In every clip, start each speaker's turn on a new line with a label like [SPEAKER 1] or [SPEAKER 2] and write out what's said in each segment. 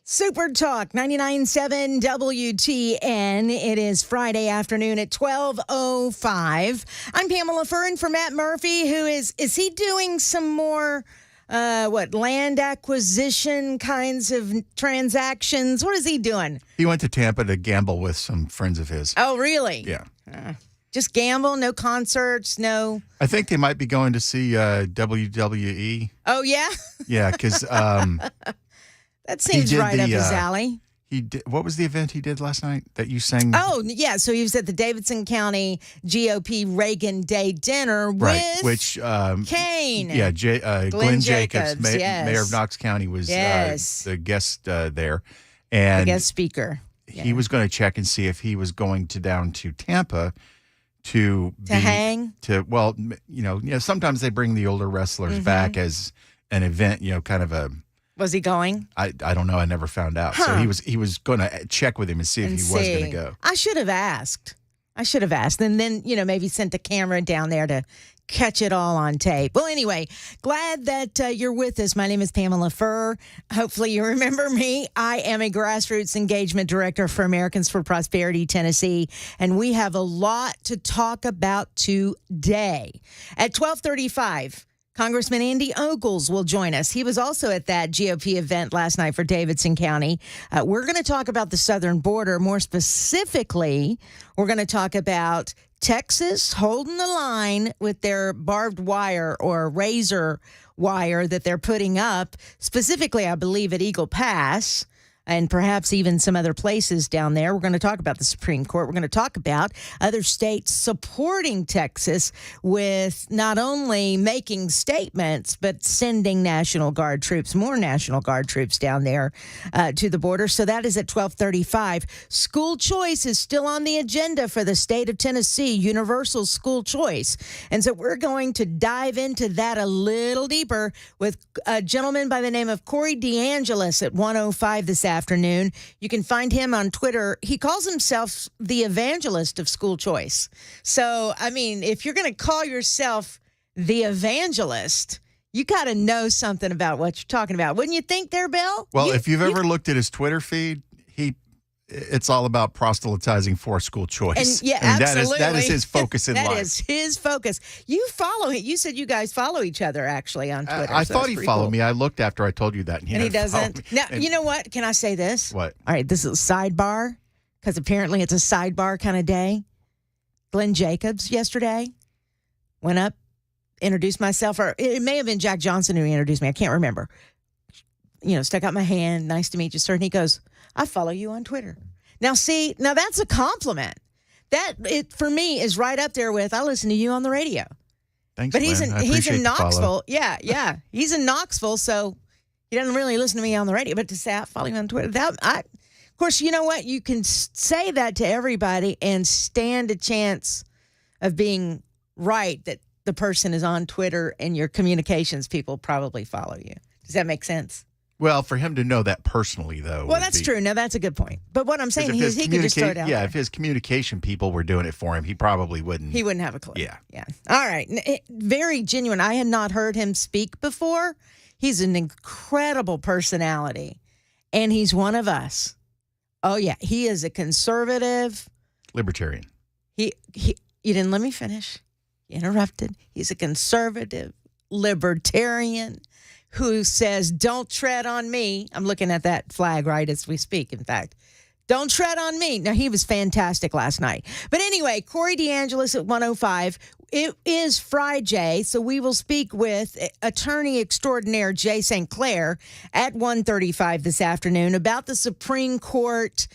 [SPEAKER 1] Super Talk 99.7 WTN. It is Friday afternoon at 12:05. I'm Pamela Furr, and for Matt Murphy, who is he doing some more land acquisition kinds of transactions? What is he doing?
[SPEAKER 2] He went to Tampa to gamble with some friends of his.
[SPEAKER 1] Oh, really?
[SPEAKER 2] Yeah.
[SPEAKER 1] Just gamble, no concerts, no.
[SPEAKER 2] I think they might be going to see WWE.
[SPEAKER 1] Oh, yeah?
[SPEAKER 2] Yeah, because
[SPEAKER 1] that seems right up his alley.
[SPEAKER 2] He did, what was the event he did last night that you sang?
[SPEAKER 1] Oh, yeah. So he was at the Davidson County GOP Reagan Day dinner with Kane.
[SPEAKER 2] Yeah, Glenn Jacobs,
[SPEAKER 1] yes.
[SPEAKER 2] Mayor of Knox County, was the guest there.
[SPEAKER 1] And the guest speaker.
[SPEAKER 2] He was going to check and see if he was going down to Tampa to
[SPEAKER 1] hang.
[SPEAKER 2] Sometimes they bring the older wrestlers back as an event, kind of a.
[SPEAKER 1] Was he going?
[SPEAKER 2] I don't know. I never found out. So he was going to check with him and see if he was going to go.
[SPEAKER 1] I should have asked. And then, maybe sent a camera down there to catch it all on tape. Well, anyway, glad that you're with us. My name is Pamela Furr. Hopefully you remember me. I am a grassroots engagement director for Americans for Prosperity Tennessee, and we have a lot to talk about today. At 12:35, Congressman Andy Ogles will join us. He was also at that GOP event last night for Davidson County. We're going to talk about the southern border. More specifically, we're going to talk about Texas holding the line with their barbed wire or razor wire that they're putting up, specifically, I believe, at Eagle Pass, and perhaps even some other places down there. We're going to talk about the Supreme Court. We're going to talk about other states supporting Texas with not only making statements, but sending National Guard troops, more National Guard troops down there to the border. So that is at 12:35. School choice is still on the agenda for the state of Tennessee, universal school choice. And so we're going to dive into that a little deeper with a gentleman by the name of Corey DeAngelis at 1:05 this afternoon. You can find him on Twitter. He calls himself the evangelist of school choice. So, I mean, if you're going to call yourself the evangelist, you got to know something about what you're talking about. Wouldn't you think there, Bill?
[SPEAKER 2] Well, if you've ever looked at his Twitter feed, it's all about proselytizing for school choice.
[SPEAKER 1] And absolutely.
[SPEAKER 2] That is his focus in life.
[SPEAKER 1] That is his focus. You follow him. You said you guys follow each other, actually, on Twitter.
[SPEAKER 2] I thought he followed me. I looked after I told you that.
[SPEAKER 1] And he doesn't. Now, you know what? Can I say this?
[SPEAKER 2] What?
[SPEAKER 1] All right, this is a sidebar, because apparently it's a sidebar kind of day. Glenn Jacobs yesterday went up, introduced myself, or it may have been Jack Johnson who introduced me. I can't remember. Stuck out my hand. Nice to meet you, sir. And he goes, I follow you on Twitter. Now that's a compliment. That, for me, is right up there with, I listen to you on the radio.
[SPEAKER 2] Thanks,
[SPEAKER 1] but he's in
[SPEAKER 2] Knoxville.
[SPEAKER 1] Yeah. He's in Knoxville, so he doesn't really listen to me on the radio. But to say I follow you on Twitter, of course, you know what? You can say that to everybody and stand a chance of being right that the person is on Twitter and your communications people probably follow you. Does that make sense?
[SPEAKER 2] Well, for him to know that personally, though.
[SPEAKER 1] Well, that's true. No, that's a good point. But what I'm saying is he could just throw it out there.
[SPEAKER 2] If his communication people were doing it for him, he probably wouldn't.
[SPEAKER 1] He wouldn't have a clue.
[SPEAKER 2] Yeah.
[SPEAKER 1] All right. Very genuine. I had not heard him speak before. He's an incredible personality, and he's one of us. Oh, yeah. He is a conservative.
[SPEAKER 2] Libertarian.
[SPEAKER 1] You didn't let me finish. You interrupted. He's a conservative libertarian who says, don't tread on me. I'm looking at that flag right as we speak, in fact. Don't tread on me. Now, he was fantastic last night. But anyway, Corey DeAngelis at 1:05. It is Friday, so we will speak with attorney extraordinaire Jay St. Clair at 1:35 this afternoon about the Supreme Court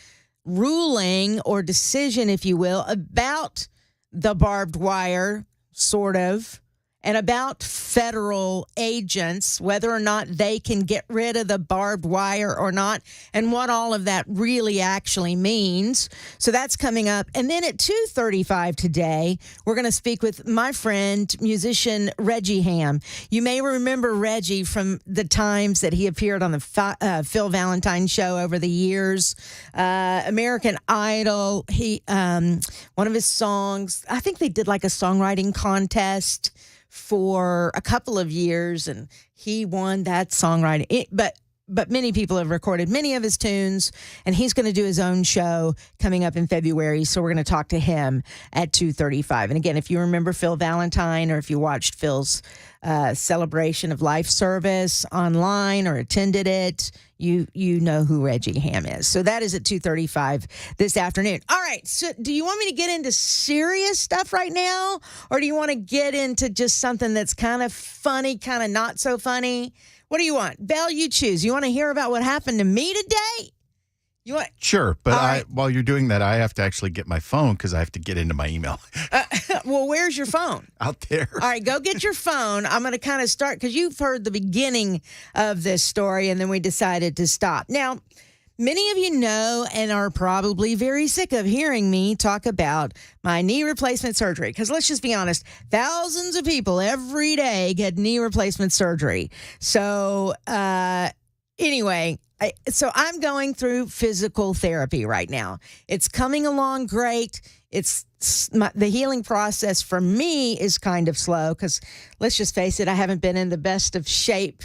[SPEAKER 1] ruling or decision, if you will, about the barbed wire, sort of, and about federal agents, whether or not they can get rid of the barbed wire or not, and what all of that really actually means. So that's coming up. And then at 2:35 today, we're going to speak with my friend, musician Reggie Ham. You may remember Reggie from the times that he appeared on the Phil Valentine show over the years. American Idol, one of his songs, I think they did like a songwriting contest for a couple of years, and he won that songwriting. But but many people have recorded many of his tunes, and he's going to do his own show coming up in February. So we're going to talk to him at 2:35. And again, if you remember Phil Valentine, or if you watched Phil's celebration of life service online or attended it, you know who Reggie Ham is. So that is at 2:35 this afternoon. All right. So do you want me to get into serious stuff right now, or do you want to get into just something that's kind of funny, kind of not so funny? What do you want? Belle, you choose. You want to hear about what happened to me today? You want?
[SPEAKER 2] Sure, but
[SPEAKER 1] right.
[SPEAKER 2] while you're doing that, I have to actually get my phone because I have to get into my email.
[SPEAKER 1] Well, where's your phone?
[SPEAKER 2] Out there.
[SPEAKER 1] All right, go get your phone. I'm going to kind of start because you've heard the beginning of this story, and then we decided to stop. Now, many of you know and are probably very sick of hearing me talk about my knee replacement surgery. Because let's just be honest, thousands of people every day get knee replacement surgery. So anyway, so I'm going through physical therapy right now. It's coming along great. The healing process for me is kind of slow because let's just face it, I haven't been in the best of shape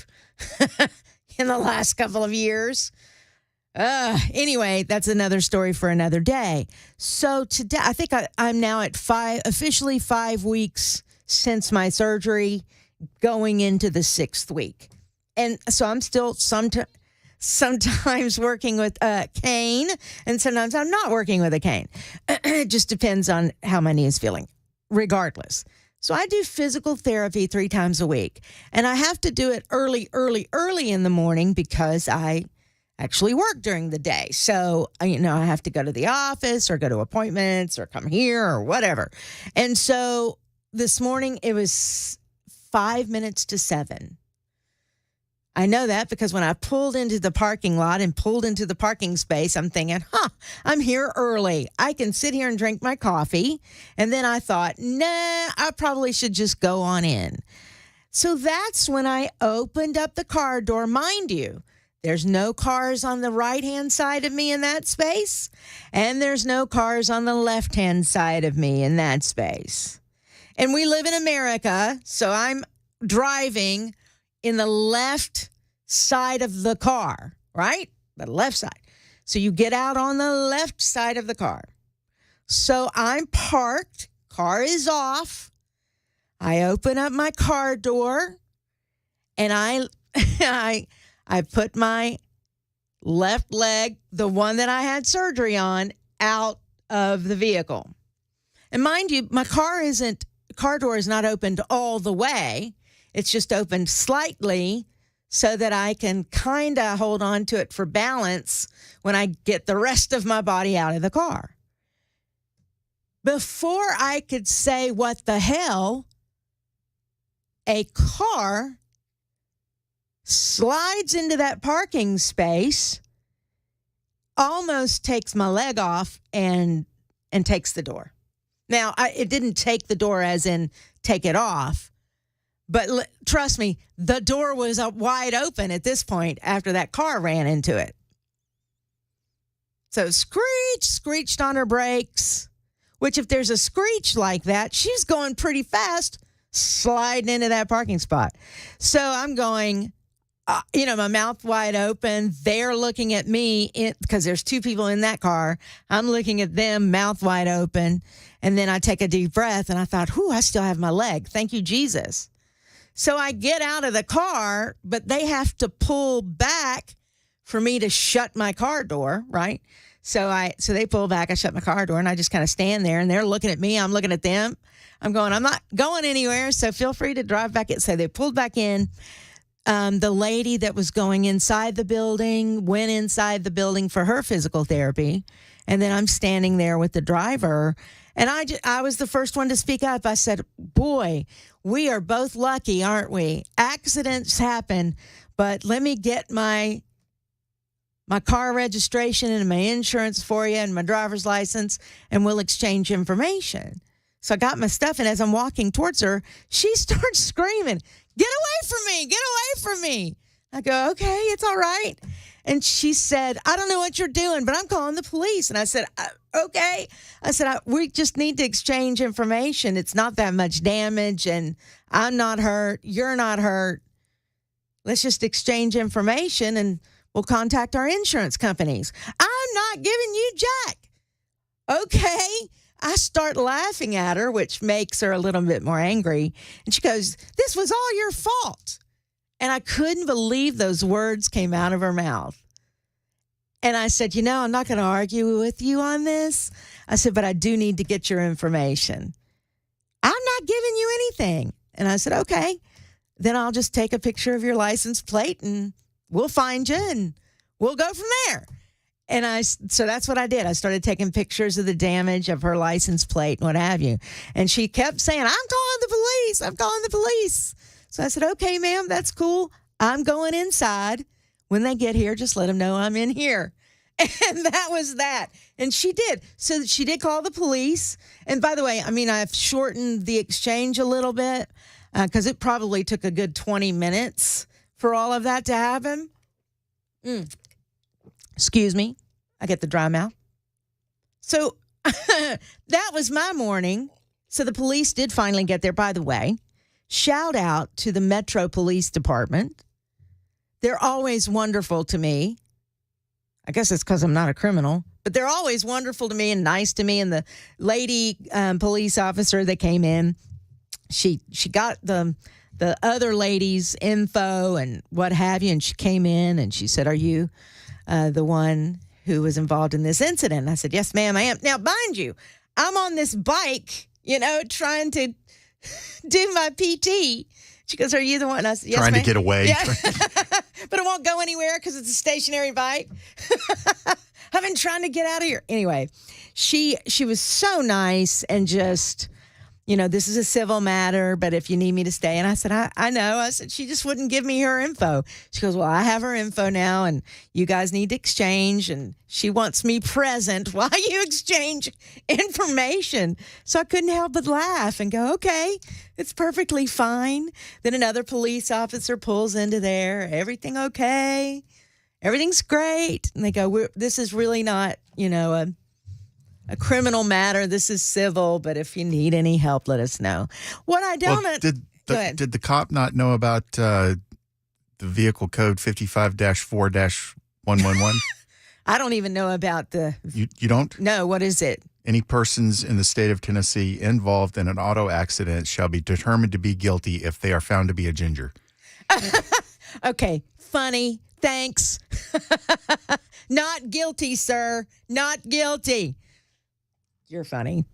[SPEAKER 1] in the last couple of years. Anyway, that's another story for another day. So today, I think I'm now at officially 5 weeks since my surgery, going into the 6th week. And so I'm still sometimes working with a cane, and sometimes I'm not working with a cane. It just depends on how my knee is feeling, regardless. So I do physical therapy 3 times a week, and I have to do it early in the morning because I actually work during the day. So, I have to go to the office or go to appointments or come here or whatever. And so this morning it was 5 minutes to 7. I know that because when I pulled into the parking lot and pulled into the parking space, I'm thinking, I'm here early. I can sit here and drink my coffee. And then I thought, I probably should just go on in. So that's when I opened up the car door. Mind you, there's no cars on the right-hand side of me in that space, and there's no cars on the left-hand side of me in that space. And we live in America, so I'm driving in the left side of the car, right? The left side. So you get out on the left side of the car. So I'm parked, car is off. I open up my car door, and I put my left leg, the one that I had surgery on, out of the vehicle. And mind you, my car door is not opened all the way. It's just opened slightly so that I can kind of hold on to it for balance when I get the rest of my body out of the car. Before I could say what the hell, a car slides into that parking space, almost takes my leg off, and takes the door. Now, it didn't take the door as in take it off, but trust me, the door was wide open at this point after that car ran into it. So screeched on her brakes, which if there's a screech like that, she's going pretty fast, sliding into that parking spot. So I'm going, my mouth wide open. They're looking at me because there's 2 people in that car. I'm looking at them, mouth wide open. And then I take a deep breath and I thought, I still have my leg. Thank you, Jesus. So I get out of the car, but they have to pull back for me to shut my car door, right? So they pull back, I shut my car door, and I just kind of stand there, and they're looking at me, I'm looking at them. I'm not going anywhere, so feel free to drive back in. So they pulled back in. The lady that was going inside the building went inside the building for her physical therapy, and then I'm standing there with the driver, and I was the first one to speak up. I said, boy, we are both lucky, aren't we? Accidents happen, but let me get my car registration and my insurance for you and my driver's license, and we'll exchange information. So I got my stuff, and as I'm walking towards her, she starts screaming, get away from me, get away from me. I go, okay, it's all right. And she said, I don't know what you're doing, but I'm calling the police. And I said, okay. I said, we just need to exchange information. It's not that much damage, and I'm not hurt. You're not hurt. let's just exchange information and we'll contact our insurance companies. I'm not giving you jack. Okay. I start laughing at her, which makes her a little bit more angry. And she goes, this was all your fault. And I couldn't believe those words came out of her mouth. And I said, I'm not going to argue with you on this. I said, but I do need to get your information. I'm not giving you anything. And I said, okay, then I'll just take a picture of your license plate and we'll find you and we'll go from there. And so that's what I did. I started taking pictures of the damage of her license plate and what have you. And she kept saying, I'm calling the police. I'm calling the police. So I said, okay, ma'am, that's cool. I'm going inside. When they get here, just let them know I'm in here. And that was that. And she did. So she did call the police. And by the way, I've shortened the exchange a little bit because it probably took a good 20 minutes for all of that to happen. Excuse me. I get the dry mouth. So that was my morning. So the police did finally get there. By the way, shout out to the Metro Police Department. They're always wonderful to me. I guess it's because I'm not a criminal, but they're always wonderful to me and nice to me. And the lady police officer that came in, she got the other lady's info and what have you, and she came in and she said, are you the one who was involved in this incident? And I said, yes, ma'am, I am. Now, mind you, I'm on this bike, trying to do my PT. She goes, are you the one? And I said, yes,
[SPEAKER 2] trying
[SPEAKER 1] ma'am.
[SPEAKER 2] to get away.
[SPEAKER 1] Yeah. But it won't go anywhere because it's a stationary bike. I've been trying to get out of here. Anyway, she was so nice and just, this is a civil matter, but if you need me to stay. And I said, I know. I said, she just wouldn't give me her info. She goes, well, I have her info now and you guys need to exchange. And she wants me present while you exchange information. So I couldn't help but laugh and go, okay, it's perfectly fine. Then another police officer pulls into there. Everything okay? Everything's great. And they go, this is really not, a criminal matter. This is civil, but if you need any help, let us know. What I don't...
[SPEAKER 2] Well, did the cop not know about the vehicle code 55-4-111?
[SPEAKER 1] I don't even know about the...
[SPEAKER 2] You don't?
[SPEAKER 1] No, what is it?
[SPEAKER 2] Any persons in the state of Tennessee involved in an auto accident shall be determined to be guilty if they are found to be a ginger.
[SPEAKER 1] Okay, funny. Thanks. Not guilty, sir. Not guilty. You're funny.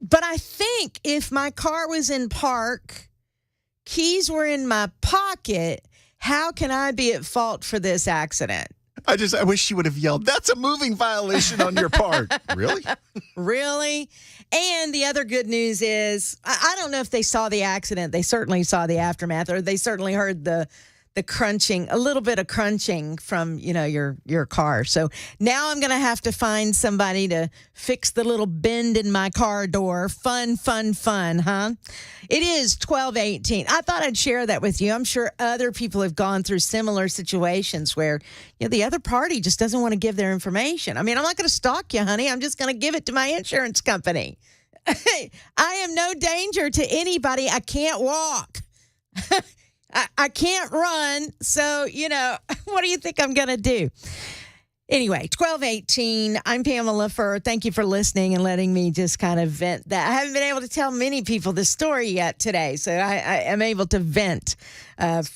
[SPEAKER 1] But I think if my car was in park, keys were in my pocket, how can I be at fault for this accident?
[SPEAKER 2] I wish she would have yelled, that's a moving violation on your part. Really?
[SPEAKER 1] Really? And the other good news is, I don't know if they saw the accident. They certainly saw the aftermath, or they certainly heard the crunching, a little bit of crunching from, your car. So now I'm going to have to find somebody to fix the little bend in my car door. Fun, huh? It is 12:18. I thought I'd share that with you. I'm sure other people have gone through similar situations where, the other party just doesn't want to give their information. I'm not going to stalk you, honey. I'm just going to give it to my insurance company. I am no danger to anybody. I can't walk. I can't run, so, what do you think I'm going to do? Anyway, 12:18, I'm Pamela Furr. Thank you for listening and letting me just kind of vent that. I haven't been able to tell many people this story yet today, so I am able to vent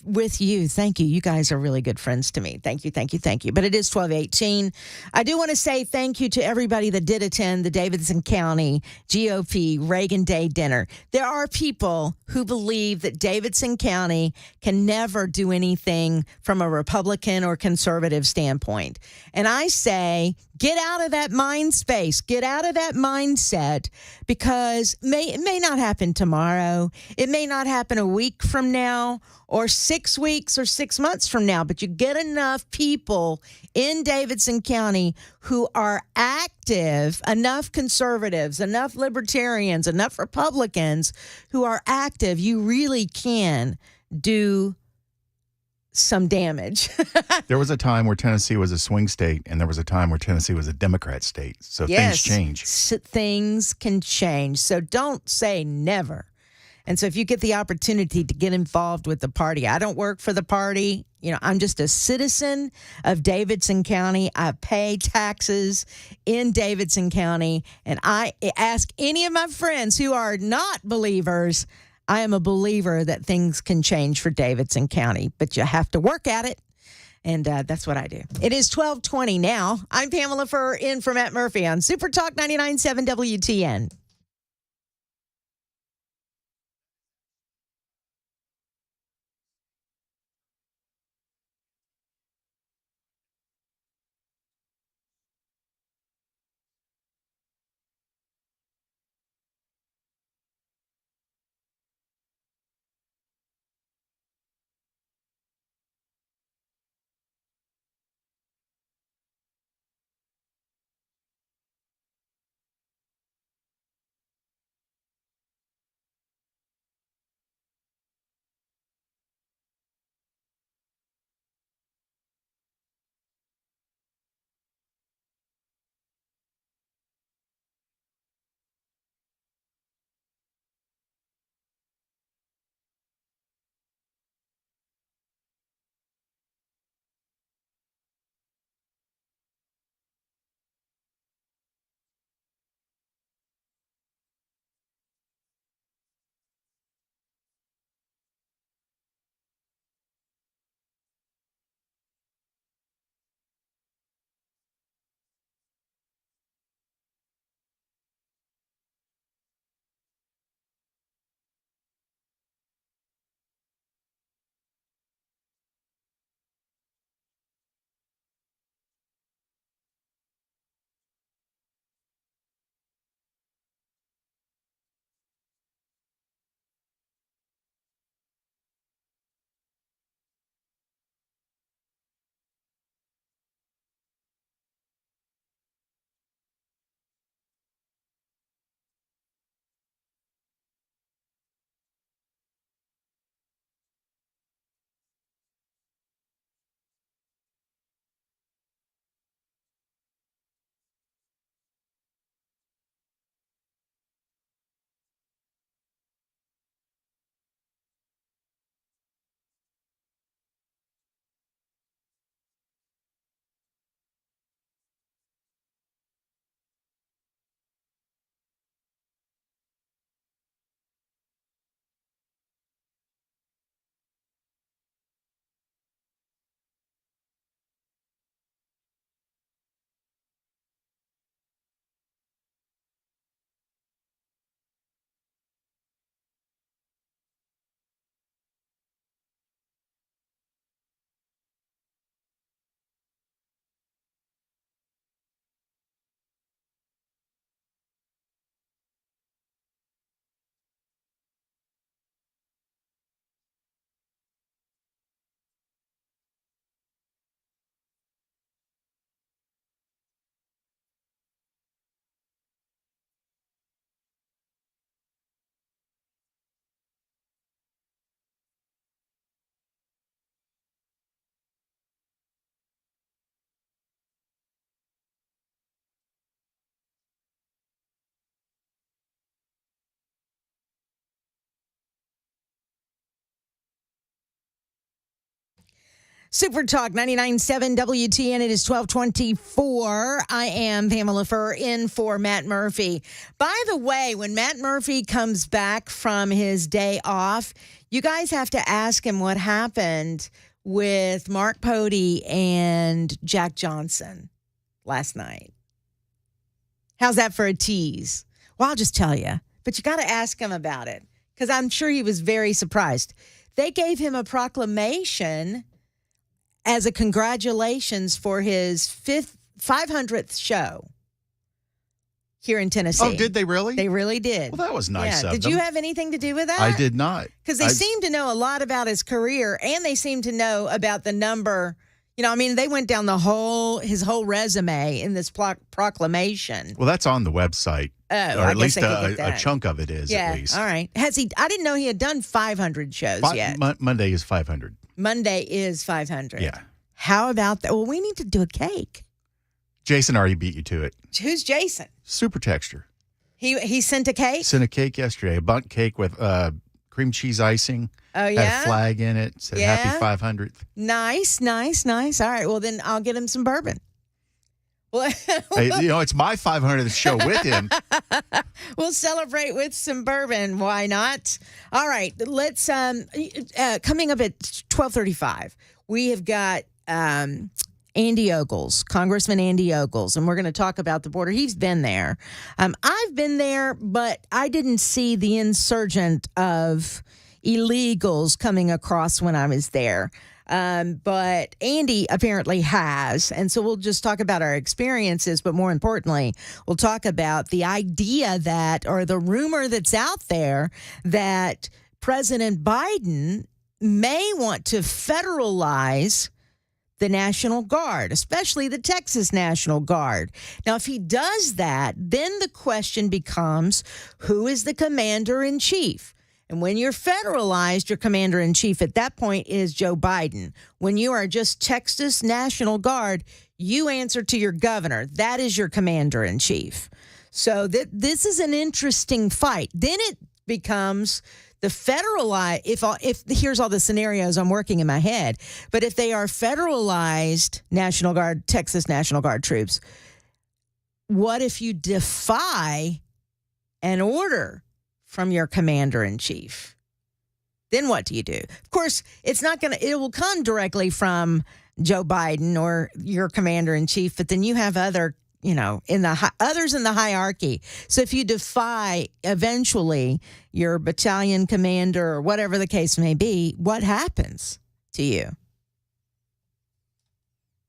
[SPEAKER 1] with you. Thank you. You guys are really good friends to me. Thank you. But it is 12:18. I do want to say thank you to everybody that did attend the Davidson County GOP Reagan Day dinner. There are people who believe that Davidson County can never do anything from a Republican or conservative standpoint. And I say, get out of that mind space. Get out of that mindset, because it may not happen tomorrow. It may not happen a week from now or 6 weeks or 6 months from now. But you get enough people in Davidson County who are active, enough conservatives, enough libertarians, enough Republicans who are active, you really can do some damage.
[SPEAKER 2] There was a time where Tennessee was a swing state, and there was a time where Tennessee was a Democrat state. So
[SPEAKER 1] yes,
[SPEAKER 2] things change.
[SPEAKER 1] Things can change. So don't say never. And so if you get the opportunity to get involved with the party, I don't work for the party. I'm just a citizen of Davidson County. I pay taxes in Davidson County. And I ask any of my friends who are not believers, I am a believer that things can change for Davidson County, but you have to work at it. And that's what I do. It is 12:20 now. I'm Pamela Furr in for Matt Murphy on Super Talk 99.7 WTN. Super Talk 99.7 WTN. It is 12:24. I am Pamela Furr in for Matt Murphy. By the way, when Matt Murphy comes back from his day off, you guys have to ask him what happened with Mark Pody and Jack Johnson last night. How's that for a tease? Well, I'll just tell you, but you got to ask him about it because I'm sure he was very surprised. They gave him a proclamation as a congratulations for his 500th show here in Tennessee.
[SPEAKER 2] Oh, did they really?
[SPEAKER 1] They really did.
[SPEAKER 2] Well, that was nice of
[SPEAKER 1] Did
[SPEAKER 2] them.
[SPEAKER 1] you have anything to do with that?
[SPEAKER 2] I did not.
[SPEAKER 1] Because they seem to know a lot about his career, and they seem to know about the number. They went down his whole resume in this proclamation.
[SPEAKER 2] Well, that's on the website.
[SPEAKER 1] Oh,
[SPEAKER 2] or
[SPEAKER 1] I
[SPEAKER 2] at least
[SPEAKER 1] a
[SPEAKER 2] chunk of it is, at least.
[SPEAKER 1] All right. Has he? I didn't know he had done 500 shows yet.
[SPEAKER 2] Monday is 500.
[SPEAKER 1] Monday is 500.
[SPEAKER 2] Yeah.
[SPEAKER 1] How about that? Well, we need to do a cake.
[SPEAKER 2] Jason already beat you to it.
[SPEAKER 1] Who's Jason?
[SPEAKER 2] Super Texture.
[SPEAKER 1] He sent a cake?
[SPEAKER 2] Sent a cake yesterday, a bundt cake with cream cheese icing.
[SPEAKER 1] Oh,
[SPEAKER 2] Had
[SPEAKER 1] yeah?
[SPEAKER 2] a flag in it. Said
[SPEAKER 1] Yeah?
[SPEAKER 2] happy 500th.
[SPEAKER 1] Nice. All right. Well, then I'll get him some bourbon. Well,
[SPEAKER 2] Hey, it's my 500th show with him.
[SPEAKER 1] we'll celebrate with some bourbon. Why not? All right. Let's, coming up at 12:35, we have got Andy Ogles, Congressman Andy Ogles, and we're going to talk about the border. He's been there. I've been there, but I didn't see the insurgent of illegals coming across when I was there. But Andy apparently has. And so we'll just talk about our experiences. But more importantly, we'll talk about the idea that, or the rumor that's out there, that President Biden may want to federalize the National Guard, especially the Texas National Guard. Now, if he does that, then the question becomes, who is the commander-in-chief? And when you're federalized, your commander-in-chief at that point is Joe Biden. When you are just Texas National Guard, you answer to your governor. That is your commander-in-chief. So this is an interesting fight. Then it becomes the federalized, if here's all the scenarios I'm working in my head, but if they are federalized National Guard, Texas National Guard troops, what if you defy an order from your commander-in-chief? Then what do you do? Of course, it will come directly from Joe Biden or your commander-in-chief, but then you have others in the hierarchy. So if you defy eventually your battalion commander or whatever the case may be, what happens to you?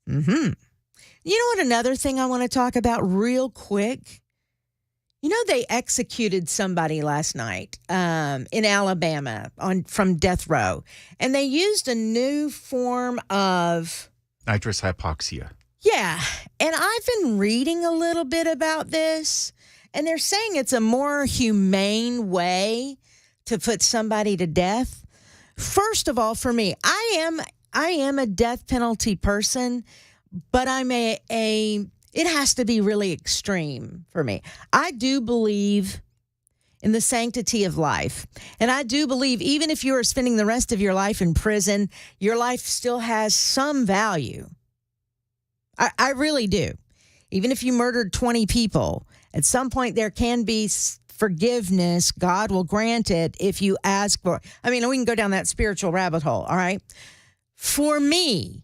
[SPEAKER 1] You know what, another thing I want to talk about real quick? They executed somebody last night in Alabama from death row, and they used a new form of
[SPEAKER 2] Nitrous hypoxia.
[SPEAKER 1] Yeah, and I've been reading a little bit about this, and they're saying it's a more humane way to put somebody to death. First of all, for me, I am a death penalty person, but I'm it has to be really extreme for me. I do believe in the sanctity of life. And I do believe even if you are spending the rest of your life in prison, your life still has some value. I really do. Even if you murdered 20 people, at some point there can be forgiveness. God will grant it if you ask for it. I mean, we can go down that spiritual rabbit hole, all right? For me,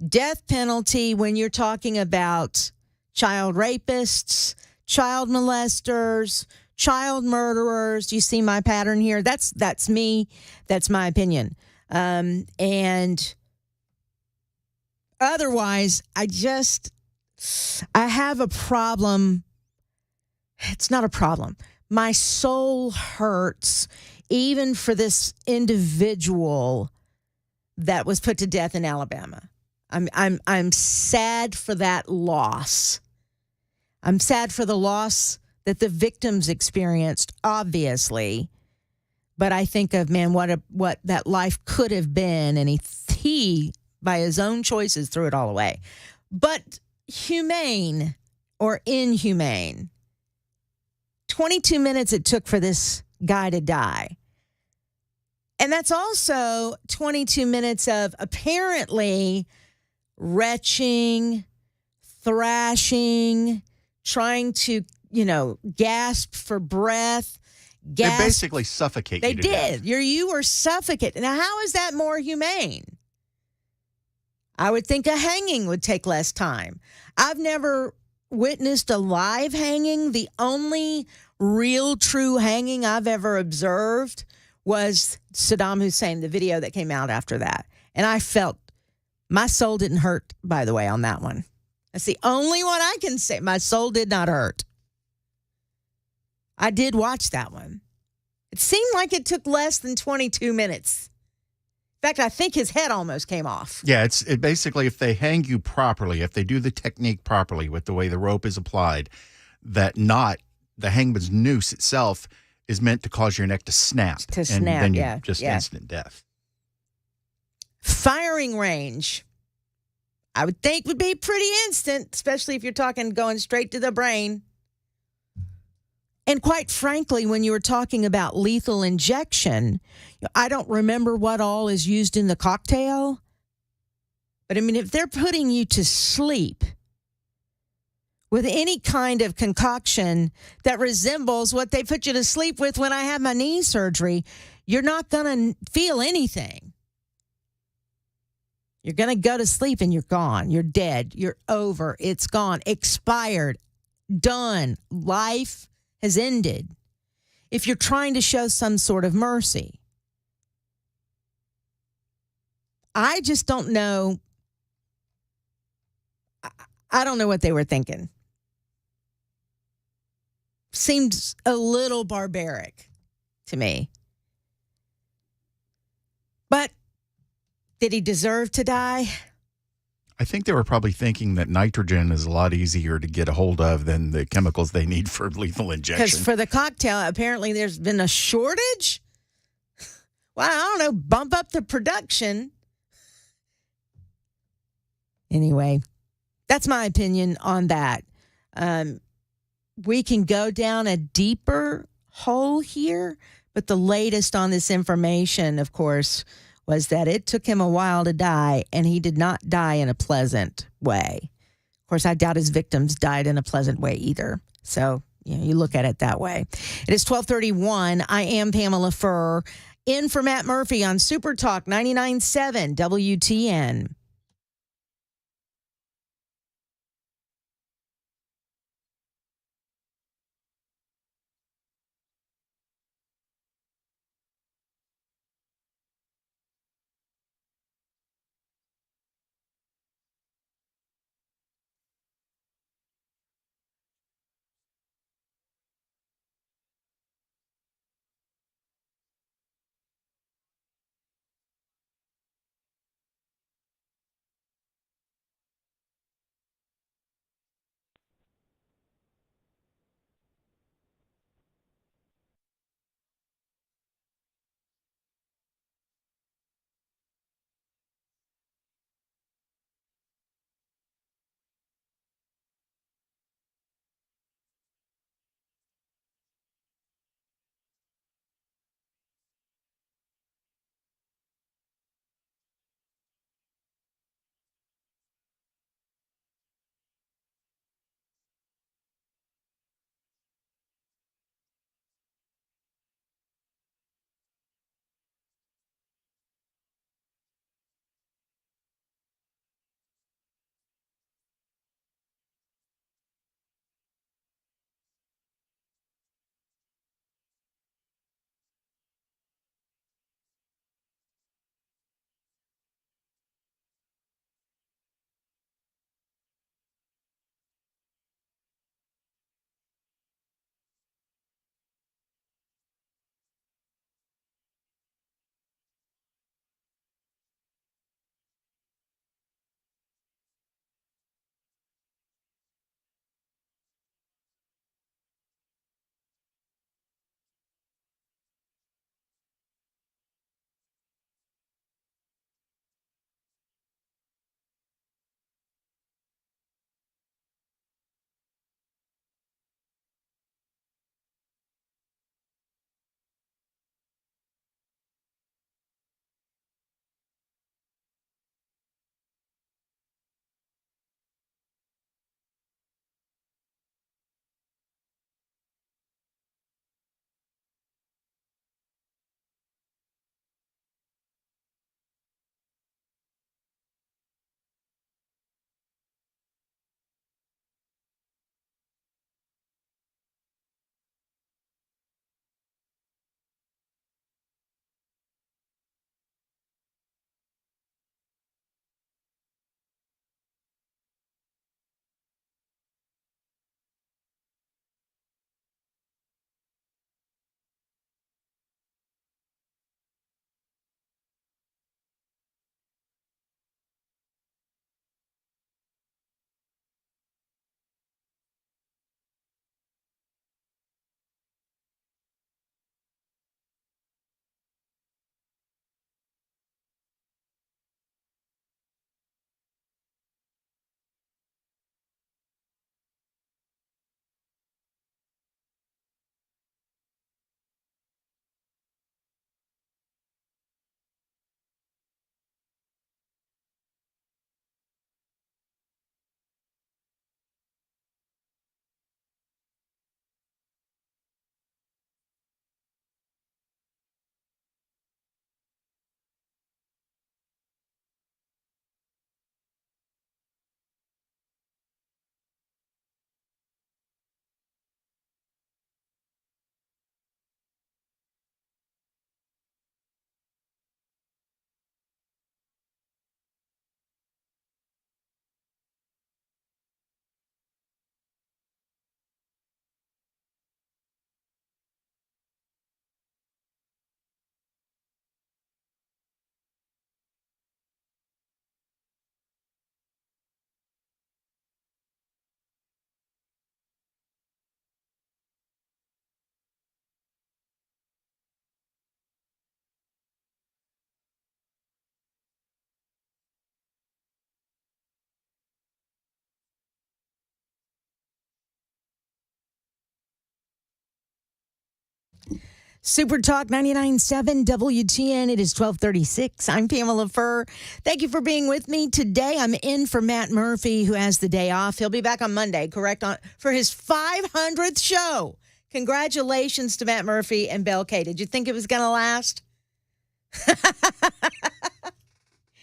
[SPEAKER 1] death penalty, when you're talking about child rapists, child molesters, child murderers, do you see my pattern here? That's me. That's my opinion. And otherwise, I have a problem. It's not a problem. My soul hurts even for this individual that was put to death in Alabama. I'm sad for that loss. I'm sad for the loss that the victims experienced, obviously. But I think of, man, what that life could have been, and he by his own choices threw it all away. But humane or inhumane, 22 minutes it took for this guy to die. And that's also 22 minutes of apparently retching, thrashing, trying to, gasp for breath.
[SPEAKER 2] They basically suffocate you to death.
[SPEAKER 1] You were suffocated. Now, how is that more humane? I would think a hanging would take less time. I've never witnessed a live hanging. The only real true hanging I've ever observed was Saddam Hussein, the video that came out after that. And I felt my soul didn't hurt, by the way, on that one. That's the only one I can say. My soul did not hurt. I did watch that one. It seemed like it took less than 22 minutes. In fact, I think his head almost came off.
[SPEAKER 2] Yeah, it basically, if they hang you properly, if they do the technique properly with the way the rope is applied, the hangman's noose itself is meant to cause your neck to snap. And then you instant death.
[SPEAKER 1] Firing range, I would think, would be pretty instant, especially if you're talking going straight to the brain. And quite frankly, when you were talking about lethal injection, I don't remember what all is used in the cocktail. But I mean, if they're putting you to sleep with any kind of concoction that resembles what they put you to sleep with when I had my knee surgery, you're not going to feel anything. You're going to go to sleep and you're gone. You're dead. You're over. It's gone. Expired. Done. Life has ended. If you're trying to show some sort of mercy. I just don't know. I don't know what they were thinking. Seems a little barbaric to me. But did he deserve to die?
[SPEAKER 2] I think they were probably thinking that nitrogen is a lot easier to get a hold of than the chemicals they need for lethal injection.
[SPEAKER 1] Because for the cocktail, apparently there's been a shortage. Well, I don't know, bump up the production. Anyway, that's my opinion on that. We can go down a deeper hole here, but the latest on this information, of course, was that it took him a while to die, and he did not die in a pleasant way. Of course, I doubt his victims died in a pleasant way either. So, you look at it that way. It is 12:31. I am Pamela Furr, in for Matt Murphy on Super Talk 99.7 WTN. Super Talk 99.7 WTN. It is 12:36. I'm Pamela Furr. Thank you for being with me today. I'm in for Matt Murphy, who has the day off. He'll be back on Monday, correct? For his 500th show. Congratulations to Matt Murphy and Belle K. Did you think it was going to last?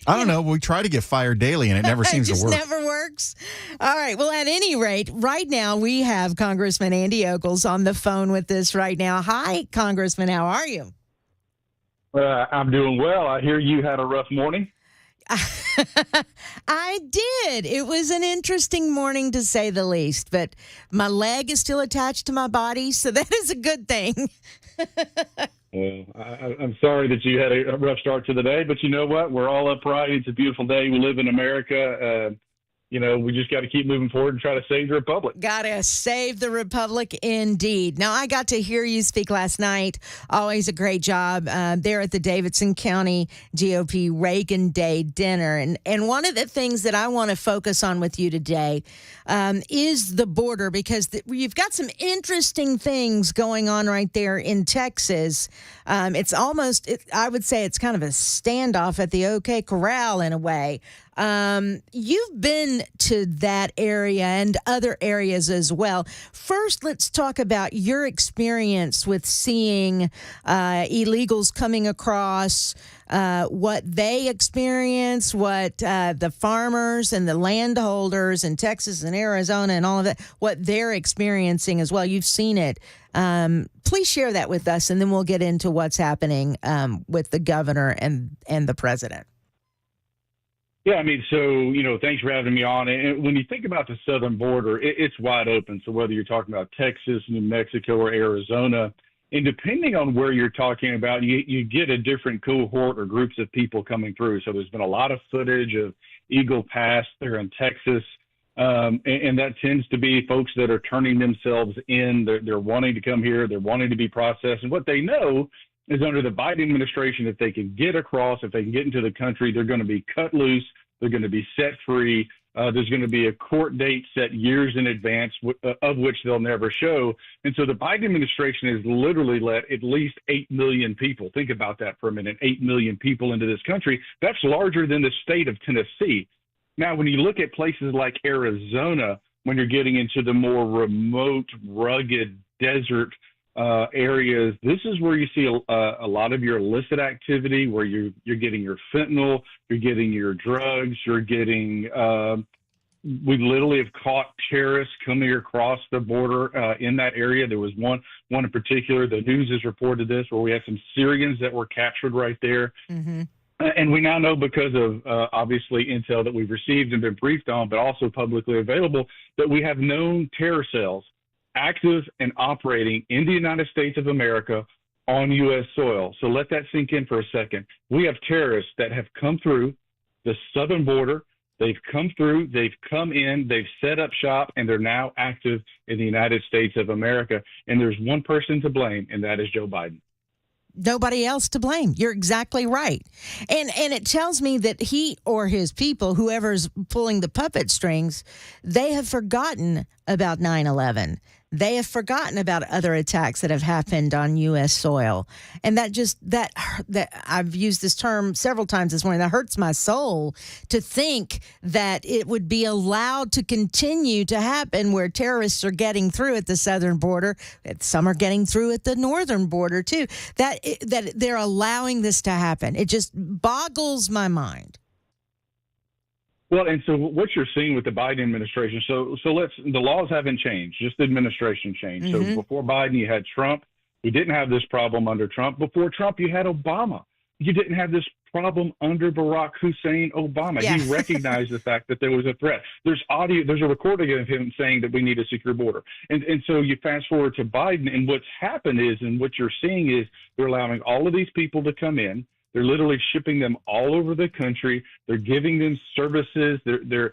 [SPEAKER 2] I don't know. We try to get fired daily, and it never seems to work.
[SPEAKER 1] It just never works. All right. Well, at any rate, right now we have Congressman Andy Ogles on the phone with us right now. Hi, Congressman. How are you?
[SPEAKER 3] I'm doing well. I hear you had a rough morning.
[SPEAKER 1] I did. It was an interesting morning, to say the least, but my leg is still attached to my body, so that is a good thing.
[SPEAKER 3] Well, I'm sorry that you had a rough start to the day, but you know what? We're all upright. It's a beautiful day. We live in America. We just got to keep moving forward and try to save the republic.
[SPEAKER 1] Got to save the republic indeed. Now, I got to hear you speak last night. Always a great job there at the Davidson County GOP Reagan Day dinner. And one of the things that I want to focus on with you today is the border, because you've got some interesting things going on right there in Texas. It's almost, I would say it's kind of a standoff at the OK Corral in a way. You've been to that area and other areas as well. First, let's talk about your experience with seeing illegals coming across, what they experience, what the farmers and the landholders in Texas and Arizona and all of that, what they're experiencing as well. You've seen it. Please share that with us, and then we'll get into what's happening with the governor and the president.
[SPEAKER 3] Yeah, I mean, so, thanks for having me on. And when you think about the southern border, it's wide open. So whether you're talking about Texas, New Mexico, or Arizona, and depending on where you're talking about, you get a different cohort or groups of people coming through. So there's been a lot of footage of Eagle Pass there in Texas. And that tends to be folks that are turning themselves in. They're wanting to come here. They're wanting to be processed. And what they know is under the Biden administration, if they can get across, if they can get into the country, they're going to be cut loose. They're going to be set free. There's going to be a court date set years in advance, of which they'll never show. And so the Biden administration has literally let at least 8 million people, think about that for a minute, 8 million people into this country. That's larger than the state of Tennessee. Now, when you look at places like Arizona, when you're getting into the more remote, rugged desert areas, this is where you see a lot of your illicit activity, where you're getting your fentanyl, you're getting your drugs, you're getting we literally have caught terrorists coming across the border in that area. There was one in particular, the news has reported this, where we had some Syrians that were captured right there. Mm-hmm. And we now know, because of obviously intel that we've received and been briefed on, but also publicly available, that we have known terror cells active and operating in the United States of America on U.S. soil. So let that sink in for a second. We have terrorists that have come through the southern border. They've come through, they've come in, they've set up shop, and they're now active in the United States of America. And there's one person to blame, and that is Joe Biden.
[SPEAKER 1] Nobody else to blame. You're exactly right. And it tells me that he or his people, whoever's pulling the puppet strings, they have forgotten about 9/11. They have forgotten about other attacks that have happened on U.S. soil. And that I've used this term several times this morning. That hurts my soul to think that it would be allowed to continue to happen, where terrorists are getting through at the southern border. Some are getting through at the northern border, too. That they're allowing this to happen. It just boggles my mind.
[SPEAKER 3] Well, and so what you're seeing with the Biden administration, so the laws haven't changed, just the administration changed. Mm-hmm. So before Biden, you had Trump. We didn't have this problem under Trump. Before Trump, you had Obama. You didn't have this problem under Barack Hussein Obama. Yeah. He recognized the fact that there was a threat. There's audio, there's a recording of him saying that we need a secure border. And so you fast forward to Biden, and what's happened is, and what you're seeing is, they're allowing all of these people to come in. They're literally shipping them all over the country. They're giving them services. They're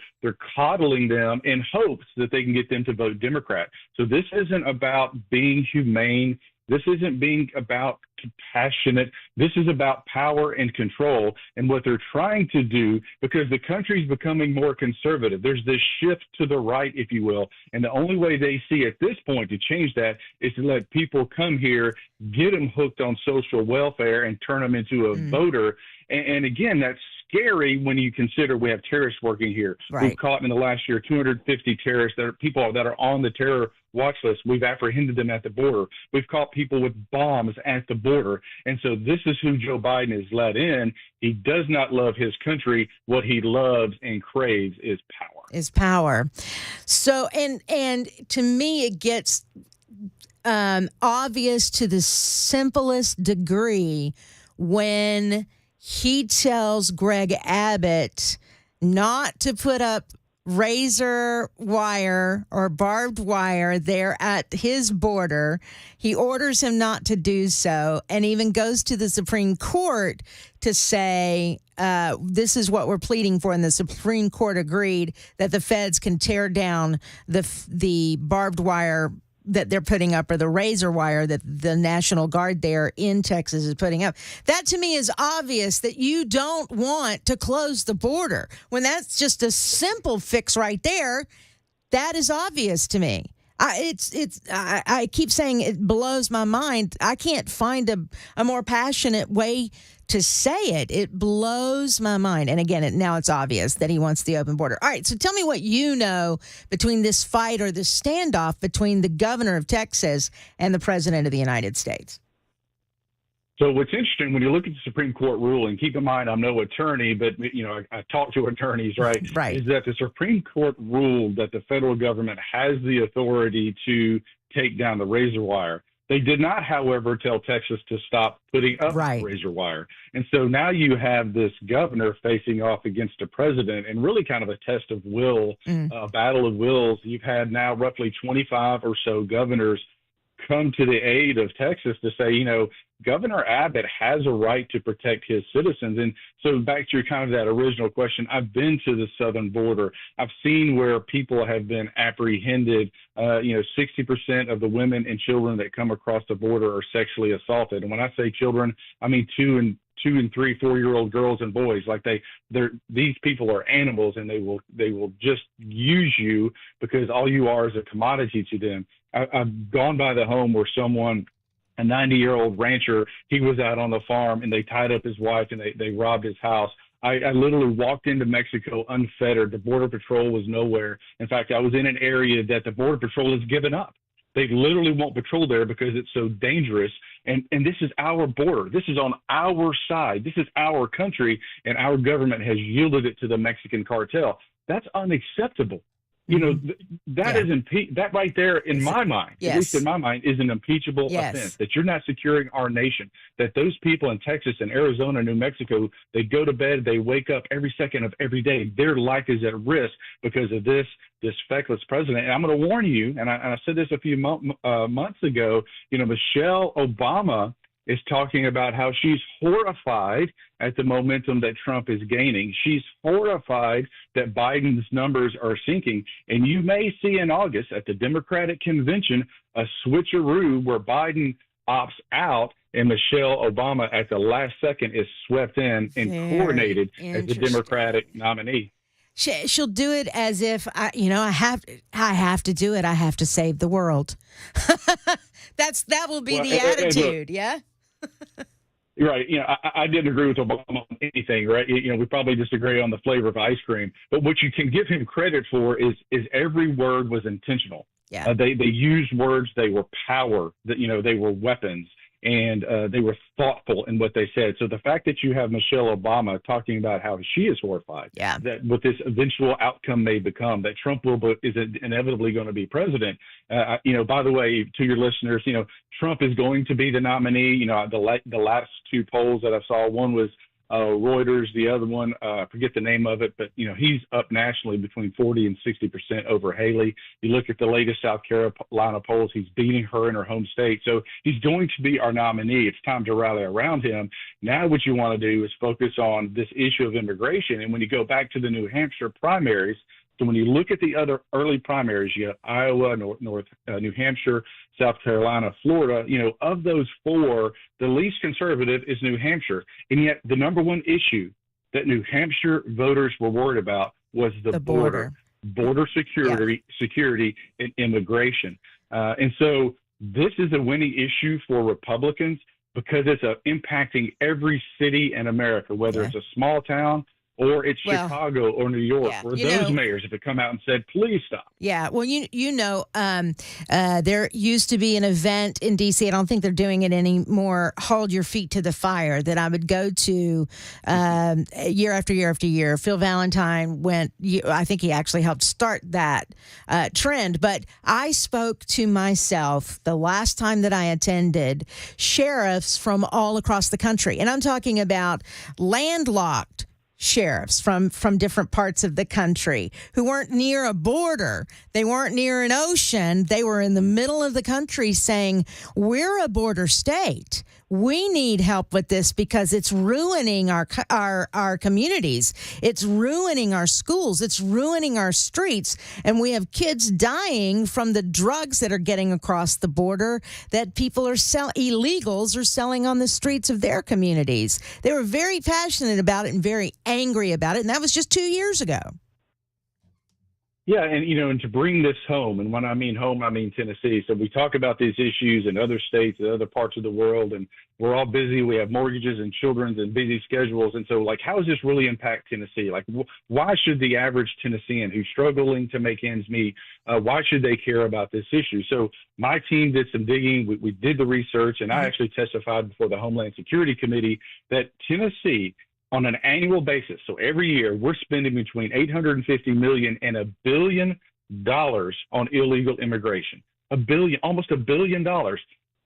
[SPEAKER 3] coddling them in hopes that they can get them to vote Democrat. So this isn't about being humane This isn't being about compassionate. This is about power and control and what they're trying to do, because the country's becoming more conservative. There's this shift to the right, if you will. And the only way they see at this point to change that is to let people come here, get them hooked on social welfare, and turn them into a voter. And again, that's scary when you consider we have terrorists working here.
[SPEAKER 1] Right.
[SPEAKER 3] We've caught in the last year 250 terrorists, that are people that are on the terror watch list. We've apprehended them at the border. We've caught people with bombs at the border. And so this is who Joe Biden has let in. He does not love his country. What he loves and craves is power.
[SPEAKER 1] So, and to me, it gets obvious to the simplest degree when he tells Greg Abbott not to put up razor wire or barbed wire there at his border. He orders him not to do so, and even goes to the Supreme Court to say, this is what we're pleading for. And the Supreme Court agreed that the feds can tear down the barbed wire that they're putting up, or the razor wire that the National Guard there in Texas is putting up. That to me is obvious that you don't want to close the border. When that's just a simple fix right there, that is obvious to me. I keep saying it blows my mind. I can't find a more passionate way to say it. It blows my mind. And again, now it's obvious that he wants the open border. All right, so tell me what you know between this fight or this standoff between the governor of Texas and the president of the United States.
[SPEAKER 3] So what's interesting when you look at the Supreme Court ruling, keep in mind I'm no attorney, but I talk to attorneys, right?
[SPEAKER 1] Right.
[SPEAKER 3] Is that the Supreme Court ruled that the federal government has the authority to take down the razor wire. They did not, however, tell Texas to stop putting up razor wire. And so now you have this governor facing off against a president, and really kind of a test of will, a battle of wills. You've had now roughly 25 or so governors come to the aid of Texas to say, Governor Abbott has a right to protect his citizens. And so back to your kind of that original question, I've been to the southern border. I've seen where people have been apprehended. 60% of the women and children that come across the border are sexually assaulted. And when I say children, I mean 2 and 3, 4-year-old girls and boys. Like these people are animals, and they will just use you because all you are is a commodity to them. I've gone by the home where a 90-year-old rancher, he was out on the farm, and they tied up his wife, and they robbed his house. I literally walked into Mexico unfettered. The Border Patrol was nowhere. In fact, I was in an area that the Border Patrol has given up. They literally won't patrol there because it's so dangerous. And this is our border. This is on our side. This is our country, and our government has yielded it to the Mexican cartel. That's unacceptable. That is that right there, in my mind, at least in my mind, is an impeachable offense, that you're not securing our nation, that those people in Texas and Arizona, New Mexico, they go to bed, they wake up every second of every day. Their life is at risk because of this feckless president. And I'm going to warn you, and I said this a few months ago, Michelle Obama is talking about how she's horrified at the momentum that Trump is gaining. She's horrified that Biden's numbers are sinking. And you may see in August at the Democratic convention a switcheroo where Biden opts out and Michelle Obama at the last second is swept in and coronated as the Democratic nominee.
[SPEAKER 1] She'll do it as if I have to do it. I have to save the world. That will be the attitude. Yeah.
[SPEAKER 3] Right. I didn't agree with Obama on anything, right? We probably disagree on the flavor of ice cream, but what you can give him credit for is every word was intentional.
[SPEAKER 1] Yeah.
[SPEAKER 3] They used words. They were power. They were weapons, and they were thoughtful in what they said. So the fact that you have Michelle Obama talking about how she is horrified that what this eventual outcome may become, that Trump is inevitably going to be president. By the way, to your listeners, Trump is going to be the nominee. The last 2 polls that I saw, one was Reuters, the other one, I forget the name of it, but he's up nationally between 40 and 60% over Haley. You look at the latest South Carolina polls, he's beating her in her home state. So he's going to be our nominee. It's time to rally around him. Now what you want to do is focus on this issue of immigration. And when you go back to the New Hampshire primaries, So when you look at the other early primaries, you have Iowa, New Hampshire, South Carolina, Florida. Of those four, the least conservative is New Hampshire. And yet the number one issue that New Hampshire voters were worried about was the border security and immigration. And so this is a winning issue for Republicans because it's impacting every city in America, whether it's a small town or it's Chicago or New York, where those mayors have come out and said, please stop.
[SPEAKER 1] Yeah. Well, there used to be an event in D.C. I don't think they're doing it anymore. Hold Your Feet to the Fire that I would go to year after year after year. Phil Valentine I think he actually helped start that trend. But I spoke to myself the last time that I attended sheriffs from all across the country. And I'm talking about landlocked sheriffs from different parts of the country who weren't near a border. They weren't near an ocean. They were in the middle of the country saying, we're a border state. We need help with this because it's ruining our communities. It's ruining our schools. It's ruining our streets. And we have kids dying from the drugs that are getting across the border that illegals are selling on the streets of their communities. They were very passionate about it and very angry about it. And that was just 2 years ago.
[SPEAKER 3] Yeah, and to bring this home, and when I mean home, I mean Tennessee. So we talk about these issues in other states and other parts of the world, and we're all busy. We have mortgages and children and busy schedules. And so, how does this really impact Tennessee? Why should the average Tennessean who's struggling to make ends meet, why should they care about this issue? So my team did some digging. We did the research, and I actually testified before the Homeland Security Committee that Tennessee, on an annual basis, so every year, we're spending between $850 million and $1 billion on illegal immigration. Almost $1 billion.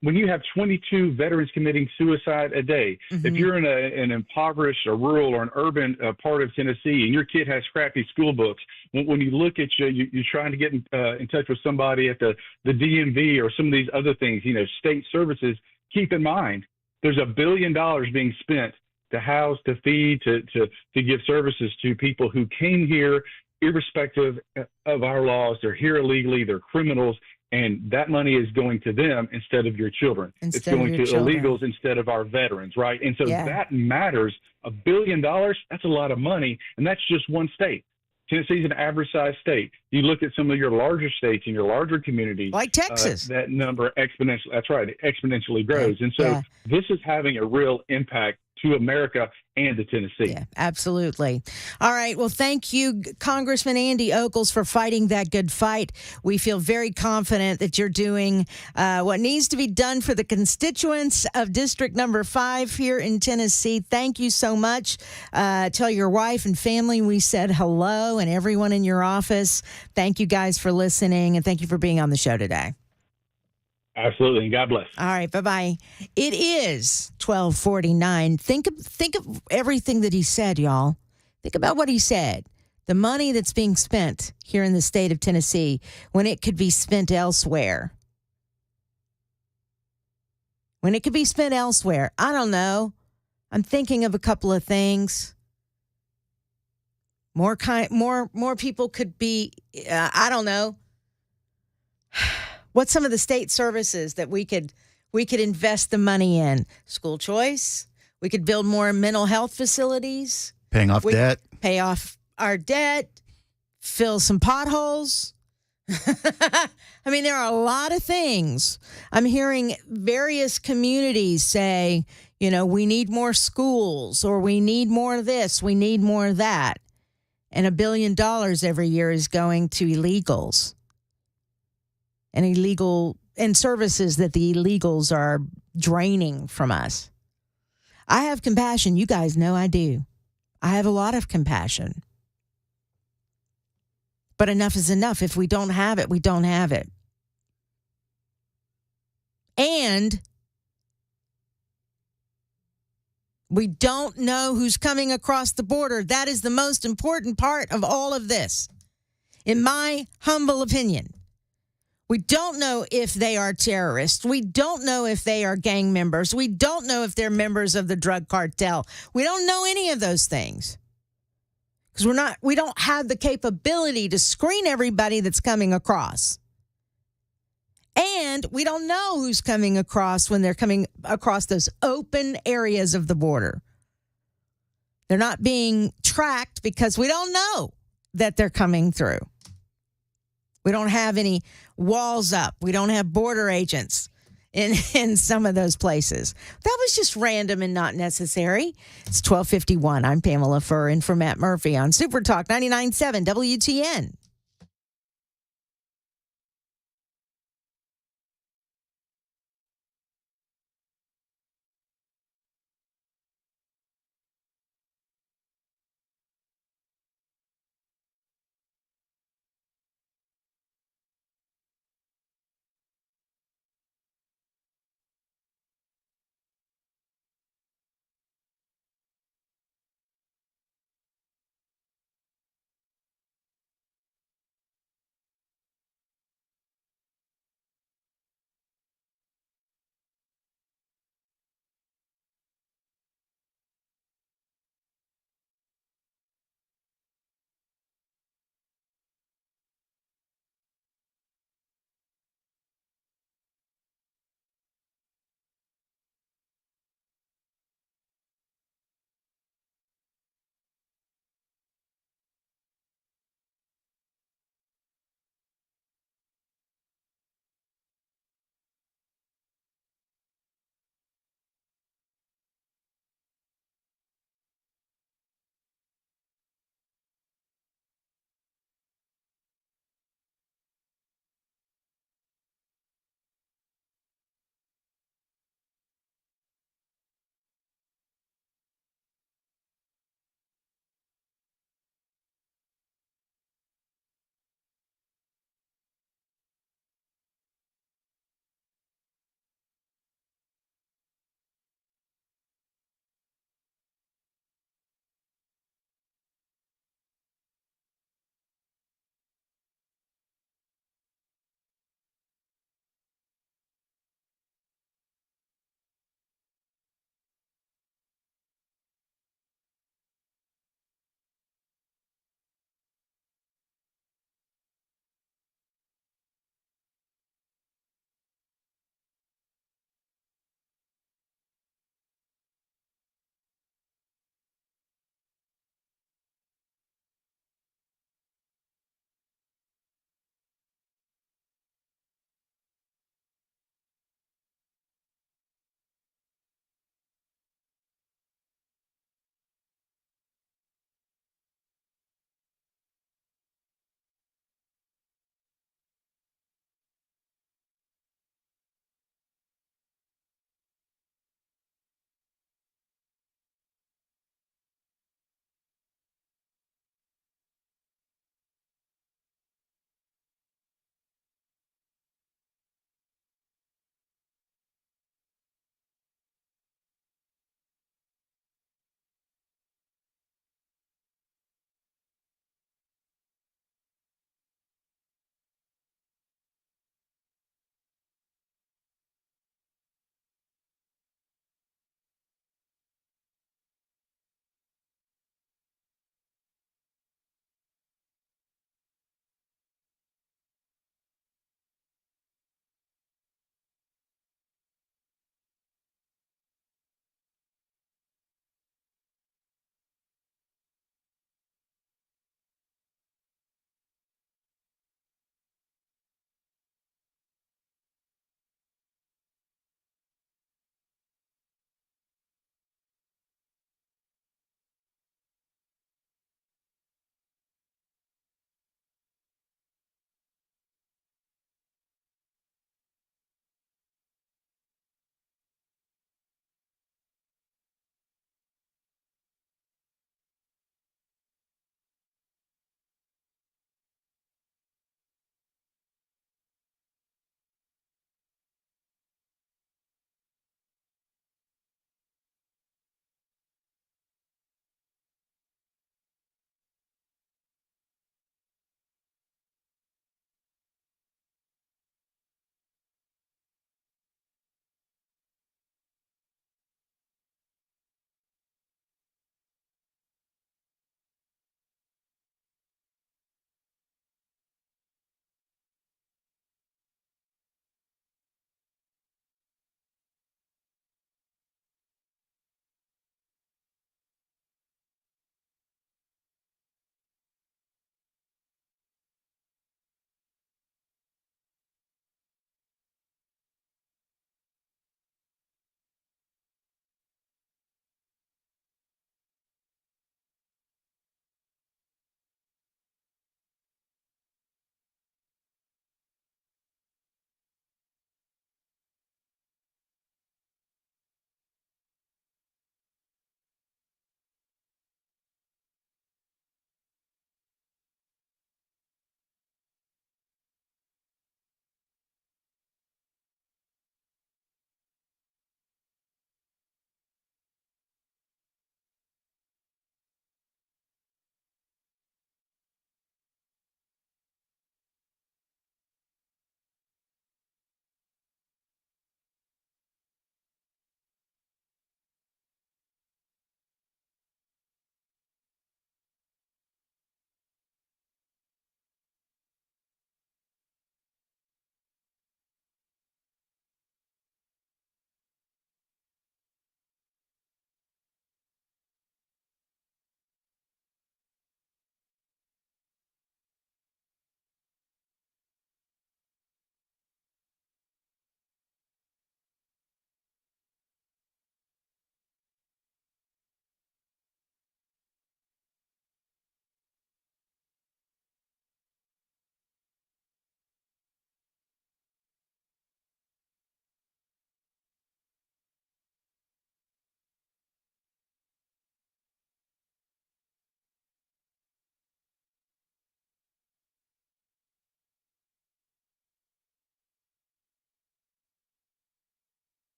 [SPEAKER 3] When you have 22 veterans committing suicide a day, if you're in an impoverished or rural or an urban part of Tennessee and your kid has crappy school books, when you look at you're trying to get in touch with somebody at the DMV or some of these other things, state services, keep in mind, there's $1 billion being spent to house, to feed, to give services to people who came here irrespective of our laws. They're here illegally. They're criminals. And that money is going to them instead of your children. It's going to illegals instead of our veterans, right? And so that matters. $1 billion, that's a lot of money. And that's just one state. Tennessee's an average-sized state. You look at some of your larger states and your larger communities.
[SPEAKER 1] Like Texas.
[SPEAKER 3] That number exponentially grows. And so this is having a real impact to America and to Tennessee.
[SPEAKER 1] Yeah, absolutely. All right. Well, thank you, Congressman Andy Oakles, for fighting that good fight. We feel very confident that you're doing what needs to be done for the constituents of District Number 5 here in Tennessee. Thank you so much. Tell your wife and family we said hello, and everyone in your office. Thank you guys for listening, and thank you for being on the show today.
[SPEAKER 3] Absolutely, and God bless.
[SPEAKER 1] All right, bye-bye. It is 12:49. Think of everything that he said, y'all. Think about what he said. The money that's being spent here in the state of Tennessee when it could be spent elsewhere. When it could be spent elsewhere. I don't know. I'm thinking of a couple of things. More people could be, I don't know. What's some of the state services that we could invest the money in? School choice. We could build more mental health facilities.
[SPEAKER 2] Paying off debt.
[SPEAKER 1] Pay off our debt. Fill some potholes. I mean, there are a lot of things. I'm hearing various communities say, we need more schools, or we need more of this, we need more of that. And $1 billion every year is going to illegals. And services that the illegals are draining from us. I have compassion. You guys know I do. I have a lot of compassion. But enough is enough. If we don't have it, we don't have it. And we don't know who's coming across the border. That is the most important part of all of this, in my humble opinion. We don't know if they are terrorists. We don't know if they are gang members. We don't know if they're members of the drug cartel. We don't know any of those things. because we don't have the capability to screen everybody that's coming across. And we don't know who's coming across when they're coming across those open areas of the border. They're not being tracked because we don't know that they're coming through. We don't have any walls up. We don't have border agents in some of those places. That was just random and not necessary. It's 12:51. I'm Pamela Furr in for Matt Murphy on Super Talk 99.7 WTN.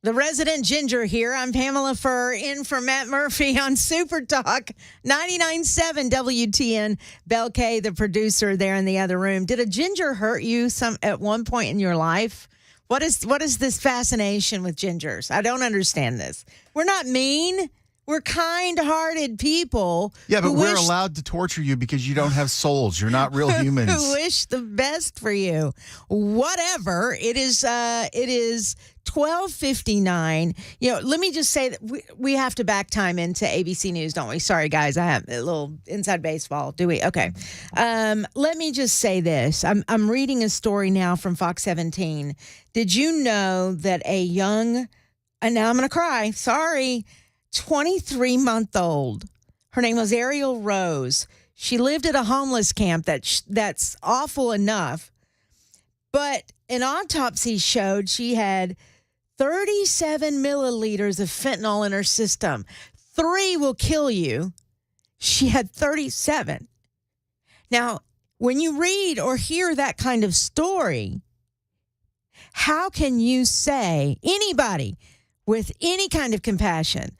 [SPEAKER 1] The resident ginger here. I'm Pamela Furr, in for Matt Murphy on Super Talk 99.7 WTN. Bel K, the producer there in the other room. Did a ginger hurt you at one point in your life? What is this fascination with gingers? I don't understand this. We're not mean. We're kind-hearted people.
[SPEAKER 2] Yeah, but we're allowed to torture you because you don't have souls. You're not real humans.
[SPEAKER 1] Who wish the best for you. Whatever. It is 12:59. Let me just say that we have to back time into ABC News, don't we? Sorry, guys. I have a little inside baseball. Do we? Okay. Let me just say this. I'm reading a story now from Fox 17. Did you know that a young, and now I'm going to cry, sorry, 23-month-old, her name was Ariel Rose. She lived at a homeless camp that's awful enough, but an autopsy showed she had 37 milliliters of fentanyl in her system. 3 will kill you. She had 37. Now, when you read or hear that kind of story, how can you say, anybody with any kind of compassion,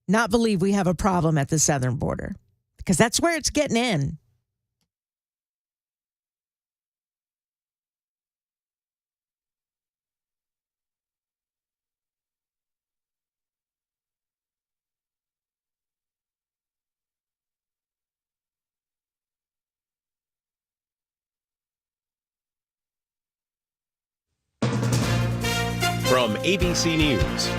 [SPEAKER 1] not believe we have a problem at the southern border? Because that's where it's getting in.
[SPEAKER 4] From ABC News,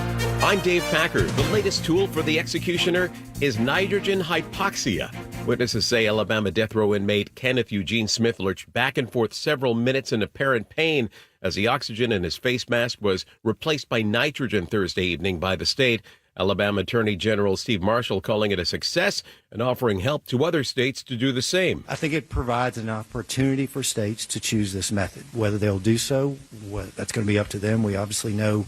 [SPEAKER 4] I'm Dave Packer. The latest tool for the executioner is nitrogen hypoxia. Witnesses say Alabama death row inmate Kenneth Eugene Smith lurched back and forth several minutes in apparent pain as the oxygen in his face mask was replaced by nitrogen Thursday evening by the state. Alabama Attorney General Steve Marshall calling it a success and offering help to other states to do the same.
[SPEAKER 5] I think it provides an opportunity for states to choose this method. Whether they'll do so, that's going to be up to them. We obviously know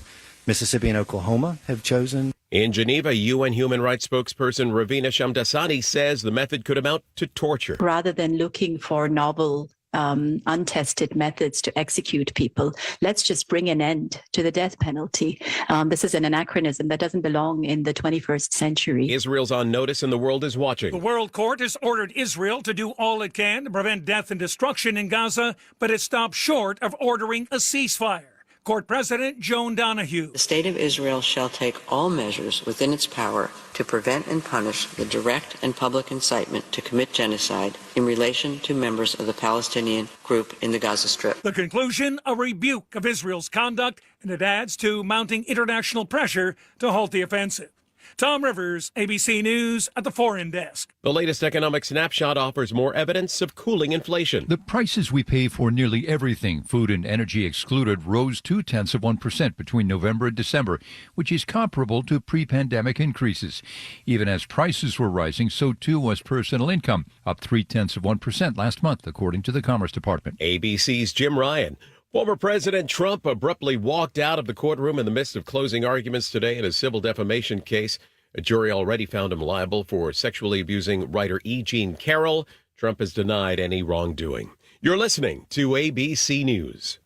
[SPEAKER 5] Mississippi and Oklahoma have chosen.
[SPEAKER 4] In Geneva, UN human rights spokesperson Ravina Shamdasani says the method could amount to torture.
[SPEAKER 6] Rather than looking for novel, untested methods to execute people, let's just bring an end to the death penalty. This is an anachronism that doesn't belong in the 21st century.
[SPEAKER 4] Israel's on notice and the world is watching.
[SPEAKER 7] The World Court has ordered Israel to do all it can to prevent death and destruction in Gaza, but it stopped short of ordering a ceasefire. Court President Joan Donahue.
[SPEAKER 8] The state of Israel shall take all measures within its power to prevent and punish the direct and public incitement to commit genocide in relation to members of the Palestinian group in the Gaza Strip.
[SPEAKER 7] The conclusion, a rebuke of Israel's conduct, and it adds to mounting international pressure to halt the offensive. Tom Rivers, ABC News at the Foreign Desk.
[SPEAKER 4] The latest economic snapshot offers more evidence of cooling inflation.
[SPEAKER 9] The prices we pay for nearly everything, food and energy excluded, rose 0.2% between November and December, which is comparable to pre-pandemic increases. Even as prices were rising, so too was personal income, up 0.3% last month, according to the Commerce Department.
[SPEAKER 4] ABC's Jim Ryan. Former President Trump abruptly walked out of the courtroom in the midst of closing arguments today in a civil defamation case. A jury already found him liable for sexually abusing writer E. Jean Carroll. Trump has denied any wrongdoing. You're listening to ABC News.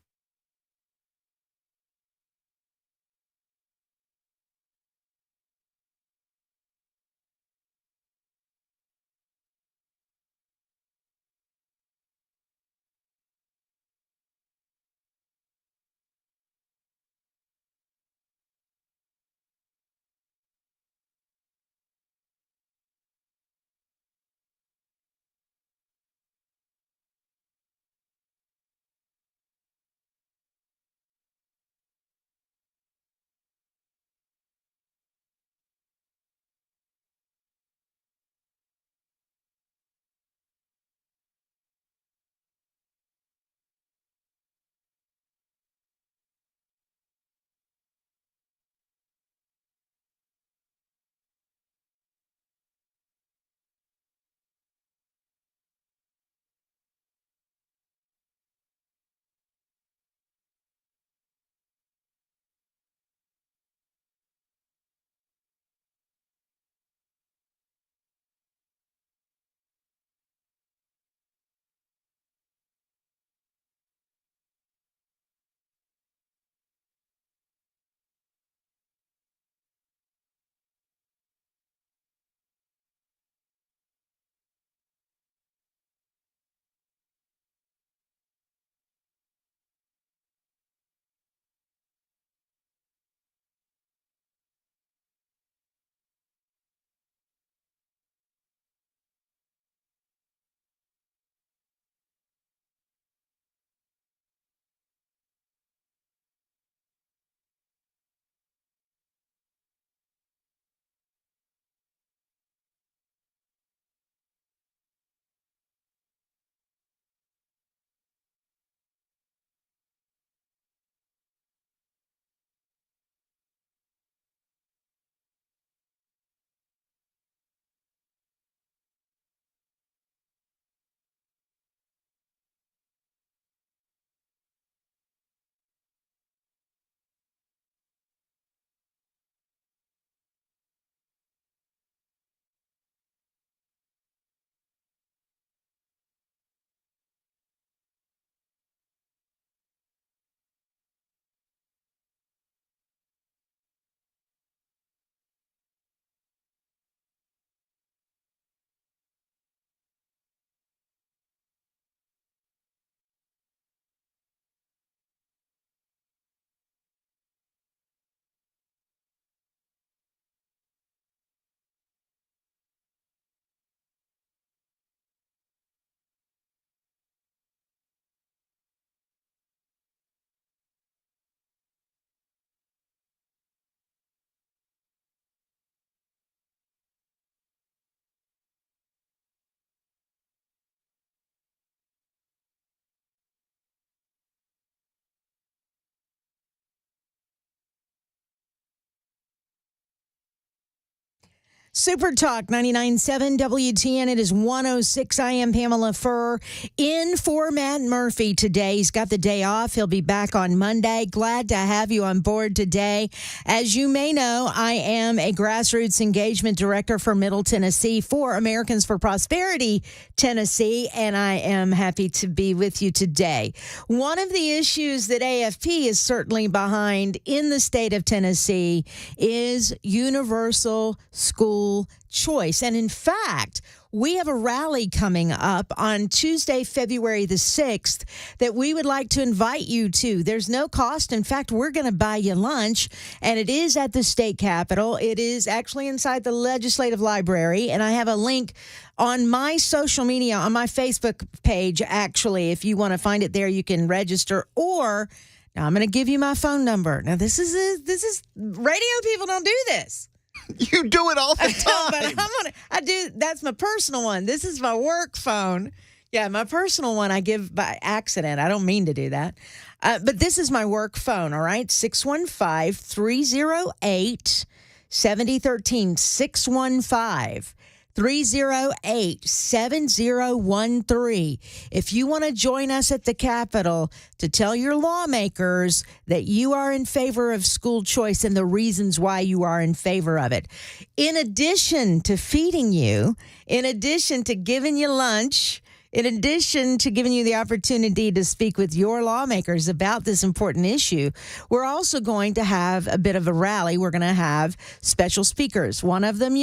[SPEAKER 1] Super Talk 99.7 WTN. It is 1:06. I am Pamela Furr in for Matt Murphy today. He's got the day off. He'll be back on Monday. Glad to have you on board today. As you may know, I am a grassroots engagement director for Middle Tennessee for Americans for Prosperity Tennessee, and I am happy to be with you today. One of the issues that AFP is certainly behind in the state of Tennessee is universal school choice. And in fact, we have a rally coming up on Tuesday, February the 6th, that we would like to invite you to. There's no cost. In fact, we're going to buy you lunch, and it is at the state capitol. It is actually inside the legislative library, and I have a link on my social media, on my Facebook page, actually. If you want to find it there, you can register, or now I'm going to give you my phone number. Now, this is radio people don't do this.
[SPEAKER 2] You do it all the time.
[SPEAKER 1] But I do. That's my personal one. This is my work phone. Yeah, my personal one I give by accident. I don't mean to do that. But this is my work phone, all right? 615-308-7013. 615-308-7013. If you want to join us at the Capitol to tell your lawmakers that you are in favor of school choice and the reasons why you are in favor of it. In addition to feeding you, in addition to giving you lunch, in addition to giving you the opportunity to speak with your lawmakers about this important issue, we're also going to have a bit of a rally. We're going to have special speakers. One of them,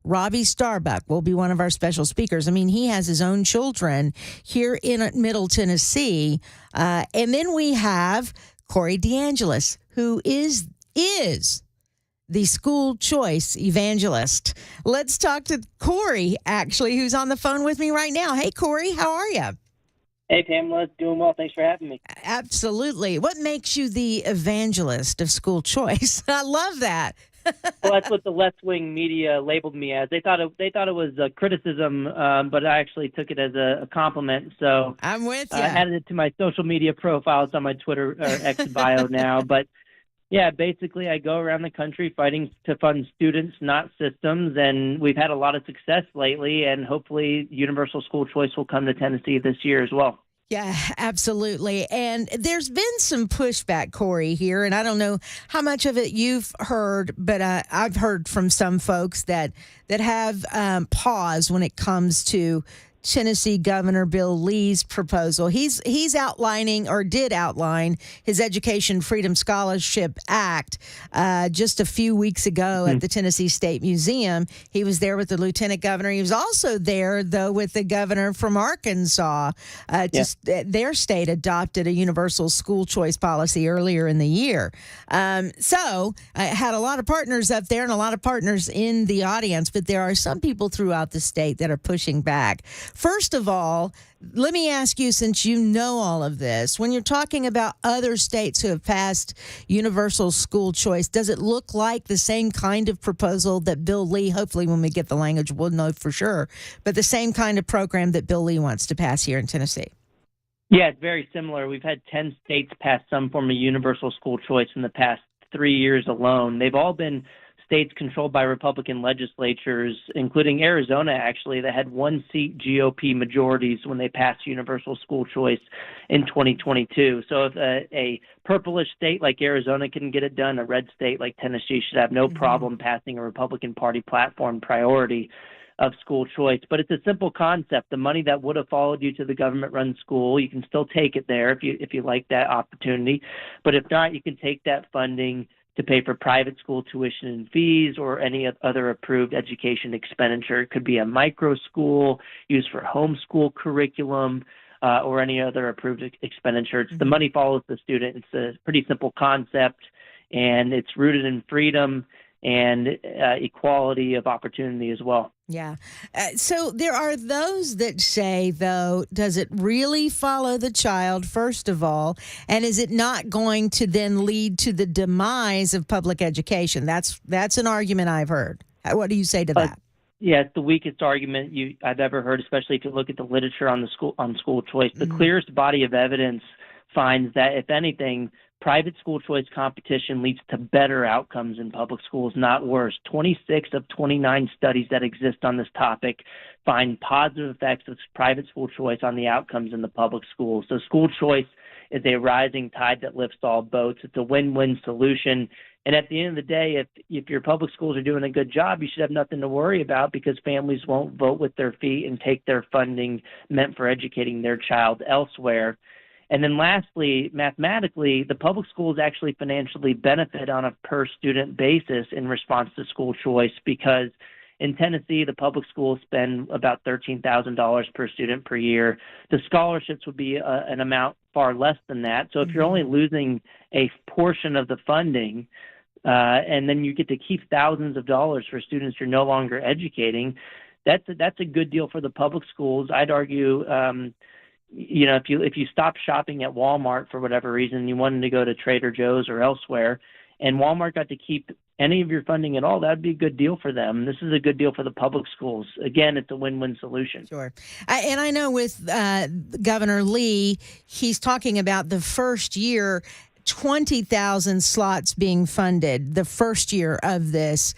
[SPEAKER 1] Robbie Starbuck will be one of our special speakers. I mean, he has his own children here in Middle Tennessee. And then we have Corey DeAngelis, who is the school choice evangelist. Let's talk to Corey, actually, who's on the phone with me right now. Hey, Corey, how are you?
[SPEAKER 10] Hey, Pamela. Doing well. Thanks for having me.
[SPEAKER 1] Absolutely. What makes you the evangelist of school choice? I love that.
[SPEAKER 10] Well, that's what the left-wing media labeled me as. They thought it was a criticism, but I actually took it as a compliment. So
[SPEAKER 1] I'm with you.
[SPEAKER 10] I added it to my social media profiles on my Twitter or X bio now. But yeah, basically, I go around the country fighting to fund students, not systems, and we've had a lot of success lately, and hopefully universal school choice will come to Tennessee this year as well.
[SPEAKER 1] Yeah, absolutely. And there's been some pushback, Corey, here, and I don't know how much of it you've heard, but I've heard from some folks that have pause when it comes to Tennessee Governor Bill Lee's proposal. He's outlining, or did outline, his Education Freedom Scholarship Act just a few weeks ago at the Tennessee State Museum. He was there with the lieutenant governor. He was also there, though, with the governor from Arkansas. Their state adopted a universal school choice policy earlier in the year. So I had a lot of partners up there and a lot of partners in the audience, but there are some people throughout the state that are pushing back. First of all, let me ask you, since you know all of this, when you're talking about other states who have passed universal school choice, does it look like the same kind of proposal that Bill Lee, hopefully when we get the language, we'll know for sure, but the same kind of program that Bill Lee wants to pass here in Tennessee?
[SPEAKER 10] Yeah, it's very similar. We've had 10 states pass some form of universal school choice in the past 3 years alone. They've all been states controlled by Republican legislatures, including Arizona, actually, that had 1-seat GOP majorities when they passed universal school choice in 2022. So if a purplish state like Arizona can get it done, a red state like Tennessee should have no problem passing a Republican Party platform priority of school choice. But it's a simple concept. The money that would have followed you to the government-run school, you can still take it there if you like that opportunity. But if not, you can take that funding to pay for private school tuition and fees or any other approved education expenditure. It could be a micro school used for homeschool curriculum or any other approved expenditure. The money follows the student. It's a pretty simple concept, and it's rooted in freedom and equality of opportunity as well.
[SPEAKER 1] Yeah. So there are those that say, though, does it really follow the child, first of all? And is it not going to then lead to the demise of public education? That's an argument I've heard. What do you say to that?
[SPEAKER 10] Yeah, it's the weakest argument I've ever heard, especially if you look at the literature on school choice. The clearest body of evidence finds that, if anything, private school choice competition leads to better outcomes in public schools, not worse. 26 of 29 studies that exist on this topic find positive effects of private school choice on the outcomes in the public schools. So school choice is a rising tide that lifts all boats. It's a win-win solution. And at the end of the day, if your public schools are doing a good job, you should have nothing to worry about, because families won't vote with their feet and take their funding meant for educating their child elsewhere. And then lastly, mathematically, the public schools actually financially benefit on a per-student basis in response to school choice, because in Tennessee, the public schools spend about $13,000 per student per year. The scholarships would be an amount far less than that. So if you're only losing a portion of the funding, and then you get to keep thousands of dollars for students you're no longer educating, that's a good deal for the public schools. I'd argue, if you stop shopping at Walmart for whatever reason, you wanted to go to Trader Joe's or elsewhere, and Walmart got to keep any of your funding at all, that'd be a good deal for them. This is a good deal for the public schools. Again, it's a win-win solution.
[SPEAKER 1] Sure. And I know with Governor Lee, he's talking about the first year, 20,000 slots being funded the first year of this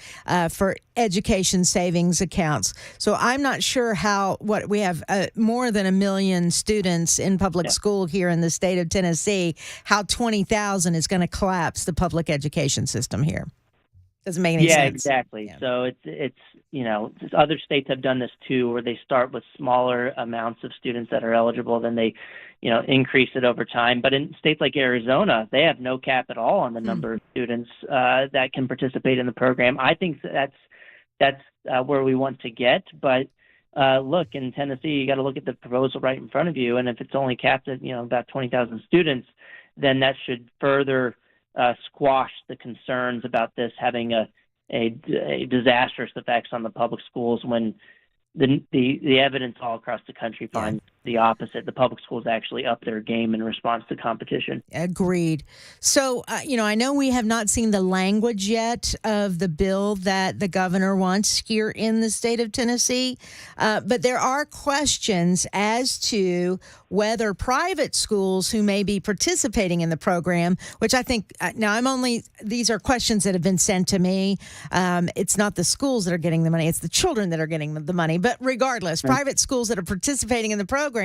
[SPEAKER 1] for education savings accounts. So I'm not sure what we have more than 1 million students in public school here in the state of Tennessee, how 20,000 is going to collapse the public education system here. Doesn't make any sense.
[SPEAKER 10] Exactly.
[SPEAKER 1] Yeah.
[SPEAKER 10] So it's other states have done this too, where they start with smaller amounts of students that are eligible, then they increase it over time. But in states like Arizona, they have no cap at all on the number of students that can participate in the program. I think that's where we want to get. But look, in Tennessee, you got to look at the proposal right in front of you, and if it's only capped at about 20,000 students, then that should further squash the concerns about this having a disastrous effects on the public schools, when the evidence all across the country finds the opposite. The public schools actually up their game in response to competition.
[SPEAKER 1] Agreed. So, I know we have not seen the language yet of the bill that the governor wants here in the state of Tennessee, but there are questions as to whether private schools who may be participating in the program, which I think, these are questions that have been sent to me. It's not the schools that are getting the money, it's the children that are getting the money. But regardless, private schools that are participating in the program,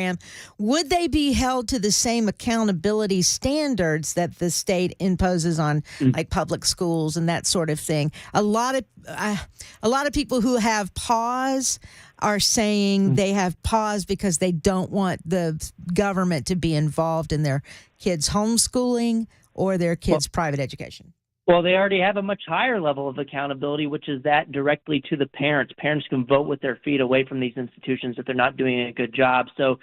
[SPEAKER 1] would they be held to the same accountability standards that the state imposes on like public schools and that sort of thing? A lot of people who have pause are saying they have pause because they don't want the government to be involved in their kids' homeschooling or their kids' private education.
[SPEAKER 10] Well, they already have a much higher level of accountability, which is that directly to the parents. Parents can vote with their feet away from these institutions if they're not doing a good job. So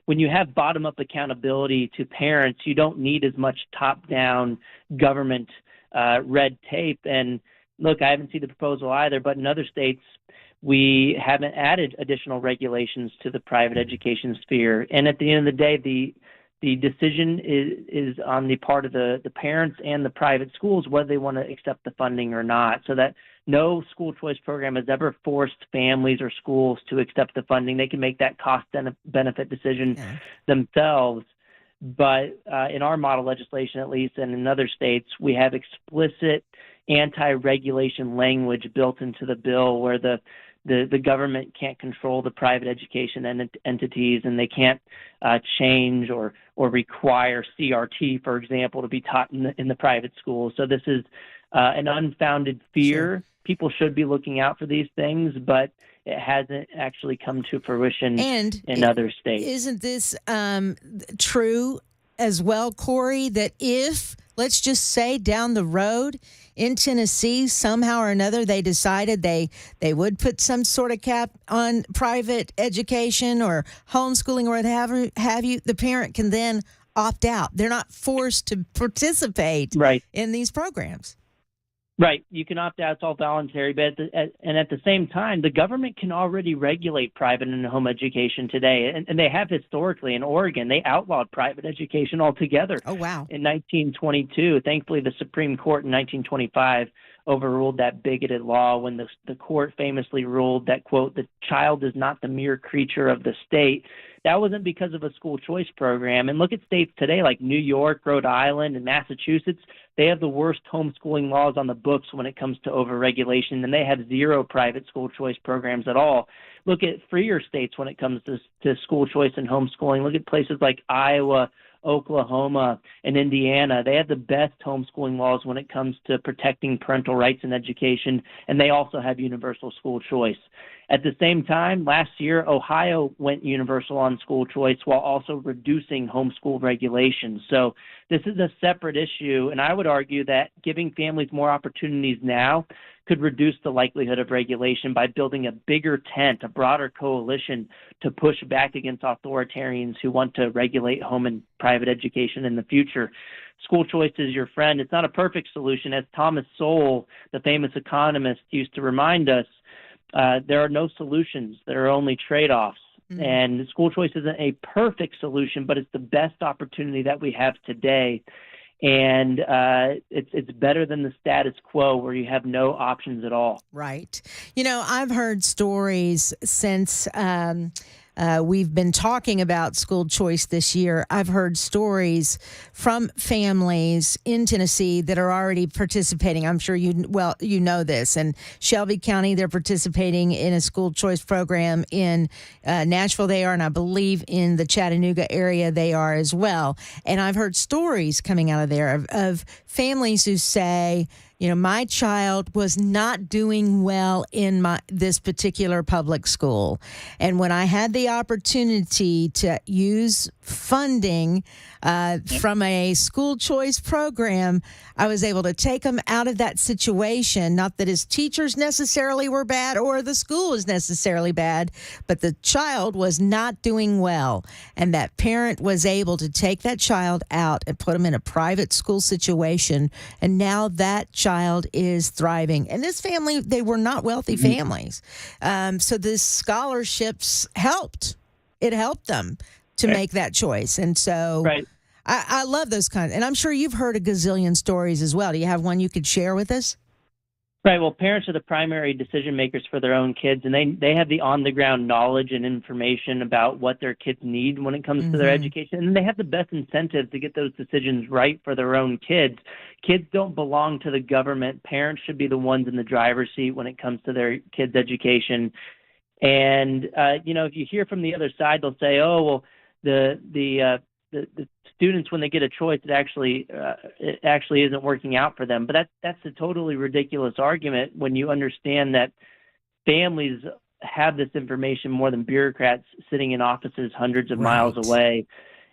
[SPEAKER 10] when you have bottom-up accountability to parents, you don't need as much top-down government red tape. And look, I haven't seen the proposal either, but in other states, we haven't added additional regulations to the private education sphere. And at the end of the day, the decision is on the part of the parents and the private schools whether they want to accept the funding or not. So that no school choice program has ever forced families or schools to accept the funding. They can make that cost-benefit decision themselves. But in our model legislation, at least, and in other states, we have explicit anti-regulation language built into the bill where the government can't control the private education entities, and they can't change or require CRT, for example, to be taught in the private schools. So this is an unfounded fear. Sure. People should be looking out for these things, but it hasn't actually come to fruition in other states.
[SPEAKER 1] Isn't this true as well, Corey, that if, let's just say down the road in Tennessee, somehow or another, they decided they would put some sort of cap on private education or homeschooling or what have you, the parent can then opt out. They're not forced to participate in these programs.
[SPEAKER 10] Right. You can opt out. It's all voluntary. But at the same time, the government can already regulate private and home education today. And they have historically in Oregon. They outlawed private education altogether.
[SPEAKER 1] Oh, wow.
[SPEAKER 10] In 1922. Thankfully, the Supreme Court in 1925 overruled that bigoted law when the court famously ruled that, quote, the child is not the mere creature of the state, that wasn't because of a school choice program. And look at states today like New York, Rhode Island, and Massachusetts. They have the worst homeschooling laws on the books when it comes to overregulation, and they have zero private school choice programs at all. Look at freer states when it comes to school choice and homeschooling. Look at places like Iowa, Oklahoma, and Indiana. They have the best homeschooling laws when it comes to protecting parental rights in education, and they also have universal school choice. At the same time, last year, Ohio went universal on school choice while also reducing homeschool regulations. So this is a separate issue, and I would argue that giving families more opportunities now could reduce the likelihood of regulation by building a bigger tent, a broader coalition to push back against authoritarians who want to regulate home and private education in the future. School choice is your friend. It's not a perfect solution. As Thomas Sowell, the famous economist, used to remind us, there are no solutions. There are only trade-offs. Mm-hmm. And school choice isn't a perfect solution, but it's the best opportunity that we have today. And it's better than the status quo where you have no options at all.
[SPEAKER 1] Right. You know, I've heard stories since we've been talking about school choice this year. I've heard stories from families in Tennessee that are already participating. I'm sure you know this. In Shelby County, they're participating in a school choice program. In Nashville, they are, and I believe in the Chattanooga area, they are as well. And I've heard stories coming out of there of families who say, you know, my child was not doing well in this particular public school. And when I had the opportunity to use funding from a school choice program, I was able to take him out of that situation. Not that his teachers necessarily were bad or the school was necessarily bad, but the child was not doing well. And that parent was able to take that child out and put him in a private school situation. And now that child is thriving. And this family, they were not wealthy families. So the scholarships helped. It helped them to make that choice. And so I love those kinds. And I'm sure you've heard a gazillion stories as well. Do you have one you could share with us?
[SPEAKER 10] Right. Well, parents are the primary decision makers for their own kids, and they have the on-the-ground knowledge and information about what their kids need when it comes to their education, and they have the best incentive to get those decisions right for their own kids. Kids don't belong to the government. Parents should be the ones in the driver's seat when it comes to their kids' education. And you know, if you hear from the other side, they'll say, "Oh, well, the students, when they get a choice, it actually isn't working out for them." But that's a totally ridiculous argument when you understand that families have this information more than bureaucrats sitting in offices hundreds of miles away.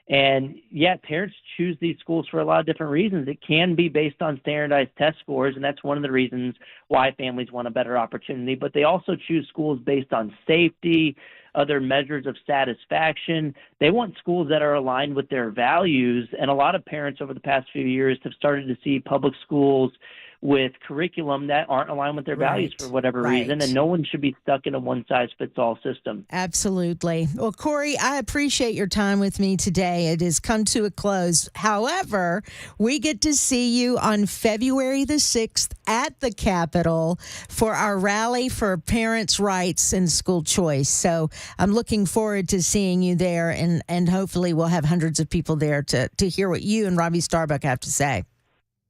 [SPEAKER 10] And yet parents choose these schools for a lot of different reasons. It can be based on standardized test scores, and that's one of the reasons why families want a better opportunity. But they also choose schools based on safety, other measures of satisfaction. They want schools that are aligned with their values. And a lot of parents over the past few years have started to see public schools with curriculum that aren't aligned with their values for whatever reason, and no one should be stuck in a one-size-fits-all system.
[SPEAKER 1] Absolutely. Well, Corey, I appreciate your time with me today. It has come to a close. However, we get to see you on February the 6th at the Capitol for our rally for parents' rights and school choice. So I'm looking forward to seeing you there, and hopefully we'll have hundreds of people there to hear what you and Robbie Starbuck have to say.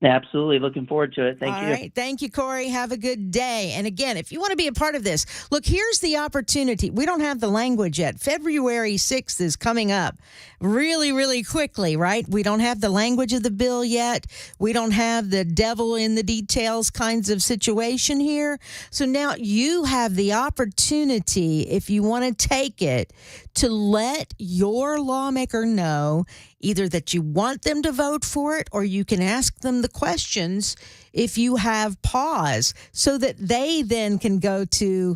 [SPEAKER 10] Absolutely. Looking forward to it. Thank you.
[SPEAKER 1] All right. Thank you, Corey. Have a good day. And again, if you want to be a part of this, look, here's the opportunity. We don't have the language yet. February 6th is coming up really, really quickly, right? We don't have the language of the bill yet. We don't have the devil in the details kinds of situation here. So now you have the opportunity, if you want to take it, to let your lawmaker know either that you want them to vote for it, or you can ask them the questions if you have pause, so that they then can go to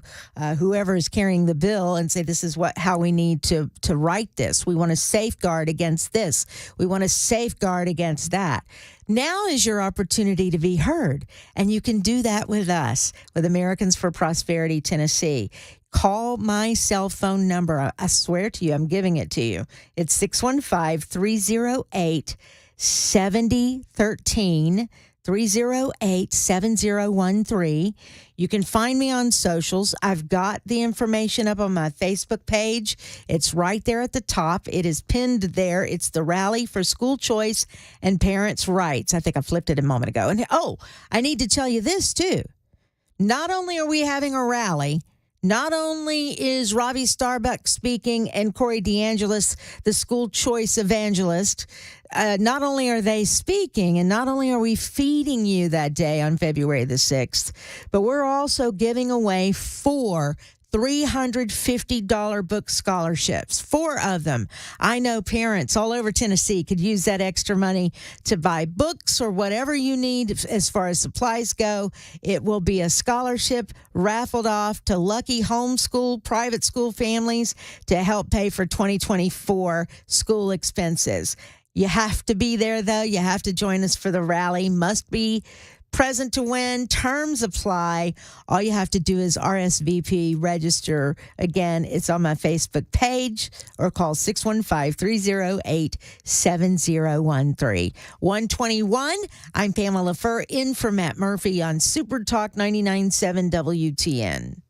[SPEAKER 1] whoever is carrying the bill and say, this is how we need to write this. We want to safeguard against this. We want to safeguard against that. Now is your opportunity to be heard, and you can do that with us, with Americans for Prosperity Tennessee. Call my cell phone number. I swear to you, I'm giving it to you. It's 615-308-7013. 308 7013. You can find me on socials. I've got the information up on my Facebook page. It's right there at the top. It is pinned there. It's the Rally for School Choice and Parents' Rights. I think I flipped it a moment ago. And I need to tell you this too. Not only are we having a rally, not only is Robbie Starbuck speaking and Corey DeAngelis, the school choice evangelist, not only are they speaking and not only are we feeding you that day on February the 6th, but we're also giving away 4 $350 book scholarships, 4 of them. I know parents all over Tennessee could use that extra money to buy books or whatever you need as far as supplies go. It will be a scholarship raffled off to lucky homeschool private school families to help pay for 2024 school expenses. You have to be there, though. You have to join us for the rally. Must be present to win. Terms apply. All you have to do is RSVP, register. Again, it's on my Facebook page or call 615-308-7013. 121, I'm Pamela Furr, in for Matt Murphy on Super Talk 99.7 WTN.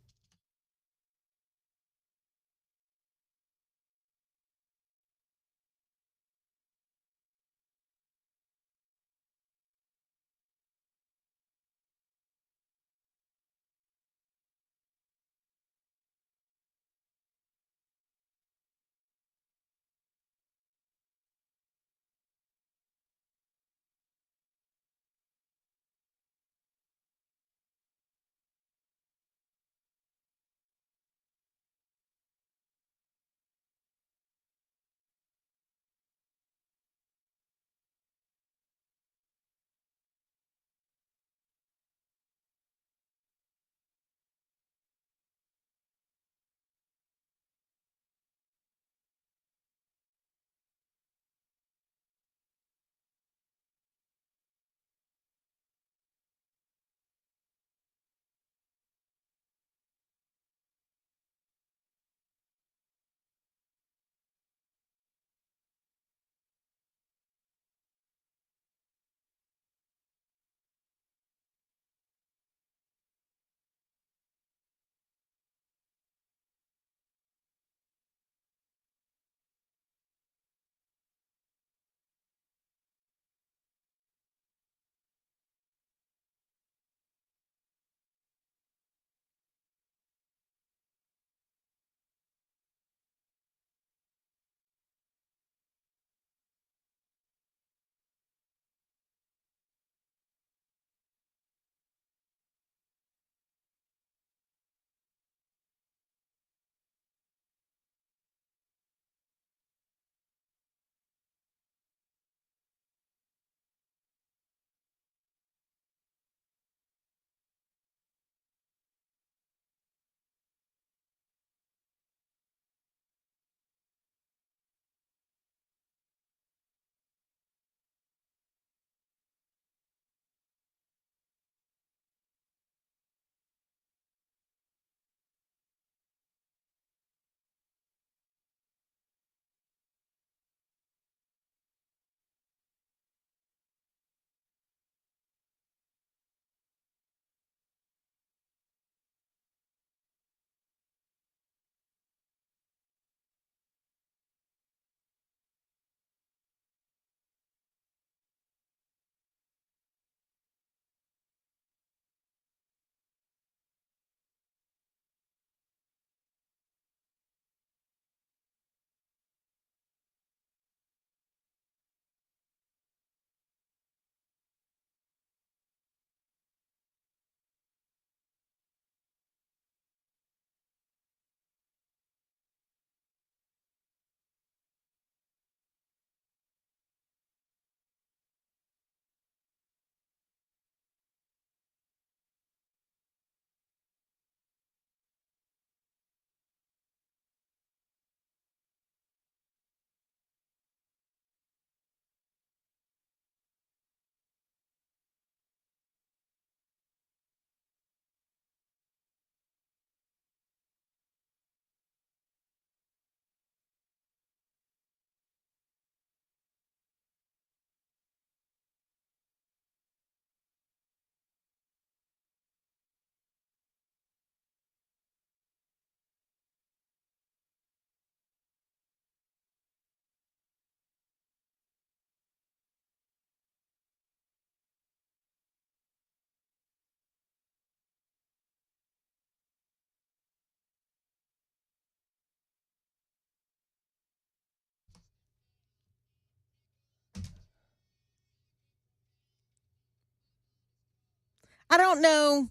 [SPEAKER 1] I don't know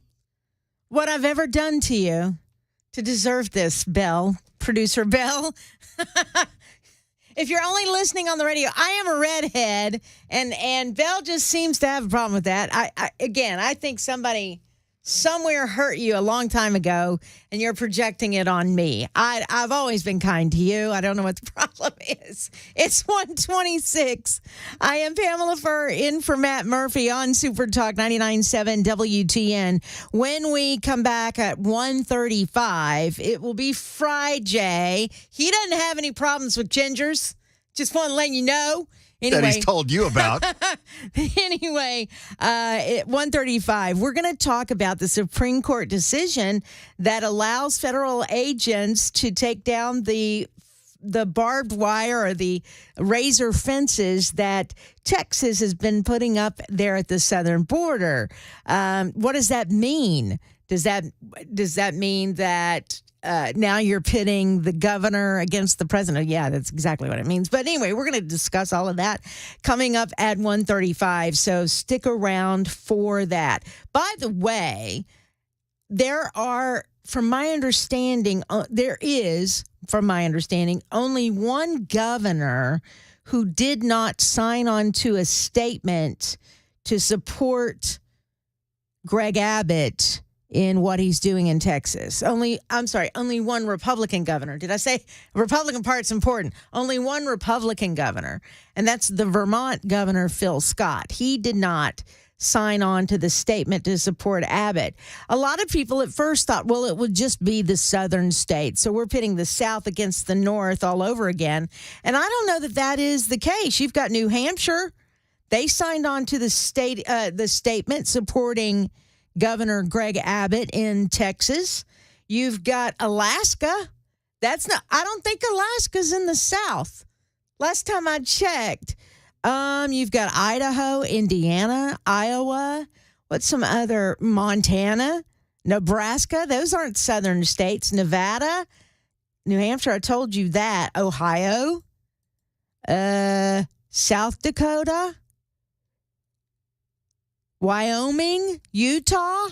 [SPEAKER 1] what I've ever done to you to deserve this, Belle, producer Belle. If you're only listening on the radio, I am a redhead, and Belle just seems to have a problem with that. I think somebody somewhere hurt you a long time ago, and you're projecting it on me. I've always been kind to you. I don't know what the problem is. It's 1:26. I am Pamela Furr in for Matt Murphy on Super Talk 99.7 WTN. When we come back at 1:35, it will be Friday. He doesn't have any problems with gingers. Just want to let you know. Anyway,
[SPEAKER 2] that he's told you about.
[SPEAKER 1] Anyway, at 1:35, we're going to talk about the Supreme Court decision that allows federal agents to take down the barbed wire or the razor fences that Texas has been putting up there at the southern border. What does that mean? Does that mean that now you're pitting the governor against the president? Yeah, that's exactly what it means. But anyway, we're going to discuss all of that coming up at 1:35. So stick around for that. By the way, there is, from my understanding, only one governor who did not sign on to a statement to support Greg Abbott in what he's doing in Texas. Only one Republican governor. Did I say Republican part's important? Only one Republican governor, and that's the Vermont governor, Phil Scott. He did not sign on to the statement to support Abbott. A lot of people at first thought, well, it would just be the southern states. So we're pitting the South against the North all over again. And I don't know that is the case. You've got New Hampshire. They signed on to the statement supporting Governor Greg Abbott in Texas. You've got Alaska. I don't think Alaska's in the South. Last time I checked. You've got Idaho, Indiana, Iowa. What's some other? Montana, Nebraska. Those aren't southern states. Nevada, New Hampshire. I told you that. Ohio, South Dakota, Wyoming, Utah,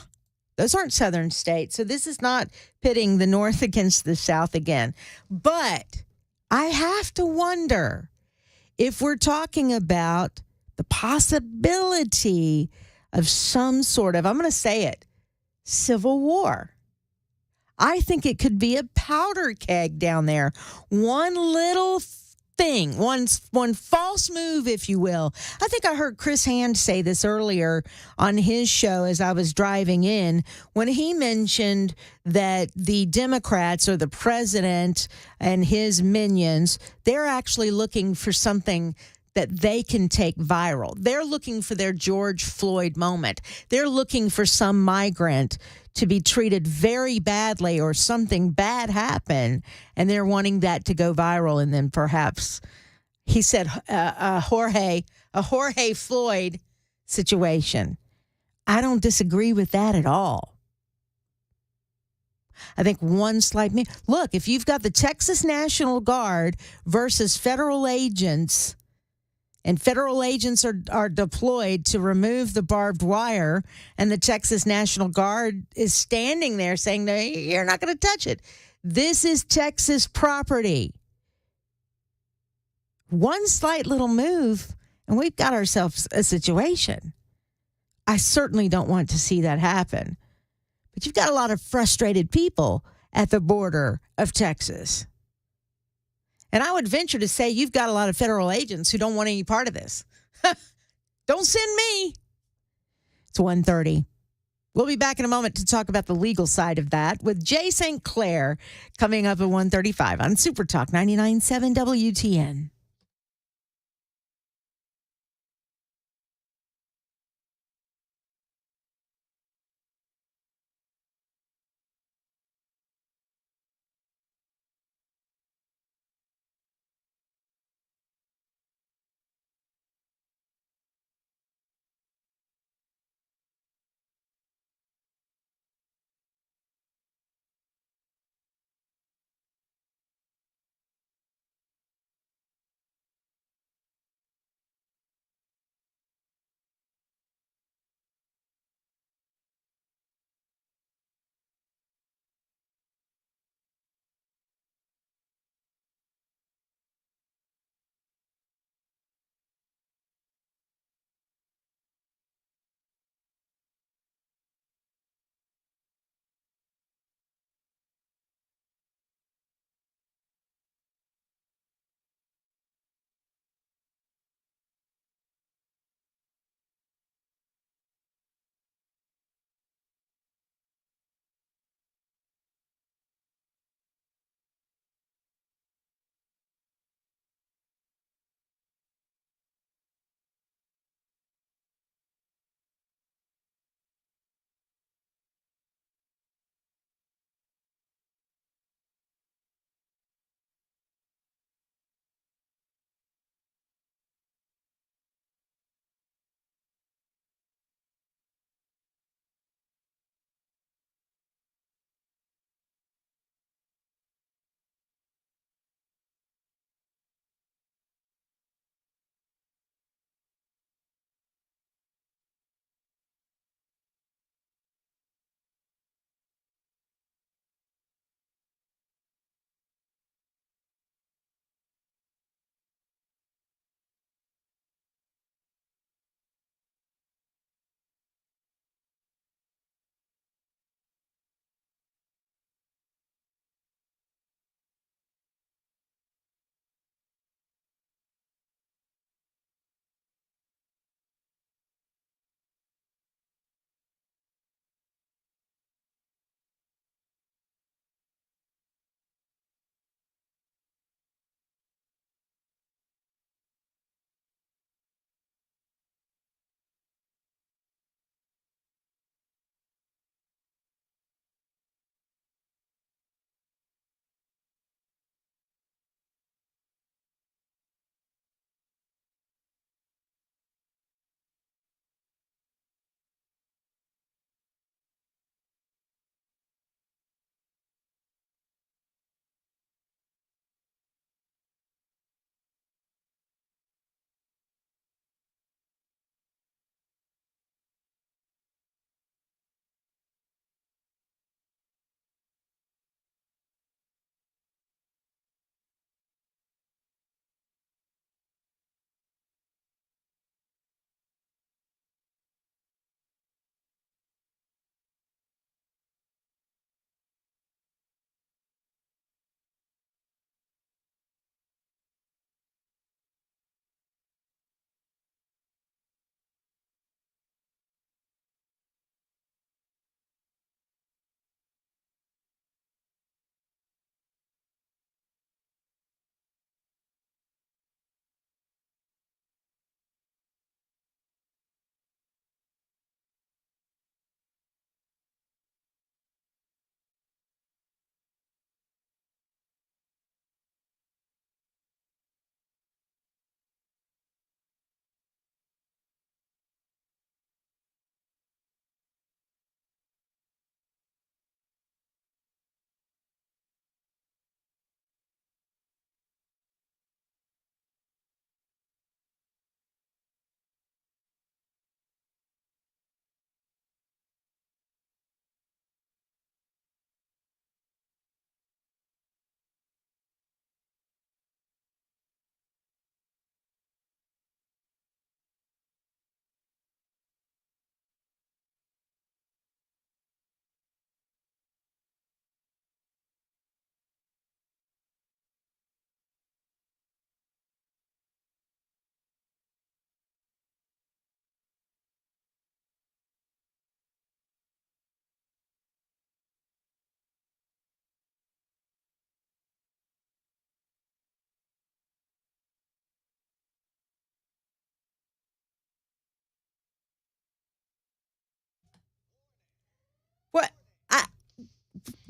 [SPEAKER 1] those aren't southern states. So this is not pitting the North against the South again. But I have to wonder if we're talking about the possibility of some sort of, I'm going to say it, civil war. I think it could be a powder keg down there. One little thing, one false move, if you will. I think I heard Chris Hand say this earlier on his show as I was driving in, when he mentioned that the Democrats or the president and his minions, they're actually looking for something that they can take viral. They're looking for their George Floyd moment. They're looking for some migrant to be treated very badly or something bad happen, and they're wanting that to go viral. And then perhaps, he said, a Jorge Floyd situation. I don't disagree with that at all. I think one slight look, if you've got the Texas National Guard versus federal agents, and federal agents are deployed to remove the barbed wire, and the Texas National Guard is standing there saying, no, you're not going to touch it. This is Texas property. One slight little move, and we've got ourselves a situation. I certainly don't want to see that happen. But you've got a lot of frustrated people at the border of Texas. And I would venture to say you've got a lot of federal agents who don't want any part of this. Don't send me. It's 1:30. We'll be back in a moment to talk about the legal side of that with Jay St. Clair coming up at 1:35 on Super Talk 99.7 WTN.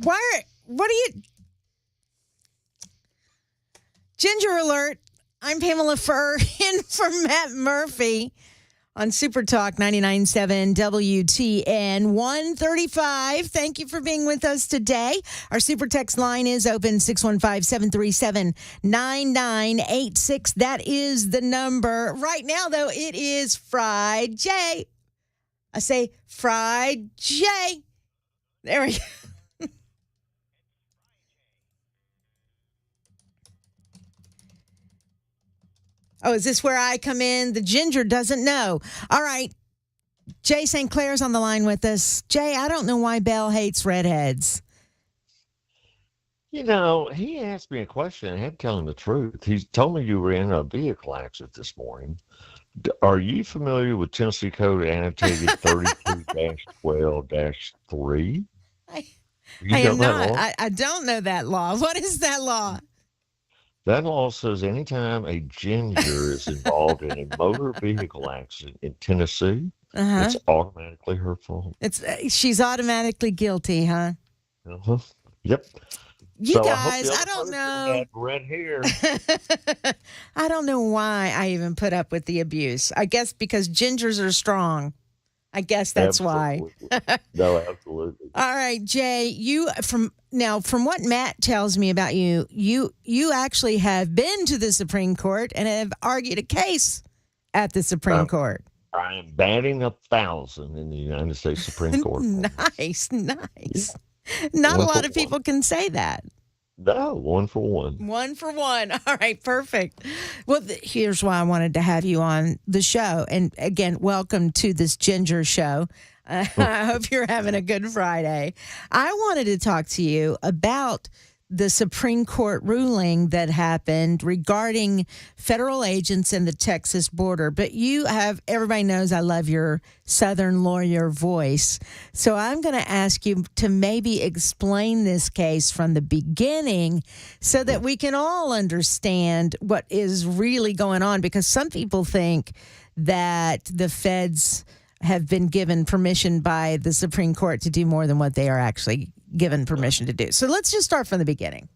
[SPEAKER 1] What are you? Ginger alert. I'm Pamela Furr in for Matt Murphy on Super Talk 99.7 WTN 135. Thank you for being with us today. Our Super Text line is open 615-737-9986. That is the number. Right now, though, it is Friday. I say Friday. There we go. Oh, is this where I come in? The ginger doesn't know. All right. Jay St. Clair's on the line with us. Jay, I don't know why Belle hates redheads.
[SPEAKER 11] You know, he asked me a question. I had to tell him the truth. He told me you were in a vehicle accident this morning. Are you familiar with Tennessee Code annotated 32-12-3?
[SPEAKER 1] I am not. I don't know that law. What is that law?
[SPEAKER 11] That law says anytime a ginger is involved in a motor vehicle accident in Tennessee, it's automatically her fault.
[SPEAKER 1] She's automatically guilty, huh?
[SPEAKER 11] Yep.
[SPEAKER 1] You guys, I don't know.
[SPEAKER 11] Had red hair.
[SPEAKER 1] I don't know why I even put up with the abuse. I guess because gingers are strong. I guess that's why.
[SPEAKER 11] No, absolutely.
[SPEAKER 1] All right, Jay, from what Matt tells me about you, you actually have been to the Supreme Court and have argued a case at the Supreme Court.
[SPEAKER 11] I am batting 1,000 in the United States Supreme Court.
[SPEAKER 1] Nice. Not a lot of people can say that.
[SPEAKER 11] No, 1 for 1.
[SPEAKER 1] 1 for 1. All right, perfect. Well, here's why I wanted to have you on the show. And again, welcome to this Ginger Show. I hope you're having a good Friday. I wanted to talk to you about the Supreme Court ruling that happened regarding federal agents in the Texas border. But everybody knows I love your Southern lawyer voice. So I'm going to ask you to maybe explain this case from the beginning so that we can all understand what is really going on. Because some people think that the feds have been given permission by the Supreme Court to do more than what they are actually given permission to do. So let's just start from the beginning.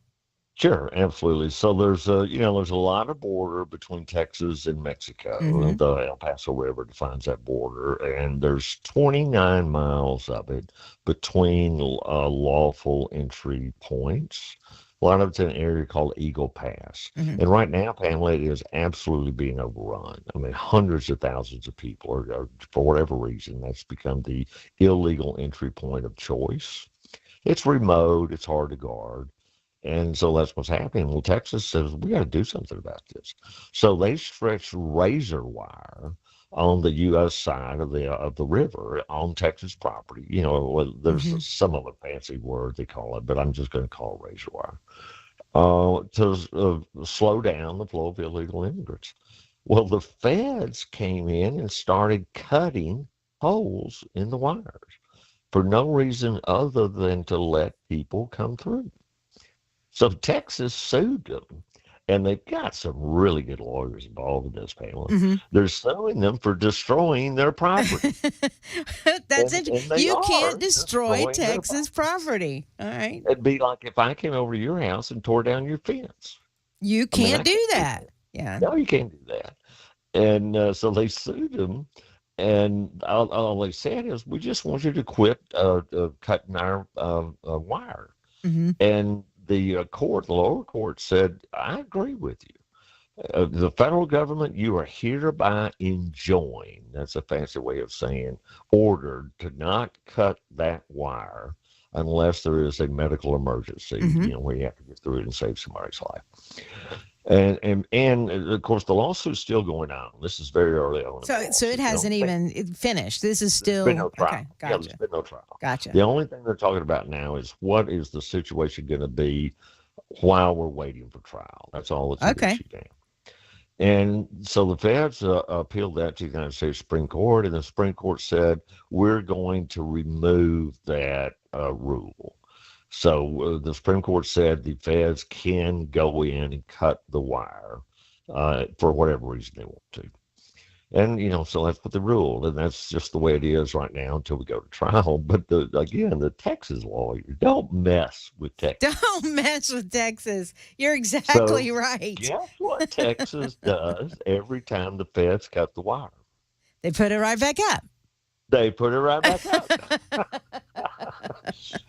[SPEAKER 11] Sure, absolutely. So there's a lot of border between Texas and Mexico. The El Paso River defines that border, and there's 29 miles of it between lawful entry points. A lot of it's in an area called Eagle Pass. And right now, Pamela, it is absolutely being overrun. I mean, hundreds of thousands of people are, for whatever reason, that's become the illegal entry point of choice. It's remote. It's hard to guard. And so that's what's happening. Well, Texas says, we got to do something about this. So they stretched razor wire on the U.S. side of the river on Texas property. You know, there's some other fancy word they call it, but I'm just going to call it razor wire to slow down the flow of illegal immigrants. Well, the feds came in and started cutting holes in the wires for no reason other than to let people come through. So Texas sued them, and they've got some really good lawyers involved in this, Pamela. They're suing them for destroying their property.
[SPEAKER 1] That's it. You can't destroy Texas property. All right.
[SPEAKER 11] It'd be like if I came over to your house and tore down your fence.
[SPEAKER 1] You can't do that. Yeah.
[SPEAKER 11] No, you can't do that. And so they sued them. And all they said is, we just want you to quit cutting our wire. And the lower court said, I agree with you. The federal government, you are hereby enjoined, that's a fancy way of saying, ordered to not cut that wire unless there is a medical emergency, where you have to get through it and save somebody's life. And of course, the lawsuit's still going on. This is very early on.
[SPEAKER 1] So it hasn't even finished. This is still.
[SPEAKER 11] There's been no trial.
[SPEAKER 1] Okay, gotcha.
[SPEAKER 11] Yeah, there's been no trial.
[SPEAKER 1] Gotcha.
[SPEAKER 11] The only thing they're talking about now is what is the situation going to be while we're waiting for trial. That's all that's
[SPEAKER 1] okay.
[SPEAKER 11] Issue now. And so the feds appealed that to the United States Supreme Court, and the Supreme Court said, we're going to remove that rule. So the Supreme Court said the feds can go in and cut the wire for whatever reason they want to. And, so that's what the rule, and that's just the way it is right now until we go to trial. But again, the Texas lawyer, don't mess with Texas.
[SPEAKER 1] Don't mess with Texas. You're
[SPEAKER 11] So
[SPEAKER 1] exactly right.
[SPEAKER 11] guess what Texas does every time the feds cut the wire?
[SPEAKER 1] They put it right back up.
[SPEAKER 11] They put it right back up.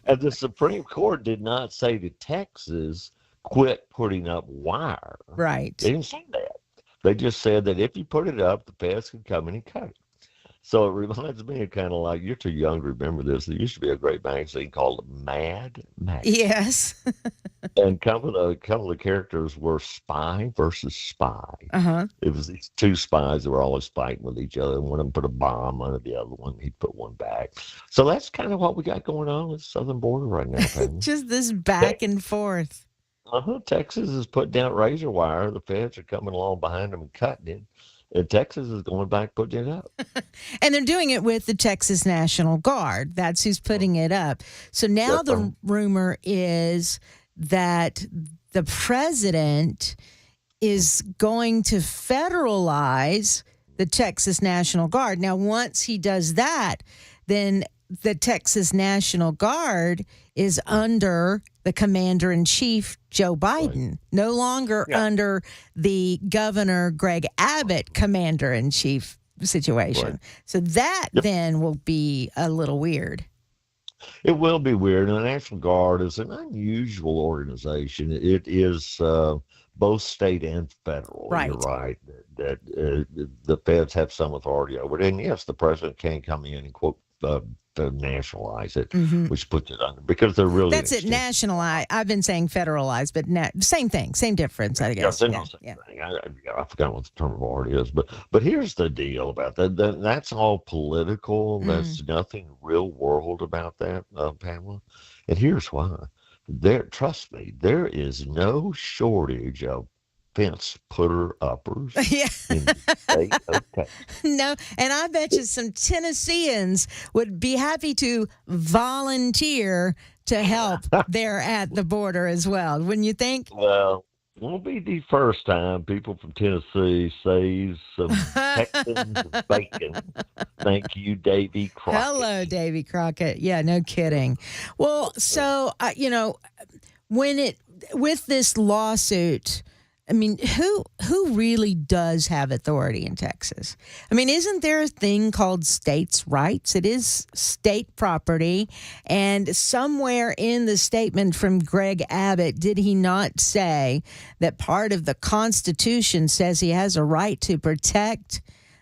[SPEAKER 11] And the Supreme Court did not say to Texas, quit putting up wire.
[SPEAKER 1] Right.
[SPEAKER 11] They didn't say that. They just said that if you put it up, the feds can come in and cut it. So it reminds me of kind of like, you're too young to remember this. There used to be a great magazine called Mad Magazine.
[SPEAKER 1] Yes.
[SPEAKER 11] And a couple of the characters were spy versus spy.
[SPEAKER 1] Uh-huh.
[SPEAKER 11] It was these two spies that were always fighting with each other. One of them put a bomb under the other one. He'd put one back. So that's kind of what we got going on with the southern border right now.
[SPEAKER 1] Just this back and forth.
[SPEAKER 11] Texas is putting down razor wire. The feds are coming along behind them and cutting it. And Texas is going back putting it up.
[SPEAKER 1] And they're doing it with the Texas National Guard. That's who's putting it up. So now the rumor is that the president is going to federalize the Texas National Guard. Now, once he does that, then the Texas National Guard is under the commander-in-chief, Joe Biden, no longer under the governor, Greg Abbott, commander-in-chief situation. Right. So that then will be a little weird.
[SPEAKER 11] It will be weird. And the National Guard is an unusual organization. It is both state and federal.
[SPEAKER 1] Right.
[SPEAKER 11] You're right. That the feds have some authority over it. And yes, the president can come in and quote to nationalize it, which puts it under, because they're really
[SPEAKER 1] that's it. Nationalize. I've been saying federalize, but same thing, same difference, I guess.
[SPEAKER 11] Yeah. I forgot what the term of art is, but here's the deal about that. That's all political. There's nothing real world about that, Pamela. And here's why. Trust me, there is no shortage of fence putter uppers.
[SPEAKER 1] Yeah.
[SPEAKER 11] In the state of Texas.
[SPEAKER 1] No, and I bet you some Tennesseans would be happy to volunteer to help there at the border as well, wouldn't you think?
[SPEAKER 11] Well, won't be the first time people from Tennessee says some Texan bacon. Thank you, Davy Crockett.
[SPEAKER 1] Hello, Davy Crockett. Yeah, no kidding. Well, so, with this lawsuit, I mean, who really does have authority in Texas? I mean, isn't there a thing called states' rights? It is state property. And somewhere in the statement from Greg Abbott, did he not say that part of the Constitution says he has a right to protect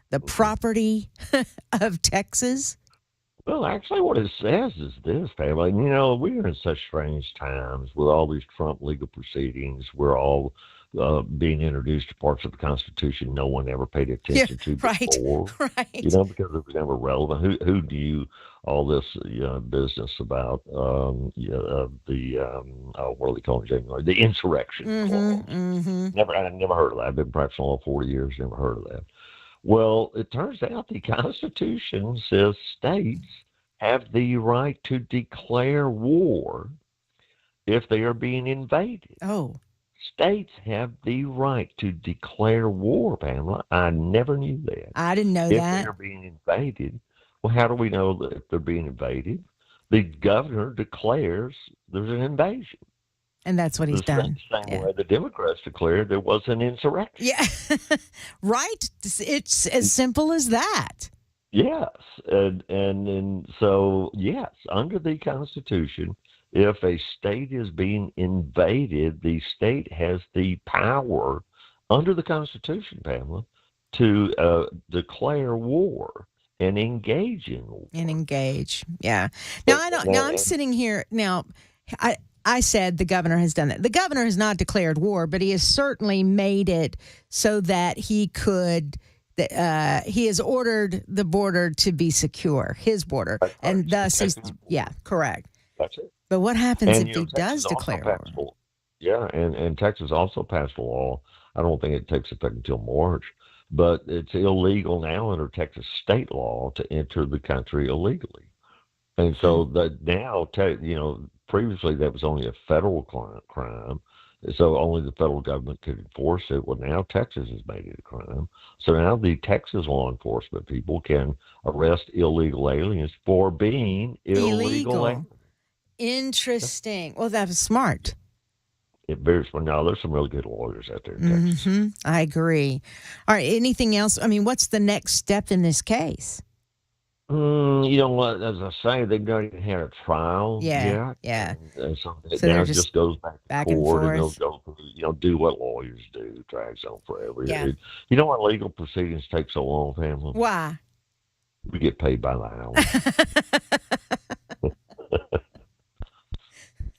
[SPEAKER 1] the property of Texas?
[SPEAKER 11] Well, actually, what it says is this, family. We are in such strange times with all these Trump legal proceedings. We're all being introduced to parts of the Constitution no one ever paid attention to before.
[SPEAKER 1] Right.
[SPEAKER 11] Because it was never relevant. Who knew all this business about what do they call it, January? The insurrection clause. I never heard of that. I've been practicing law 40 years, never heard of that. Well, it turns out the Constitution says states have the right to declare war if they are being invaded.
[SPEAKER 1] Oh.
[SPEAKER 11] States have the right to declare war, Pamela. I never knew that.
[SPEAKER 1] I didn't know that.
[SPEAKER 11] If they're being invaded, well, how do we know that if they're being invaded? The governor declares there's an invasion.
[SPEAKER 1] And that's what he's done.
[SPEAKER 11] Same way the Democrats declared there was an insurrection.
[SPEAKER 1] Yeah. Right. It's as simple as that.
[SPEAKER 11] Yes. And so, yes, under the Constitution, if a state is being invaded, the state has the power under the Constitution, Pamela, to declare war and engage in war.
[SPEAKER 1] Yeah. Now I'm sitting here now. I said the governor has done that. The governor has not declared war, but he has certainly made it so that he could. He has ordered the border to be secure, his border, and thus he's correct.
[SPEAKER 11] That's it.
[SPEAKER 1] But what happens if he does declare war?
[SPEAKER 11] Yeah, and Texas also passed a law. I don't think it takes effect until March, but it's illegal now under Texas state law to enter the country illegally. And so that now, previously that was only a federal crime. So only the federal government could enforce it. Well, now Texas has made it a crime. So now the Texas law enforcement people can arrest illegal aliens for being illegal aliens.
[SPEAKER 1] Interesting. Well, that was smart.
[SPEAKER 11] It varies. But now there's some really good lawyers out there in Texas.
[SPEAKER 1] I agree. All right. Anything else? I mean, what's the next step in this case?
[SPEAKER 11] You know what? As I say, they've not even had a trial yet.
[SPEAKER 1] Yeah.
[SPEAKER 11] And so
[SPEAKER 1] they're
[SPEAKER 11] now it just goes back to
[SPEAKER 1] and
[SPEAKER 11] court, and they'll
[SPEAKER 1] forth.
[SPEAKER 11] go through, do what lawyers do. It drags on forever.
[SPEAKER 1] Yeah.
[SPEAKER 11] You know why legal proceedings take so long, Pamela?
[SPEAKER 1] Why?
[SPEAKER 11] We get paid by the hour.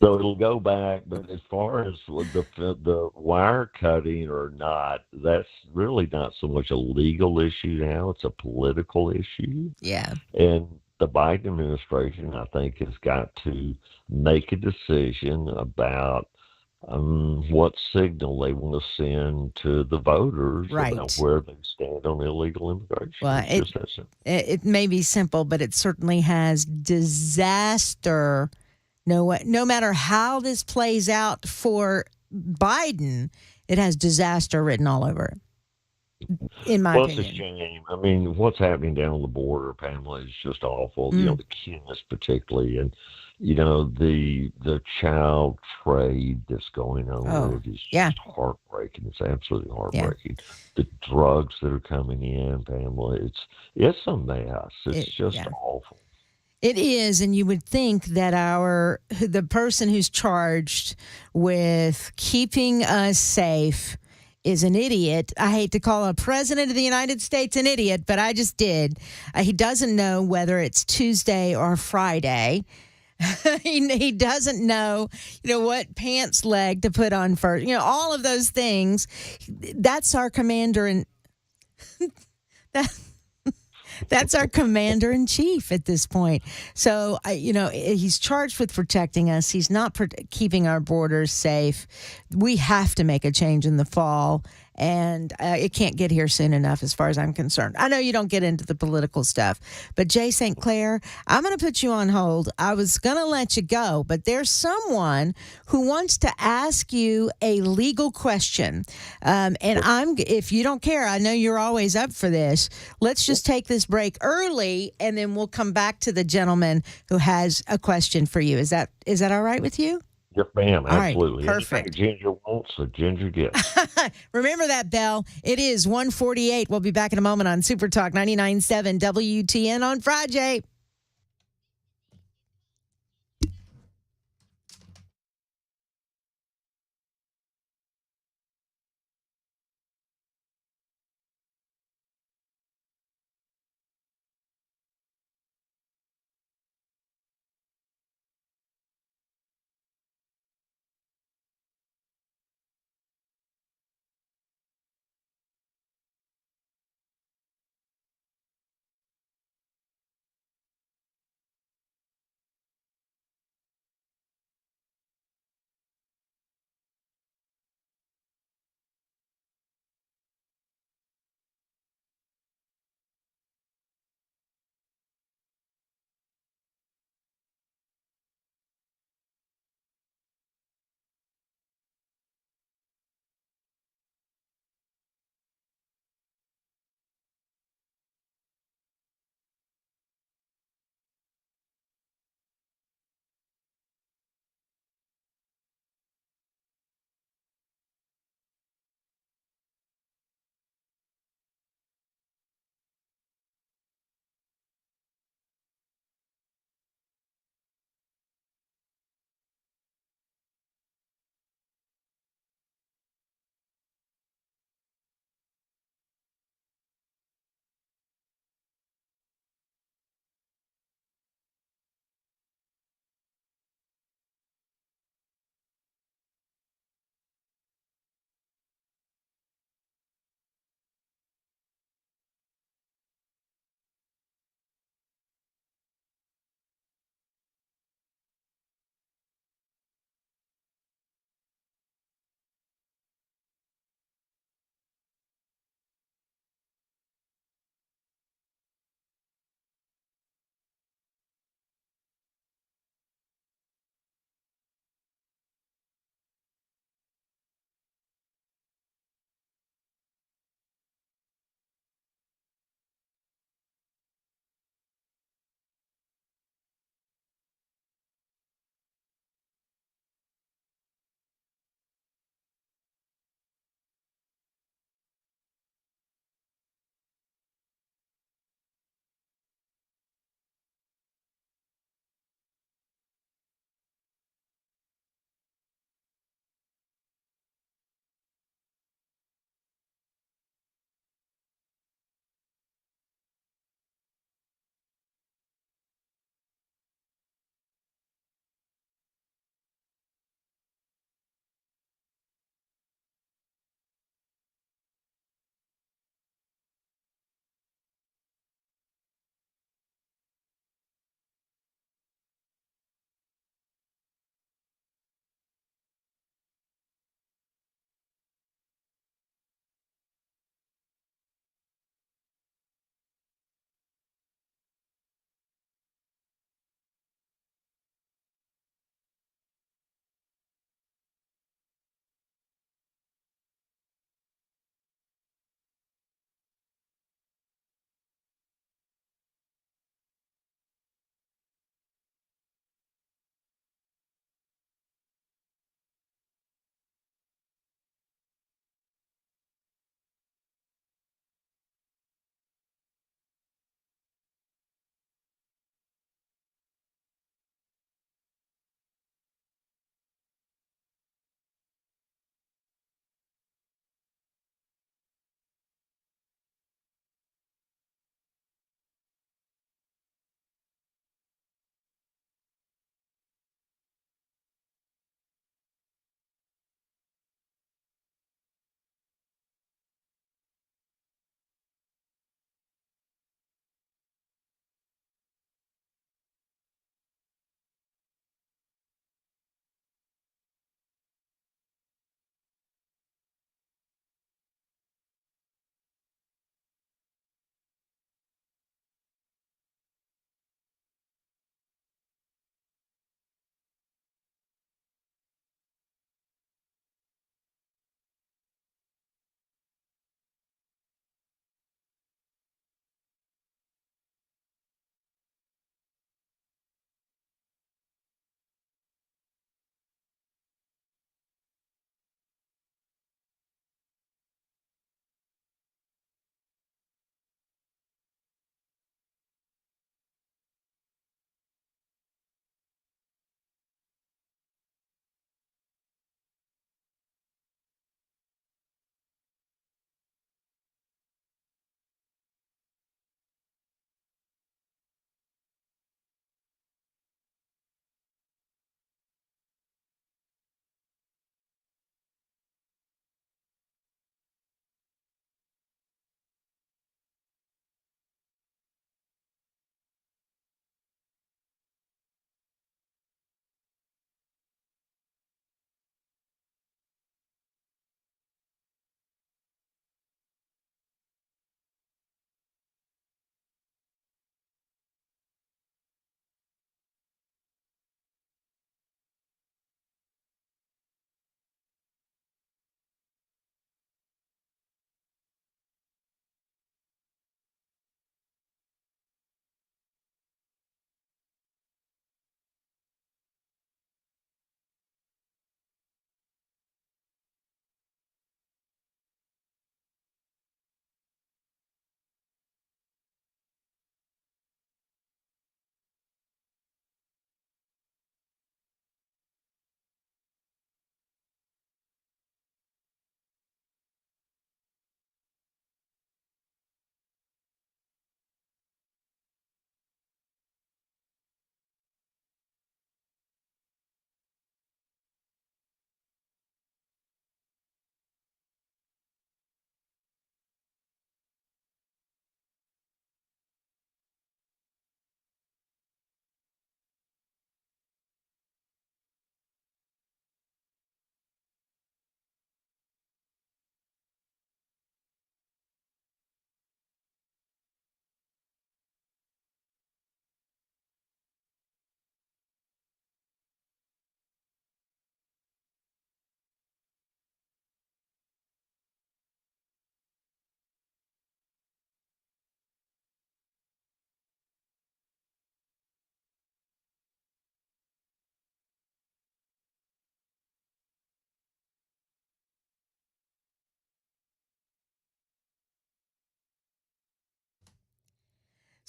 [SPEAKER 11] So it'll go back, but as far as the wire cutting or not, that's really not so much a legal issue now. It's a political issue.
[SPEAKER 1] Yeah.
[SPEAKER 11] And the Biden administration, I think, has got to make a decision about what signal they want to send to the voters about where they stand on illegal immigration.
[SPEAKER 1] Well, it may be simple, but it certainly has disaster. No matter how this plays out for Biden, it has disaster written all over it, in my opinion.
[SPEAKER 11] It's a shame. I mean, what's happening down on the border, Pamela, is just awful. The kids particularly, and the child trade that's going on with it is just heartbreaking. It's absolutely heartbreaking. The drugs that are coming in, Pamela, it's a mess. It's just awful.
[SPEAKER 1] It is, and you would think that the person who's charged with keeping us safe is an idiot. I hate to call a president of the United States an idiot, but I just did. He doesn't know whether it's Tuesday or Friday. He doesn't know, what pants leg to put on first. All of those things. That's our commander in That's our commander in chief at this point. So, he's charged with protecting us. He's not keeping our borders safe. We have to make a change in the fall, and it can't get here soon enough as far as I'm concerned. I know you don't get into the political stuff, but Jay St. Clair, I'm going to put you on hold. I was going to let you go, but there's someone who wants to ask you a legal question. If you don't care, I know you're always up for this. Let's just take this break early, and then we'll come back to the gentleman who has a question for you. Is that all right with you?
[SPEAKER 11] Yes, ma'am. Absolutely.
[SPEAKER 1] All right, perfect.
[SPEAKER 11] Anything a ginger wants, a ginger gets.
[SPEAKER 1] Remember that, Bell. It is 1:48. We'll be back in a moment on Super Talk 99.7 WTN on Friday.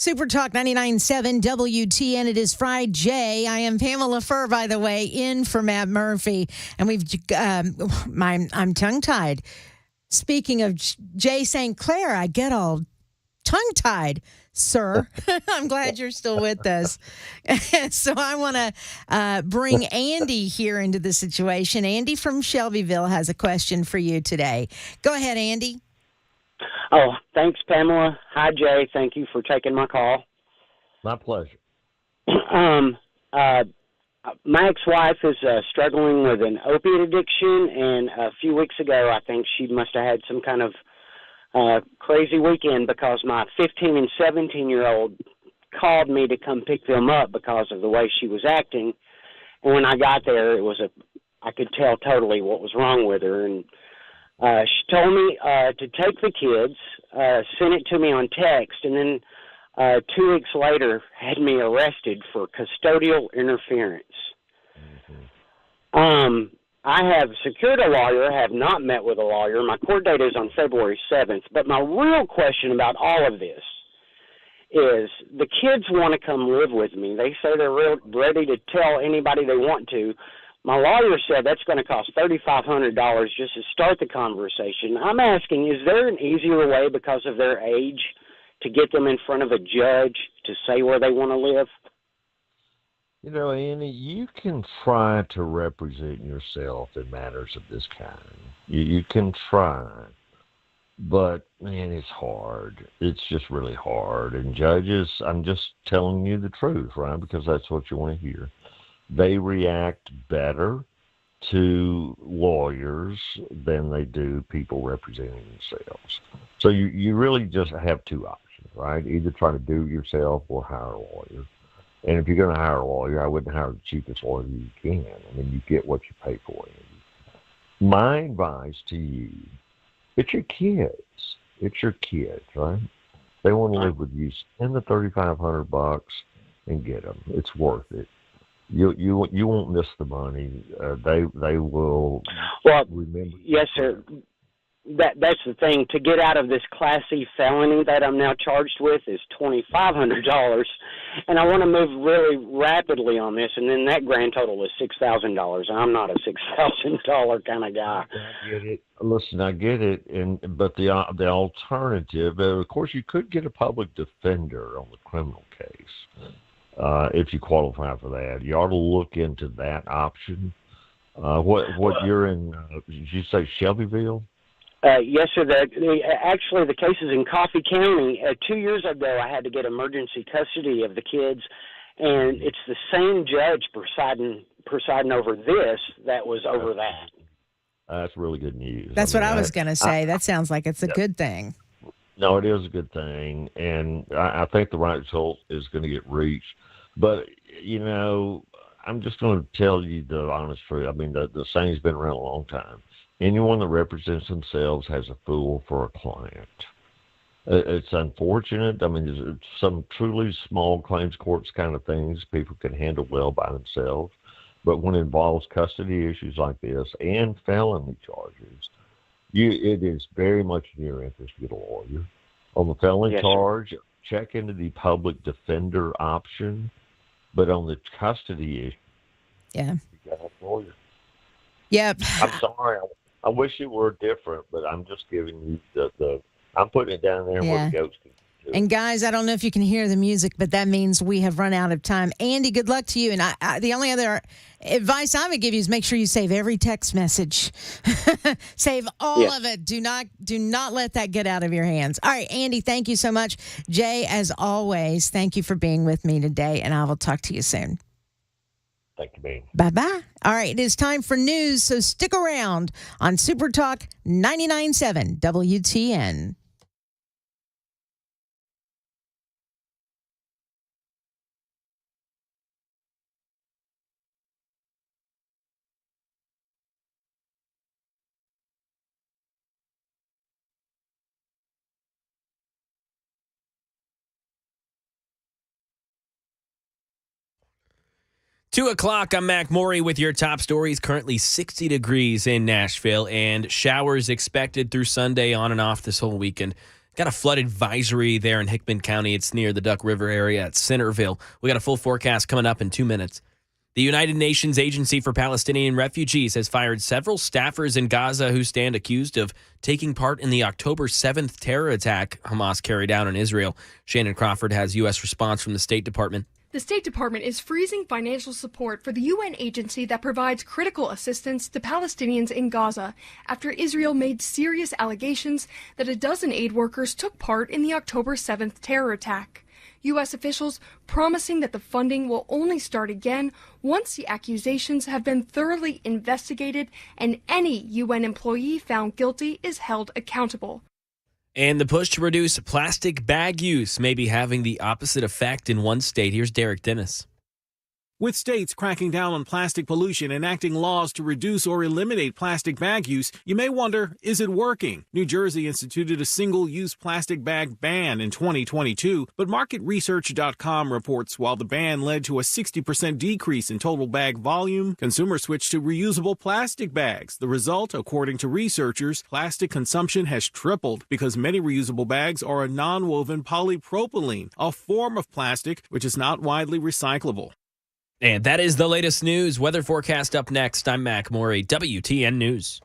[SPEAKER 1] Super Talk 99.7 WTN. It is Friday. I am Pamela Furr, by the way, in for Matt Murphy. And I'm tongue-tied. Speaking of Jay St. Clair, I get all tongue-tied, sir. I'm glad you're still with us. So I want to bring Andy here into the situation. Andy from Shelbyville has a question for you today. Go ahead, Andy.
[SPEAKER 12] Oh, thanks, Pamela. Hi, Jay. Thank you for taking my call.
[SPEAKER 11] My pleasure.
[SPEAKER 12] My ex-wife is struggling with an opiate addiction, and a few weeks ago, I think she must have had some kind of crazy weekend because my 15 and 17-year-old called me to come pick them up because of the way she was acting. And when I got there, I could tell totally what was wrong with her. And she told me to take the kids, send it to me on text, and then 2 weeks later had me arrested for custodial interference. I have secured a lawyer, have not met with a lawyer. My court date is on February 7th. But my real question about all of this is the kids want to come live with me. They say they're ready to tell anybody they want to. My lawyer said that's going to cost $3,500 just to start the conversation. I'm asking, is there an easier way because of their age to get them in front of a judge to say where they want to live?
[SPEAKER 11] You know, Annie, you can try to represent yourself in matters of this kind. You can try, but, man, it's hard. It's just really hard. And judges, I'm just telling you the truth, right, because that's what you want to hear. They react better to lawyers than they do people representing themselves. So you really just have two options, right? Either try to do it yourself or hire a lawyer. And if you're going to hire a lawyer, I wouldn't hire the cheapest lawyer you can. I mean, you get what you pay for. My advice to you, it's your kids. It's your kids, right? They want to live with you. Spend the $3,500 and get them. It's worth it. You won't miss the money. They will remember.
[SPEAKER 12] Yes, sir. That's the thing. To get out of this Class C felony that I'm now charged with is $2,500, and I want to move really rapidly on this, and then that grand total is $6,000. I'm not a $6,000 kind of guy.
[SPEAKER 11] I get it. Listen, I get it, but the alternative, of course, you could get a public defender on the criminal case if you qualify for that. You ought to look into that option. What you're in? Did you say Shelbyville?
[SPEAKER 12] Yes, sir. Actually, the case is in Coffee County. 2 years ago, I had to get emergency custody of the kids, and it's the same judge presiding over this that was over that.
[SPEAKER 11] That's really good news.
[SPEAKER 1] That's what I was going to say. That sounds like it's a good thing.
[SPEAKER 11] No, it is a good thing, and I think the right result is going to get reached. But, you know, I'm just going to tell you the honest truth. I mean, the saying's been around a long time. Anyone that represents themselves has a fool for a client. It's unfortunate. I mean, there's some truly small claims courts kind of things people can handle well by themselves. But when it involves custody issues like this and felony charges, it is very much in your interest to get a lawyer. On the felony charge, check into the public defender option. But on the custody issue, you got a lawyer.
[SPEAKER 1] Yep.
[SPEAKER 11] I'm sorry. I wish it were different, but I'm just giving you I'm putting it down there where the goats can do it.
[SPEAKER 1] And guys, I don't know if you can hear the music, but that means we have run out of time. Andy, good luck to you. And the only other advice I would give you is make sure you save every text message. Save all of it. Do not let that get out of your hands. All right, Andy, thank you so much. Jay, as always, thank you for being with me today, and I will talk to you soon.
[SPEAKER 11] Thank you, man.
[SPEAKER 1] Bye-bye. All right, it is time for news, so stick around on Super Talk 99.7 WTN.
[SPEAKER 13] Two o'clock, I'm Mac Morey with your top stories. Currently 60 degrees in Nashville and showers expected through Sunday on and off this whole weekend. Got a flood advisory there in Hickman County. It's near the Duck River area at Centerville. We got a full forecast coming up in 2 minutes. The United Nations Agency for Palestinian Refugees has fired several staffers in Gaza who stand accused of taking part in the October 7th terror attack Hamas carried out on Israel. Shannon Crawford has U.S. response from the State Department.
[SPEAKER 14] The State Department is freezing financial support for the UN agency that provides critical assistance to Palestinians in Gaza after Israel made serious allegations that a dozen aid workers took part in the October 7th terror attack. U.S. officials promising that the funding will only start again once the accusations have been thoroughly investigated and any UN employee found guilty is held accountable.
[SPEAKER 13] And the push to reduce plastic bag use may be having the opposite effect in one state. Here's Derek Dennis.
[SPEAKER 15] With states cracking down on plastic pollution and enacting laws to reduce or eliminate plastic bag use, you may wonder, is it working? New Jersey instituted a single-use plastic bag ban in 2022, but MarketResearch.com reports while the ban led to a 60% decrease in total bag volume, consumers switched to reusable plastic bags. The result, according to researchers, plastic consumption has tripled because many reusable bags are a non-woven polypropylene, a form of plastic which is not widely recyclable.
[SPEAKER 13] And that is the latest news. Weather forecast up next. I'm Mac Morey, WTN News.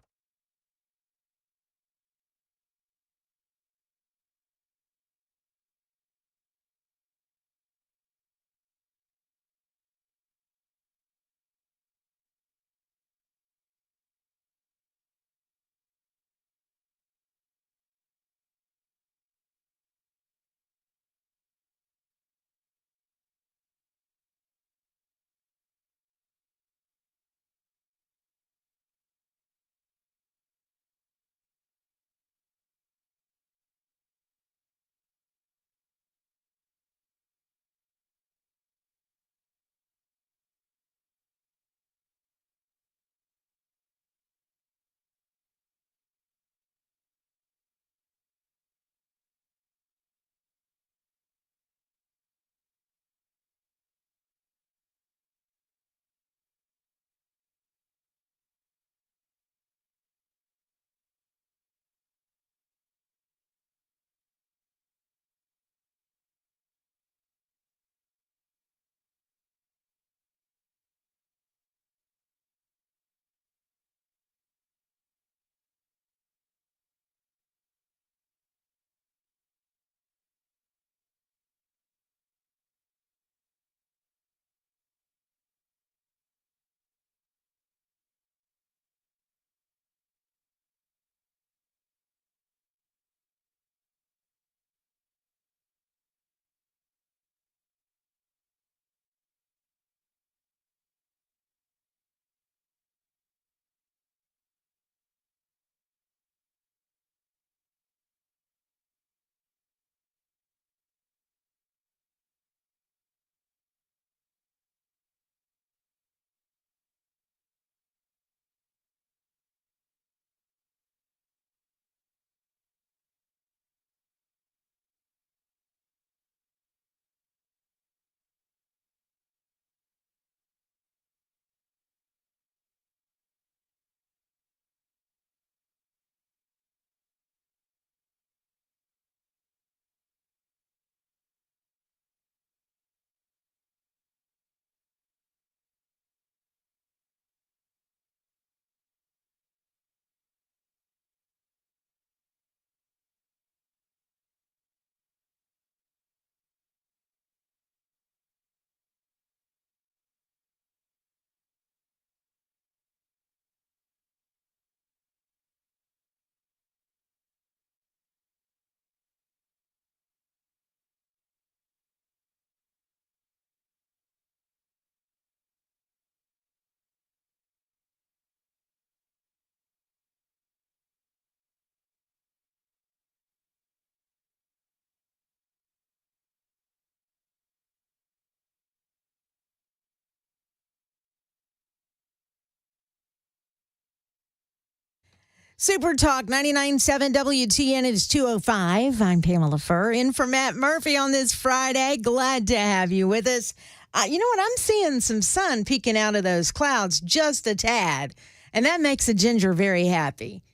[SPEAKER 1] Super Talk 99.7 WTN. It is 2:05. I'm Pamela Furr, in for Matt Murphy on this Friday. Glad to have you with us. You know what? I'm seeing some sun peeking out of those clouds just a tad, and that makes a ginger very happy.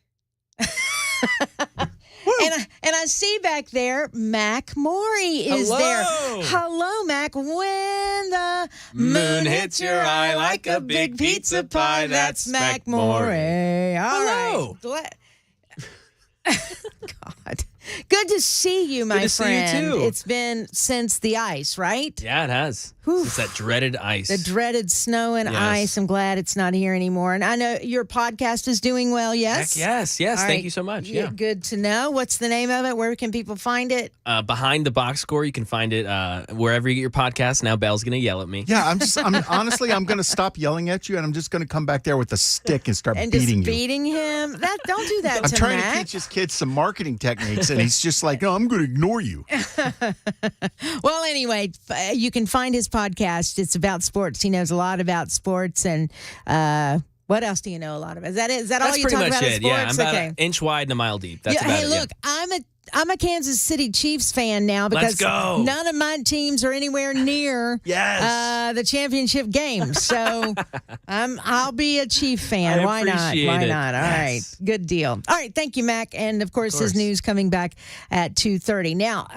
[SPEAKER 2] Woo!
[SPEAKER 1] And I see back there, Mac Maury is there. Hello, Mac. When the moon hits your eye like a big pizza pie, that's Mac Maury. All right. God. Good to see you, my friend.
[SPEAKER 13] See you too.
[SPEAKER 1] It's been since the ice, right?
[SPEAKER 13] Yeah, it has. It's that dreaded ice.
[SPEAKER 1] The dreaded snow and ice. I'm glad it's not here anymore. And I know your podcast is doing well, yes?
[SPEAKER 13] Heck yes.
[SPEAKER 1] All
[SPEAKER 13] Thank you so much. Yeah.
[SPEAKER 1] Good to know. What's the name of it? Where can people find it?
[SPEAKER 13] Behind the Box Score. You can find it wherever you get your podcast. Now Belle's going to yell at me.
[SPEAKER 2] Yeah, honestly, I'm going to stop yelling at you, and I'm just going to come back there with a stick and start
[SPEAKER 1] beating
[SPEAKER 2] you.
[SPEAKER 1] Beating him? Don't do that
[SPEAKER 2] I'm
[SPEAKER 1] to
[SPEAKER 2] trying
[SPEAKER 1] Mac.
[SPEAKER 2] to teach his kids some marketing techniques, and he's just like, no, I'm going to ignore you.
[SPEAKER 1] Well, anyway, you can find his podcast. It's about sports. He knows a lot about sports. And what else do you know a lot about? Is that it? Is that all you talk about? That's pretty much it.
[SPEAKER 13] Yeah, I'm about an inch wide and a mile deep. That's about
[SPEAKER 1] it. Hey, look, I'm a Kansas City Chiefs fan now because none of my teams are anywhere near the championship game. So I'll be a Chief fan. Why not? Why not? All right. Good deal. All right. Thank you, Mac. And of course, his news coming back at 2:30. Now,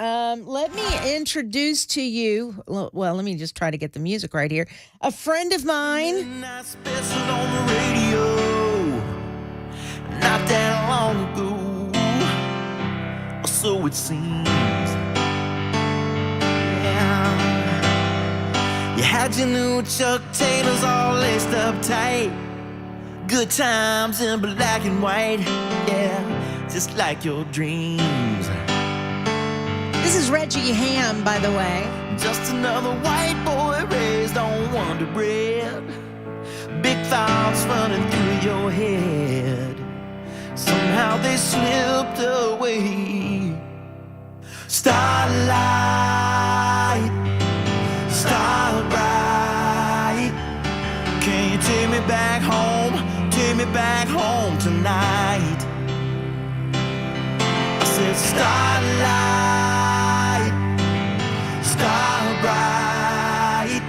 [SPEAKER 1] let me introduce to you. Well, let me just try to get the music right here. A friend of mine.
[SPEAKER 16] Not special on the radio. Not that long ago. So it seems. Yeah. You had your new Chuck Taylors all laced up tight. Good times in black and white. Yeah, just like your dreams.
[SPEAKER 1] This is Reggie Ham, by the way.
[SPEAKER 16] Just another white boy raised on Wonder Bread. Big thoughts running through your head. Somehow they slipped away. Starlight, starlight. Can you take me back home? Take me back home tonight. I said starlight, starlight.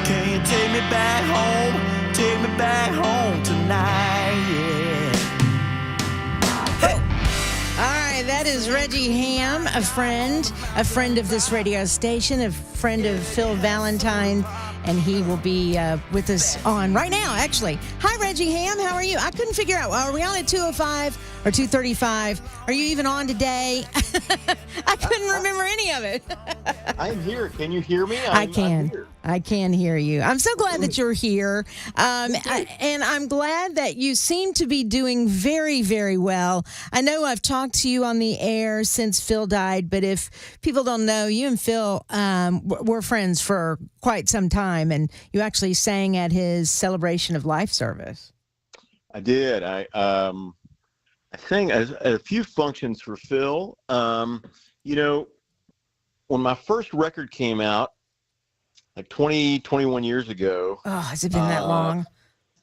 [SPEAKER 16] Can you take me back home? Take me back home tonight, yeah.
[SPEAKER 1] That is Reggie Ham, a friend of this radio station, a friend of Phil Valentine, and he will be with us on right now, actually. Hi, Reggie Ham. How are you? I couldn't figure out, are we on at 2:05 or 2:35? Are you even on today? I couldn't remember any of it.
[SPEAKER 17] I'm here. Can you hear me?
[SPEAKER 1] I can hear you. I'm so glad that you're here. And I'm glad that you seem to be doing very, very well. I know I've talked to you on the air since Phil died, but if people don't know, you and Phil were friends for quite some time, and you actually sang at his celebration of life service.
[SPEAKER 17] I did. I sang at a few functions for Phil. You know, when my first record came out, like 21 years ago.
[SPEAKER 1] Oh, has it been that long?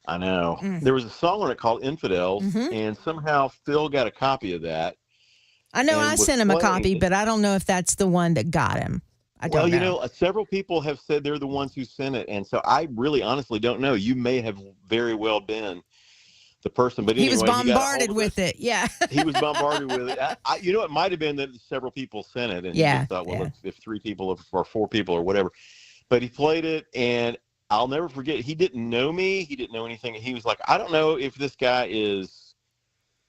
[SPEAKER 17] I know. There was a song on it called Infidels, and somehow Phil got a copy of that.
[SPEAKER 1] I know I sent him a copy, but I don't know if that's the one that got him. I don't know.
[SPEAKER 17] You know, several people have said they're the ones who sent it, and so I really honestly don't know. You may have very well been the person, but anyway,
[SPEAKER 1] he was bombarded with it. Yeah,
[SPEAKER 17] he was bombarded with it. You know, it might have been that several people sent it, and he just thought, well, if 3 people or 4 people or whatever. But he played it, and I'll never forget. He didn't know me. He didn't know anything. He was like, I don't know if this guy is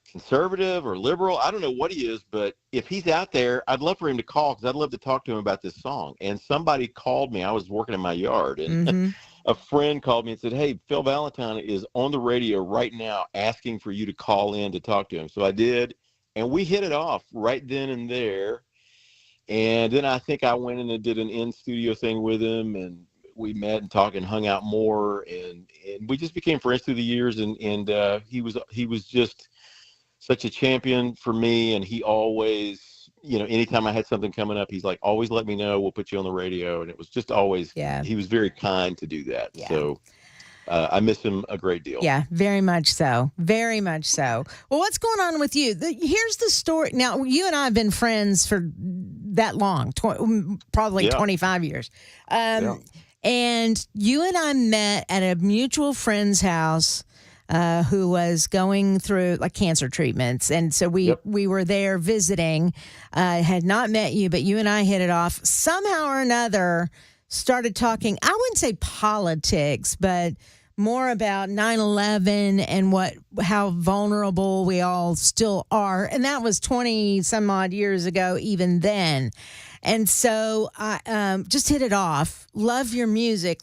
[SPEAKER 17] conservative or liberal. I don't know what he is, but if he's out there, I'd love for him to call because I'd love to talk to him about this song. And somebody called me. I was working in my yard, and a friend called me and said, hey, Phil Valentine is on the radio right now asking for you to call in to talk to him. So I did, and we hit it off right then and there. And then I think I went in and did an in-studio thing with him, and we met and talked and hung out more, and we just became friends through the years. And he was just such a champion for me, and he always, you know, anytime I had something coming up, he's like, always let me know. We'll put you on the radio, and it was just always. Yeah. He was very kind to do that. Yeah. So. I miss him a great deal.
[SPEAKER 1] Yeah, very much so. Very much so. Well, what's going on with you? Here's the story. Now, you and I have been friends for that long, probably 25 years. And you and I met at a mutual friend's house who was going through like cancer treatments. And so we were there visiting, had not met you, but you and I hit it off. Somehow or another started talking, I wouldn't say politics, but more about 9/11 and how vulnerable we all still are. And that was 20 some odd years ago, even then. And so I just hit it off. Loved your music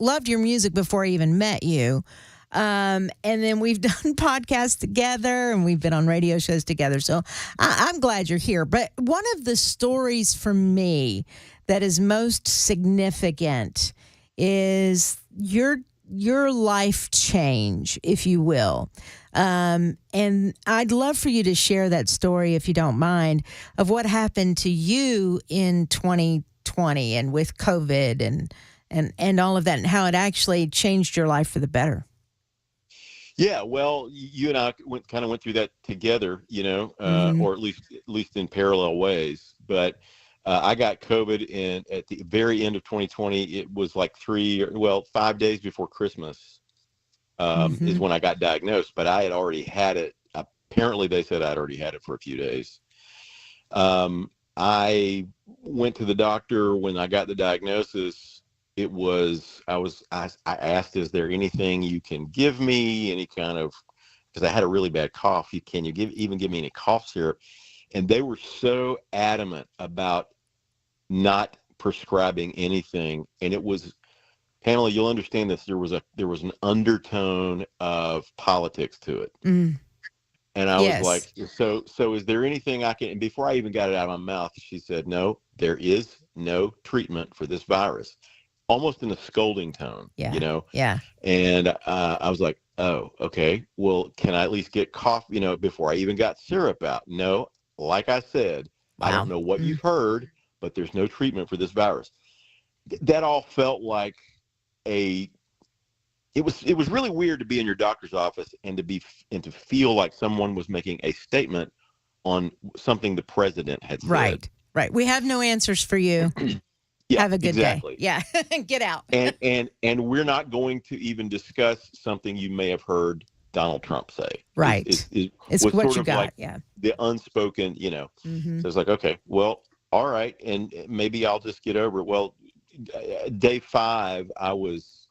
[SPEAKER 1] before I even met you. And then we've done podcasts together and we've been on radio shows together. So I'm glad you're here. But one of the stories for me that is most significant is your life change, if you will. And I'd love for you to share that story, if you don't mind, of what happened to you in 2020 and with COVID and all of that, and how it actually changed your life for the better.
[SPEAKER 17] Yeah, well, you and I went through that together, or at least in parallel ways. But I got COVID at the very end of 2020. It was like 5 days before Christmas is when I got diagnosed. But I had already had it. Apparently, they said I'd already had it for a few days. I went to the doctor when I got the diagnosis. I asked, is there anything you can give me? Any kind of, because I had a really bad cough. Can you even give me any cough syrup? And they were so adamant about not prescribing anything. And it was, Pamela, you'll understand this. There was an undertone of politics to it. Mm. And I was like, so is there anything I can, and before I even got it out of my mouth, she said, no, there is no treatment for this virus. Almost in a scolding tone, Yeah. And I was like, oh, okay. Well, can I at least get cough, before I even got syrup out? No, like I said, wow. I don't know what you've heard, but there's no treatment for this virus. That all felt like it was really weird to be in your doctor's office and to feel like someone was making a statement on something the president had said.
[SPEAKER 1] Right. We have no answers for you.
[SPEAKER 17] Yeah,
[SPEAKER 1] have a good
[SPEAKER 17] day.
[SPEAKER 1] Yeah, get out.
[SPEAKER 17] and we're not going to even discuss something you may have heard Donald Trump say.
[SPEAKER 1] Right.
[SPEAKER 17] It's
[SPEAKER 1] what
[SPEAKER 17] sort
[SPEAKER 1] you
[SPEAKER 17] of
[SPEAKER 1] got.
[SPEAKER 17] like
[SPEAKER 1] Yeah.
[SPEAKER 17] The unspoken,
[SPEAKER 1] Mm-hmm.
[SPEAKER 17] So it's like, okay, well, all right, and maybe I'll just get over it. Well, day 5, I was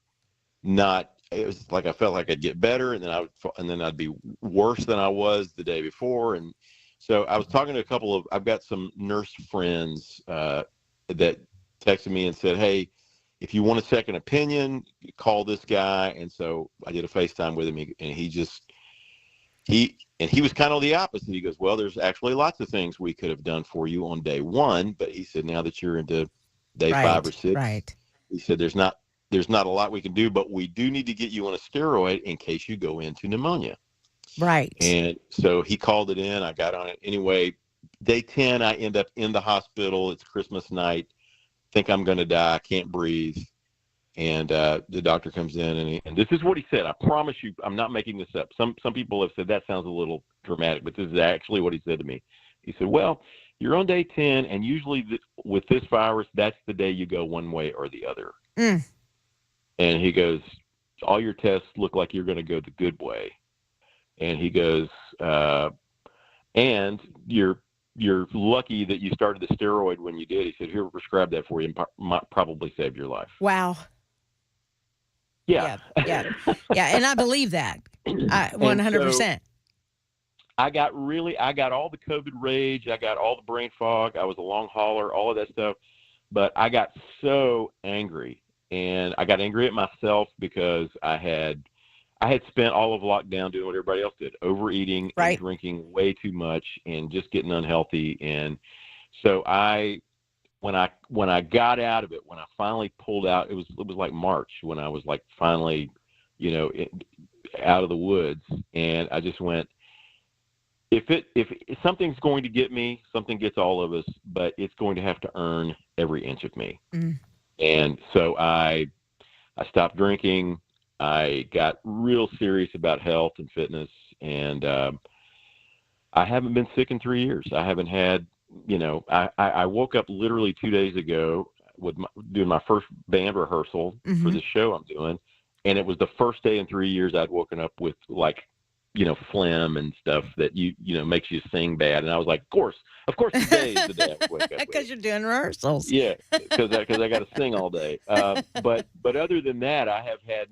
[SPEAKER 17] not. It was like I felt like I'd get better, and then I'd be worse than I was the day before, and so I was talking to I've got some nurse friends that texted me and said, hey, if you want a second opinion, call this guy. And so I did a FaceTime with him, and he was kind of the opposite. He goes, well, there's actually lots of things we could have done for you on day 1, but he said, now that you're into day 5 or 6, he said, there's not a lot we can do, but we do need to get you on a steroid in case you go into pneumonia.
[SPEAKER 1] Right.
[SPEAKER 17] And so he called it in. I got on it. Anyway, day 10, I end up in the hospital. It's Christmas night. Think I'm going to die. I can't breathe. And the doctor comes in, and this is what he said. I promise you, I'm not making this up. Some people have said that sounds a little dramatic, but this is actually what he said to me. He said, well, you're on day 10, and usually with this virus, that's the day you go one way or the other. Mm. And he goes, all your tests look like you're going to go the good way. And he goes, and you're lucky that you started the steroid when you did. He said, here, we'll prescribe that for you and might probably save your life.
[SPEAKER 1] Wow.
[SPEAKER 17] Yeah.
[SPEAKER 1] Yeah. And I believe that 100%.
[SPEAKER 17] So I got all the COVID rage. I got all the brain fog. I was a long hauler, all of that stuff. But I got so angry, and I got angry at myself because I had spent all of lockdown doing what everybody else did, overeating and drinking way too much and just getting unhealthy. And so when I got out of it, when I finally pulled out, it was like March when I was like finally, out of the woods. And I just went, if something's going to get me, something gets all of us, but it's going to have to earn every inch of me. Mm. And so I stopped drinking. I got real serious about health and fitness, and I haven't been sick in 3 years. I haven't had, I woke up literally 2 days ago doing my first band rehearsal for the show I'm doing, and it was the first day in 3 years I'd woken up with like phlegm and stuff that makes you sing bad. And I was like, of course today is the day I wake up with.
[SPEAKER 1] Because you're doing rehearsals.
[SPEAKER 17] Yeah, because I got to sing all day. But other than that, I have had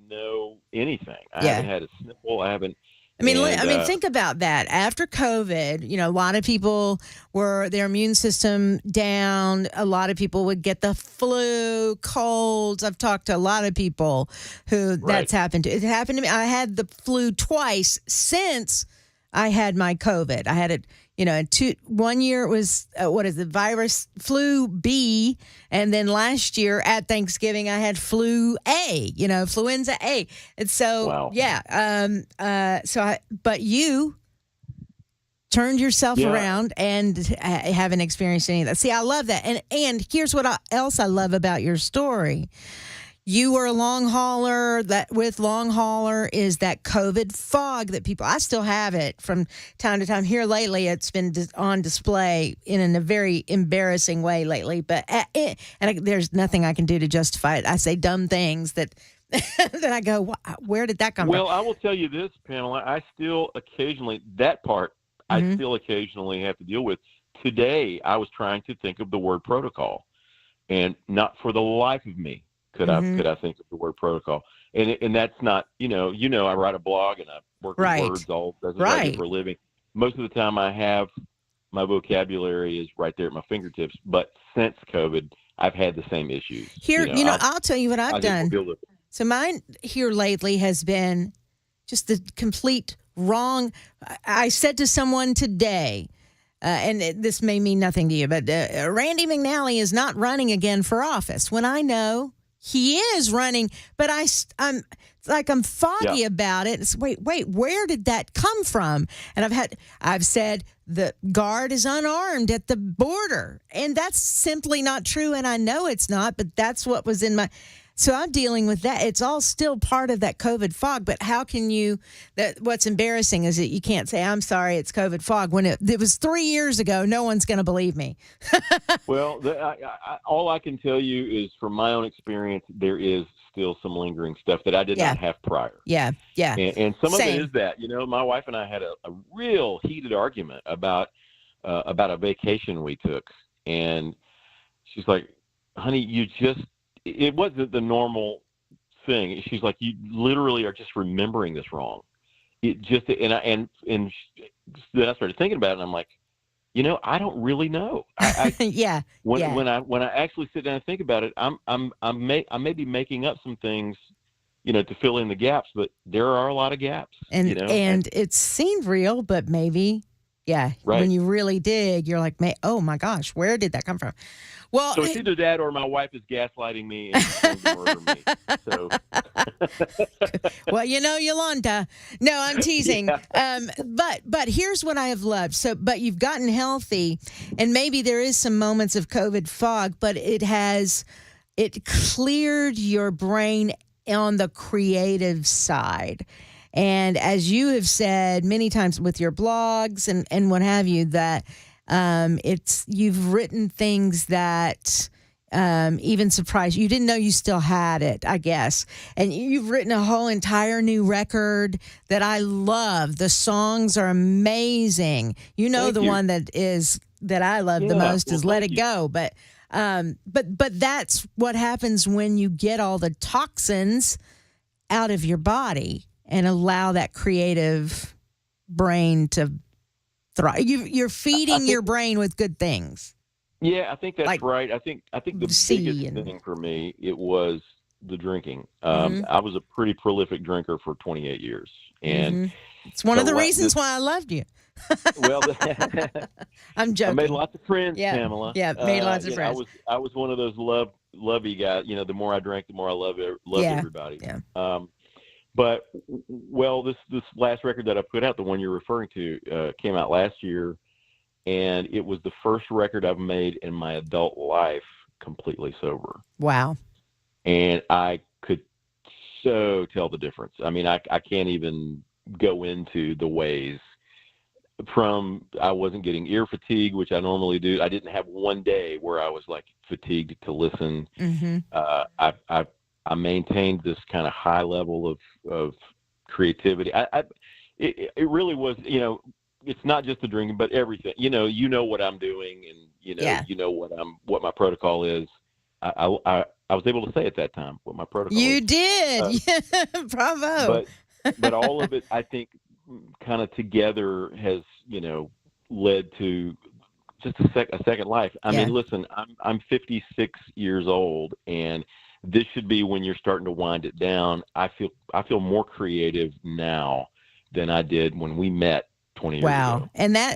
[SPEAKER 17] anything. I haven't had a sniffle. I haven't.
[SPEAKER 1] I mean, think about that. After COVID, a lot of people their immune system down. A lot of people would get the flu, colds. I've talked to a lot of people who that's happened to. It happened to me. I had the flu twice since I had my COVID. I had it, 1 year it was, virus flu B. And then last year at Thanksgiving, I had flu A, influenza A. And so, but you turned yourself around and haven't experienced any of that. See, I love that. And here's what else I love about your story. You were a long hauler. With long hauler is that COVID fog that I still have it from time to time. Here lately, it's been on display in a very embarrassing way lately. But there's nothing I can do to justify it. I say dumb things that I go, where did that come from?
[SPEAKER 17] Well, I will tell you this, Pamela. I still occasionally have to deal with. Today, I was trying to think of the word protocol, and not for the life of me could I think of the word protocol. And that's not, I write a blog and I work with words that's what I do for a living. Most of the time I have my vocabulary is right there at my fingertips. But since COVID, I've had the same issues.
[SPEAKER 1] Here, I'll tell you what I've done. So mine here lately has been just the complete wrong. I said to someone today, and this may mean nothing to you, but Randy McNally is not running again for office. When I know he is running, but I'm foggy about it. It's, wait, where did that come from? And I've said the guard is unarmed at the border, and that's simply not true. And I know it's not, but that's what was in my. So I'm dealing with that. It's all still part of that COVID fog. But how can what's embarrassing is that you can't say, I'm sorry, it's COVID fog. When it was 3 years ago, no one's going to believe me.
[SPEAKER 17] Well, all I can tell you is from my own experience, there is still some lingering stuff that I did not have prior.
[SPEAKER 1] Yeah.
[SPEAKER 17] And some of it is that, my wife and I had a real heated argument about a vacation we took. And she's like, honey, it wasn't the normal thing. She's like, you literally are just remembering this wrong. It just, and then I started thinking about it, and I'm like, I don't really know. When I actually sit down and think about it, I may be making up some things, to fill in the gaps, but there are a lot of gaps.
[SPEAKER 1] And it seemed real, but maybe, when you really dig, you're like, oh my gosh, where did that come from? Well,
[SPEAKER 17] so it's either that or my wife is gaslighting me and trying to murder me. So.
[SPEAKER 1] Well, Yolanda. No, I'm teasing. But here's what I have loved. But you've gotten healthy, and maybe there is some moments of COVID fog, but it cleared your brain on the creative side. And as you have said many times with your blogs and what have you, that you've written things that even surprised you. Didn't know you still had it, I guess. And you've written a whole entire new record that I love. The songs are amazing. The one that I love the most is Let It Go. But that's what happens when you get all the toxins out of your body and allow that creative brain to thrive. You're feeding your brain with good things.
[SPEAKER 17] Yeah, I think that's right. I think the biggest thing for me, it was the drinking. I was a pretty prolific drinker for 28 years. And
[SPEAKER 1] it's one of the reasons why I loved you.
[SPEAKER 17] Well,
[SPEAKER 1] I'm joking.
[SPEAKER 17] I made lots of friends, Pamela.
[SPEAKER 1] Yeah, made lots of friends.
[SPEAKER 17] I was one of those lovey guys. The more I drank, the more I loved everybody.
[SPEAKER 1] Yeah.
[SPEAKER 17] But this last record that I put out, the one you're referring to, came out last year, and it was the first record I've made in my adult life completely sober.
[SPEAKER 1] Wow.
[SPEAKER 17] And I could so tell the difference. I mean, I can't even go into the ways. I wasn't getting ear fatigue, which I normally do. I didn't have one day where I was like fatigued to listen. I maintained this kind of high level of creativity. it really was, it's not just the drinking, but everything. You know what I'm doing, and you know what my protocol is. I was able to say at that time what my protocol is.
[SPEAKER 1] You did. Bravo.
[SPEAKER 17] But all of it, I think, kind of together has, led to just a second life. I mean, listen, I'm 56 years old, and this should be when you're starting to wind it down. I feel more creative now than I did when we met 20 years ago.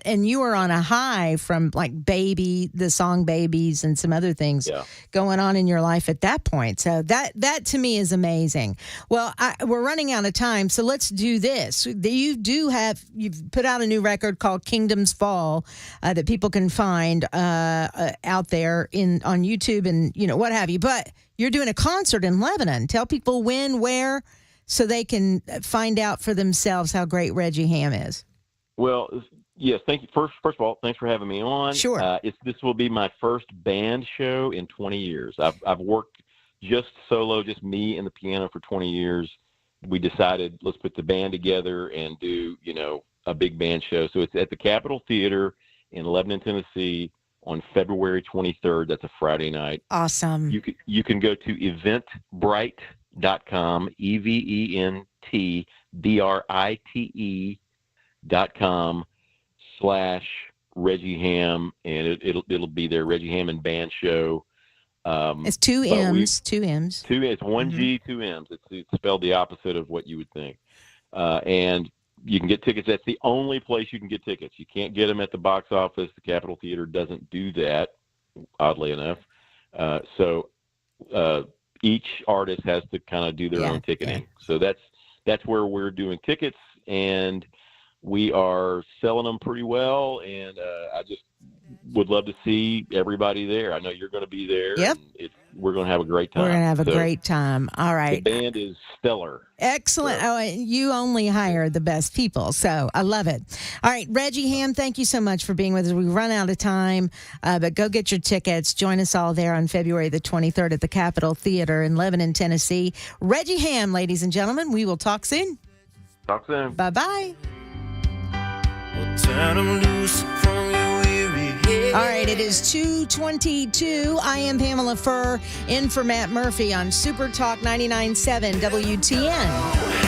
[SPEAKER 1] And you were on a high from like the song Babies and some other things going on in your life at that point. So that to me is amazing. Well, we're running out of time, so let's do this. You've put out a new record called Kingdoms Fall that people can find out there on YouTube and what have you. But you're doing a concert in Lebanon. Tell people when, where, so they can find out for themselves how great Reggie Ham is.
[SPEAKER 17] Well, yes. Thank you. First of all, thanks for having me on.
[SPEAKER 1] Sure.
[SPEAKER 17] This will be my first band show in 20 years. I've worked just solo, just me and the piano for 20 years. We decided let's put the band together and do, a big band show. So it's at the Capitol Theater in Lebanon, Tennessee on February 23rd. That's a Friday night.
[SPEAKER 1] Awesome.
[SPEAKER 17] You can go to eventbrite.com, eventbrite.com/Reggie Ham, and it'll be there. Reggie Ham and Band Show.
[SPEAKER 1] It's two M's.
[SPEAKER 17] It's one G, two M's. It's spelled the opposite of what you would think. And you can get tickets. That's the only place you can get tickets. You can't get them at the box office. The Capitol Theater doesn't do that, oddly enough. So each artist has to kind of do their own ticketing. So that's where we're doing tickets, and we are selling them pretty well. And I just would love to see everybody there. I know you're going to be there.
[SPEAKER 1] Yep.
[SPEAKER 17] We're going to have a great time.
[SPEAKER 1] We're going to have a great time. All right.
[SPEAKER 17] The band is stellar.
[SPEAKER 1] Excellent. Oh, you only hire the best people, so I love it. All right, Reggie Ham, thank you so much for being with us. We've run out of time, but go get your tickets. Join us all there on February the 23rd at the Capitol Theater in Lebanon, Tennessee. Reggie Ham, ladies and gentlemen, we will talk soon.
[SPEAKER 17] Talk soon.
[SPEAKER 1] Bye-bye.
[SPEAKER 16] Well, turn 'em loose from your weary head.
[SPEAKER 1] All right, it is 2:22. I am Pamela Furr, in for Matt Murphy on Super Talk 99.7 WTN.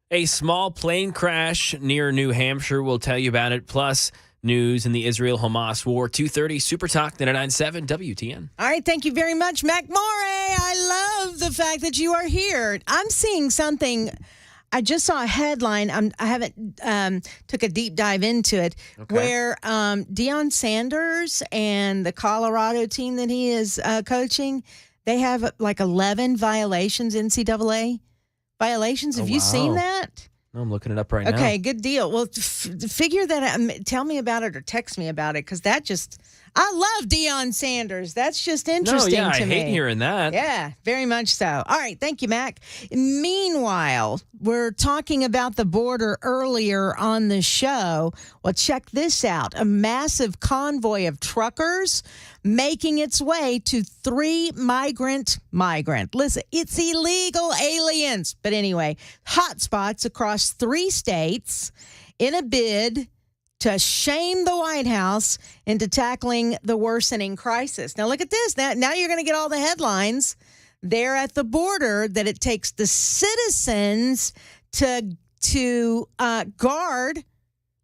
[SPEAKER 13] A small plane crash near New Hampshire. We'll tell you about it. Plus, news in the Israel-Hamas war. 2:30 Super Talk 99.7 WTN.
[SPEAKER 1] All right, thank you very much, Mac Morey. I love the fact that you are here. I'm seeing something. I just saw a headline. I haven't took a deep dive into it, where Deion Sanders and the Colorado team that he is coaching, they have like 11 violations, NCAA violations. Have you seen that?
[SPEAKER 13] No, I'm looking it up right now.
[SPEAKER 1] Okay, good deal. Well, figure that. Tell me about it or text me about it, because that just. I love Deion Sanders. That's just interesting to me.
[SPEAKER 13] I hate hearing that.
[SPEAKER 1] Yeah, very much so. All right, thank you, Mac. Meanwhile, we're talking about the border earlier on the show. Well, check this out. A massive convoy of truckers making its way to 3 migrant. Listen, it's illegal aliens. But anyway, hotspots across 3 states in a bid to shame the White House into tackling the worsening crisis. Now, look at this. Now you're going to get all the headlines there at the border that it takes the citizens to guard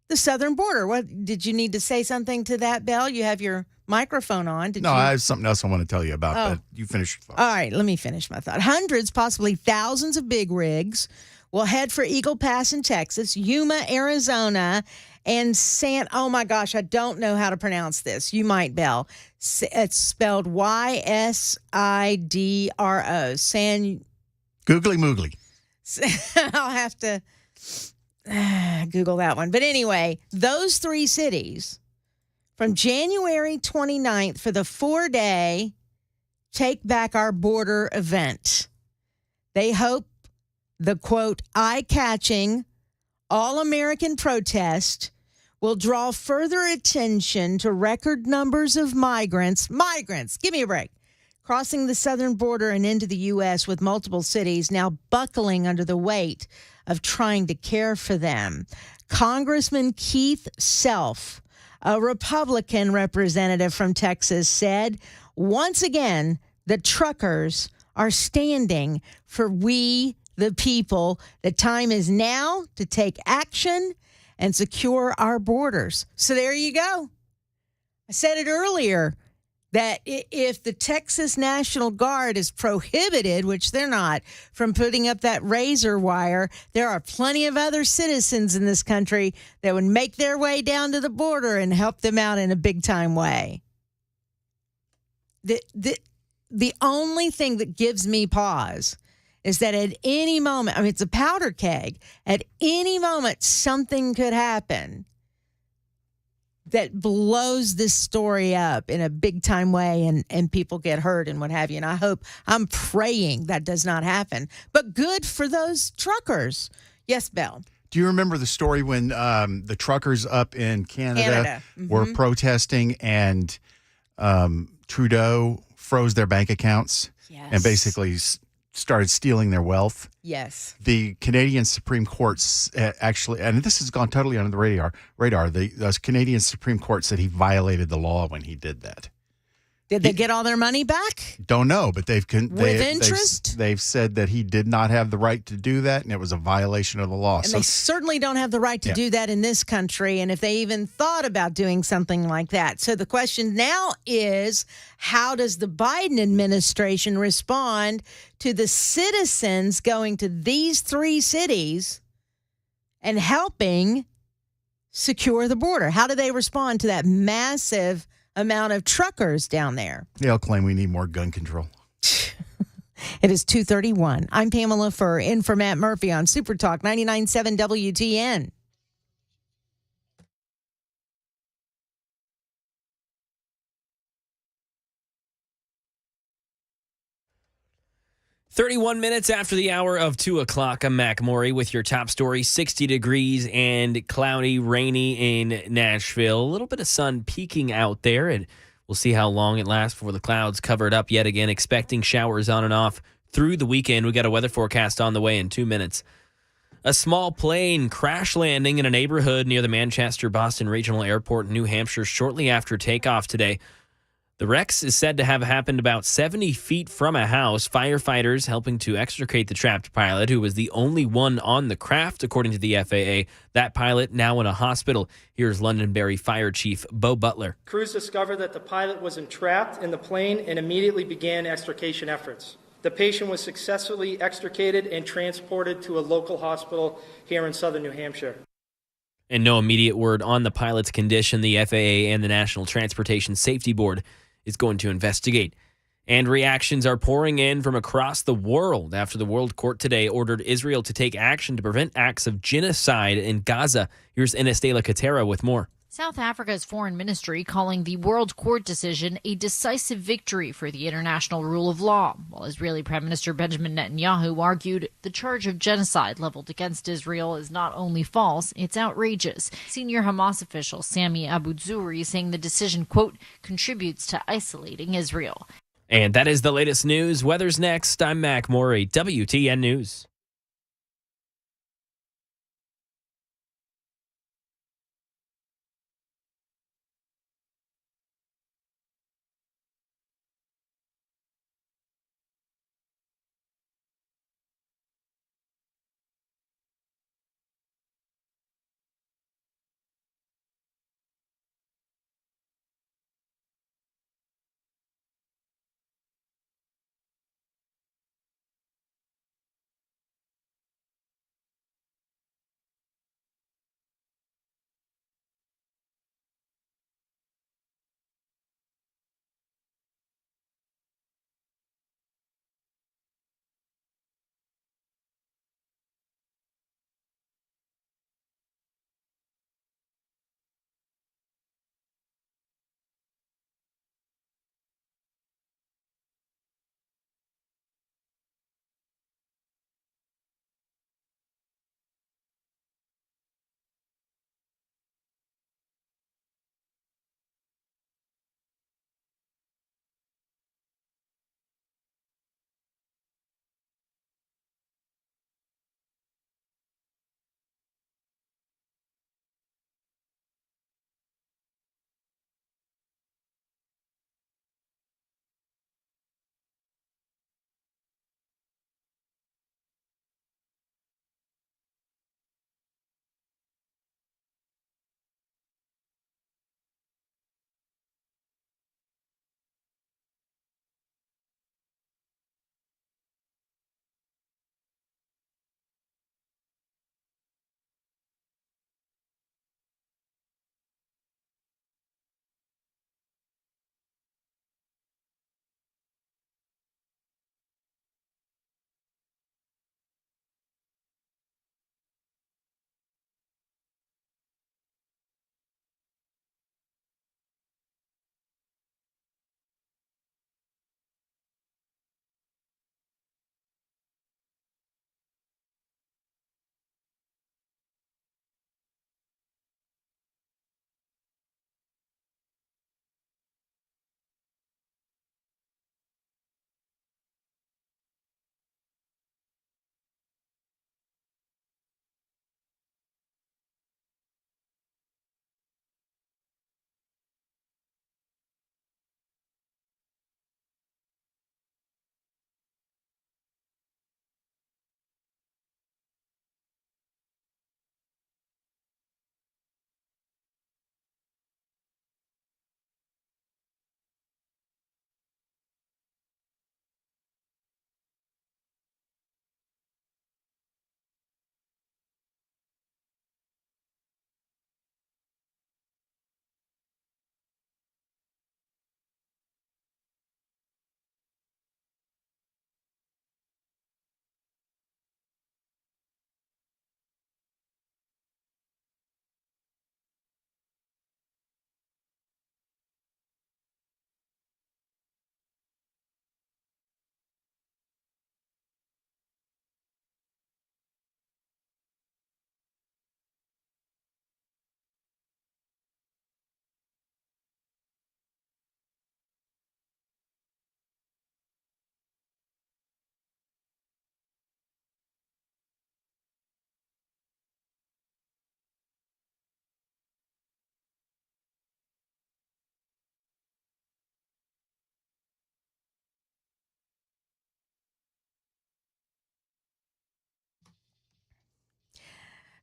[SPEAKER 1] the southern border. What did you need to say something to that, Belle? You have your microphone on.
[SPEAKER 2] I have something else I want to tell you about, but you finish your thought.
[SPEAKER 1] All right, let me finish my thought. Hundreds, possibly thousands of big rigs will head for Eagle Pass in Texas, Yuma, Arizona, and oh my gosh, I don't know how to pronounce this. You might, Belle. It's spelled Ysidro.
[SPEAKER 2] Googly moogly.
[SPEAKER 1] I'll have to Google that one. But anyway, those 3 cities from January 29th for the 4-day Take Back Our Border event. They hope the, quote, eye-catching, all-American protest will draw further attention to record numbers of migrants, give me a break, crossing the southern border and into the U.S., with multiple cities now buckling under the weight of trying to care for them. Congressman Keith Self, a Republican representative from Texas, said, once again, the truckers are standing for we, the people. The time is now to take action and secure our borders. So there you go. I said it earlier that if the Texas National Guard is prohibited, which they're not, from putting up that razor wire, there are plenty of other citizens in this country that would make their way down to the border and help them out in a big-time way. The only thing that gives me pause is that at any moment, it's a powder keg, at any moment something could happen that blows this story up in a big-time way and people get hurt and what have you. And I'm praying that does not happen. But good for those truckers. Yes, Belle.
[SPEAKER 2] Do you remember the story when the truckers up in Canada were protesting and Trudeau froze their bank accounts and basically started stealing their wealth?
[SPEAKER 1] Yes.
[SPEAKER 2] The Canadian Supreme Court actually, and this has gone totally under the radar, the Canadian Supreme Court said he violated the law when he did that.
[SPEAKER 1] Did they get all their money back?
[SPEAKER 2] Don't know, but
[SPEAKER 1] with interest?
[SPEAKER 2] They've said that he did not have the right to do that, and it was a violation of the law.
[SPEAKER 1] And they certainly don't have the right to do that in this country, and if they even thought about doing something like that. So the question now is, how does the Biden administration respond to the citizens going to these 3 cities and helping secure the border? How do they respond to that massive amount of truckers down there?
[SPEAKER 2] They'll claim we need more gun control.
[SPEAKER 1] It is 2:31. I'm Pamela Furr, in for Matt Murphy on Super Talk 99.7 WTN.
[SPEAKER 13] "31 minutes after the hour of 2 o'clock, I'm Mac Morey with your top story. 60 degrees and cloudy, rainy in Nashville. A little bit of sun peeking out there, and we'll see how long it lasts before the clouds cover it up yet again. Expecting showers on and off through the weekend. We got a weather forecast on the way in 2 minutes. A small plane crash landing in a neighborhood near the Manchester-Boston Regional Airport in New Hampshire shortly after takeoff today. The wreck is said to have happened about 70 feet from a house. Firefighters helping to extricate the trapped pilot, who was the only one on the craft, according to the FAA. That pilot now in a hospital. Here's Londonderry Fire Chief Bo Butler.
[SPEAKER 18] Crews discovered that the pilot was entrapped in the plane and immediately began extrication efforts. The patient was successfully extricated and transported to a local hospital here in southern New Hampshire.
[SPEAKER 13] And no immediate word on the pilot's condition. The FAA and the National Transportation Safety Board is going to investigate. And reactions are pouring in from across the world after the World Court today ordered Israel to take action to prevent acts of genocide in Gaza. Here's Ines de la Catera with more.
[SPEAKER 19] South Africa's foreign ministry calling the World Court decision a decisive victory for the international rule of law, while Israeli Prime Minister Benjamin Netanyahu argued the charge of genocide leveled against Israel is not only false, it's outrageous. Senior Hamas official Sami Abu Zuhri saying the decision, quote, contributes to isolating Israel.
[SPEAKER 13] And that is the latest news. Weather's next. I'm Mac Morey, WTN News.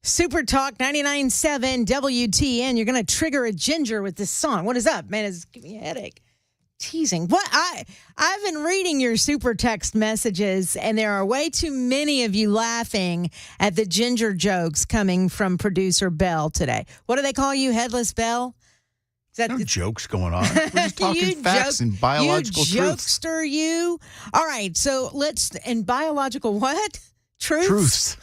[SPEAKER 1] Super Talk 99.7 WTN. You're going to trigger a ginger with this song. What is up, man? It's giving me a headache. Teasing. What? I've been reading your super text messages, and there are way too many of you laughing at the ginger jokes coming from producer Bell today. What do they call you, Headless Bell? Is that
[SPEAKER 2] no jokes going on. We're just talking facts and biological
[SPEAKER 1] you
[SPEAKER 2] truths.
[SPEAKER 1] Jokester, you. All right, so and biological what? Truths.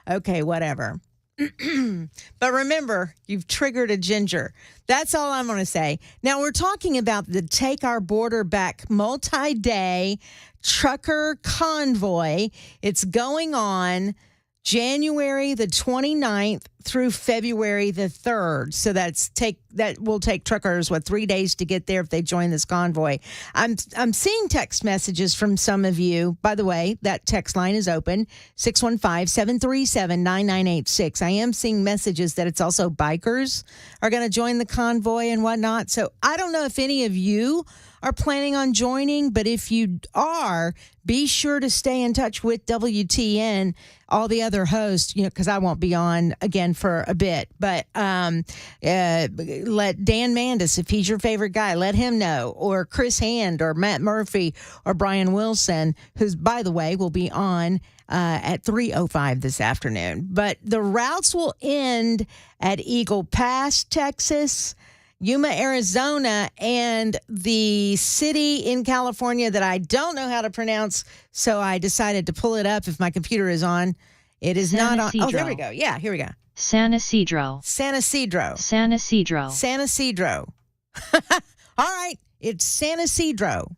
[SPEAKER 1] Okay, whatever. But remember, you've triggered a ginger. That's all I'm going to say. Now, we're talking about the Take Our Border Back multi-day trucker convoy. It's going on January the 29th through February the 3rd. So that will take truckers 3 days to get there if they join this convoy. I'm seeing text messages from some of you. By the way, that text line is open, 615-737-9986. I am seeing messages that it's also bikers are going to join the convoy and whatnot. So I don't know if any of you are planning on joining, but if you are, be sure to stay in touch with WTN, all the other hosts, because I won't be on again for a bit. But let Dan Mandis, if he's your favorite guy, let him know, or Chris Hand, or Matt Murphy, or Brian Wilson, who's, by the way, will be on at 3:05 this afternoon. But the routes will end at Eagle Pass, Texas, Yuma, Arizona, and the city in California that I don't know how to pronounce, so I decided to pull it up if my computer is on. It is not on. Oh, there we go. Yeah, here we go.
[SPEAKER 20] San Isidro.
[SPEAKER 1] San Isidro.
[SPEAKER 20] San Isidro.
[SPEAKER 1] San Isidro. All right, it's San Isidro,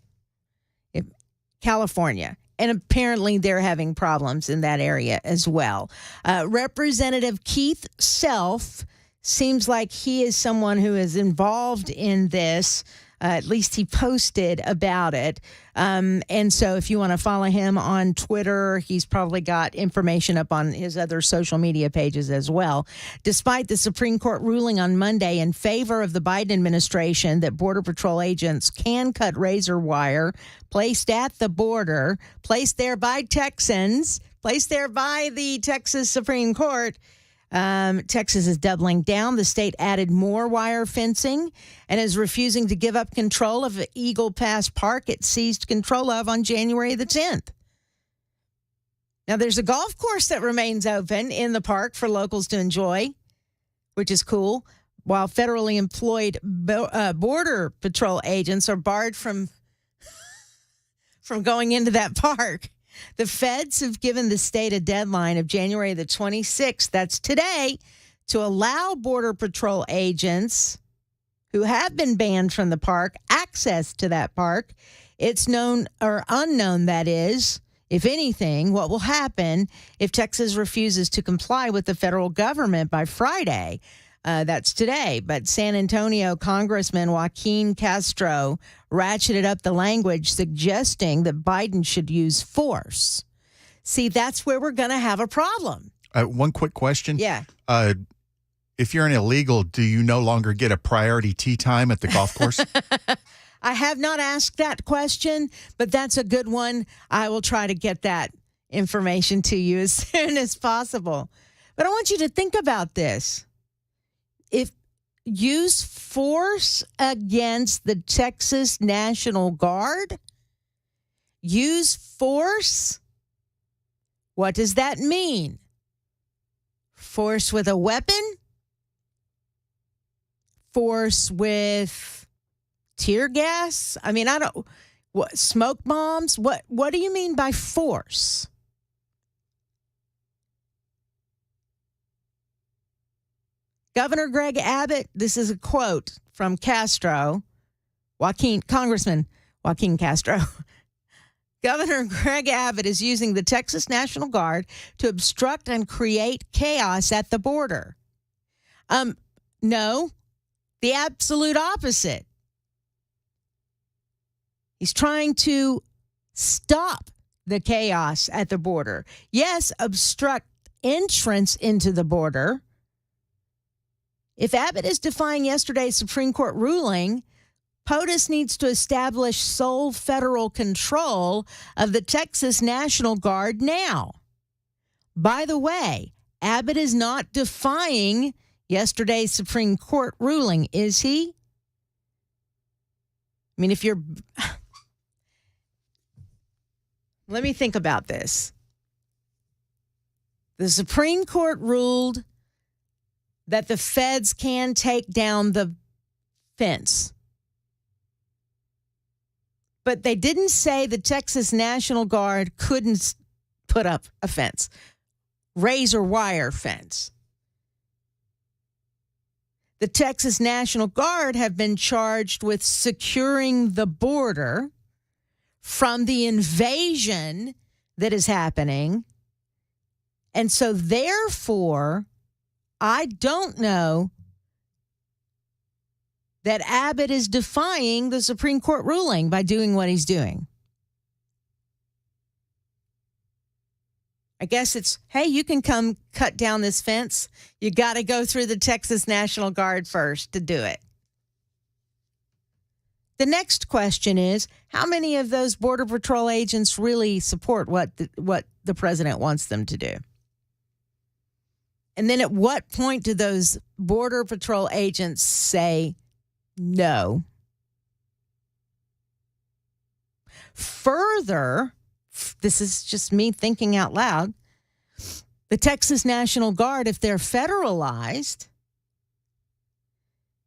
[SPEAKER 1] California. And apparently they're having problems in that area as well. Representative Keith Self seems like he is someone who is involved in this. At least he posted about it. And so if you want to follow him on Twitter, he's probably got information up on his other social media pages as well. Despite the Supreme Court ruling on Monday in favor of the Biden administration that Border Patrol agents can cut razor wire placed at the border, placed there by Texans, placed there by the Texas Supreme Court, Texas is doubling down. The state added more wire fencing and is refusing to give up control of Eagle Pass Park it seized control of on January the 10th. Now, there's a golf course that remains open in the park for locals to enjoy, which is cool, while federally employed Border Patrol agents are barred from going into that park. The feds have given the state a deadline of January the 26th, that's today, to allow Border Patrol agents who have been banned from the park access to that park. It's known, or unknown that is, if anything, what will happen if Texas refuses to comply with the federal government by Friday. That's today. But San Antonio Congressman Joaquin Castro ratcheted up the language, suggesting that Biden should use force. See, that's where we're going to have a problem.
[SPEAKER 2] One quick question.
[SPEAKER 1] Yeah.
[SPEAKER 2] If you're an illegal, do you no longer get a priority tee time at the golf course?
[SPEAKER 1] I have not asked that question, but that's a good one. I will try to get that information to you as soon as possible. But I want you to think about this. If use force against the Texas National Guard, use force, what does that mean? Force with a weapon? Force with tear gas? I mean, what, smoke bombs? What do you mean by force? Governor Greg Abbott, this is a quote from Congressman Joaquin Castro. Governor Greg Abbott is using the Texas National Guard to obstruct and create chaos at the border. No, the absolute opposite. He's trying to stop the chaos at the border. Yes, obstruct entrance into the border. If Abbott is defying yesterday's Supreme Court ruling, POTUS needs to establish sole federal control of the Texas National Guard now. By the way, Abbott is not defying yesterday's Supreme Court ruling, is he? I mean, if you're... Let me think about this. The Supreme Court ruled that the feds can take down the fence. But they didn't say the Texas National Guard couldn't put up a fence, razor wire fence. The Texas National Guard have been charged with securing the border from the invasion that is happening. And so therefore, I don't know that Abbott is defying the Supreme Court ruling by doing what he's doing. I guess it's, hey, you can come cut down this fence. You got to go through the Texas National Guard first to do it. The next question is, how many of those Border Patrol agents really support what the president wants them to do? And then at what point do those Border Patrol agents say no? Further, this is just me thinking out loud, the Texas National Guard, if they're federalized,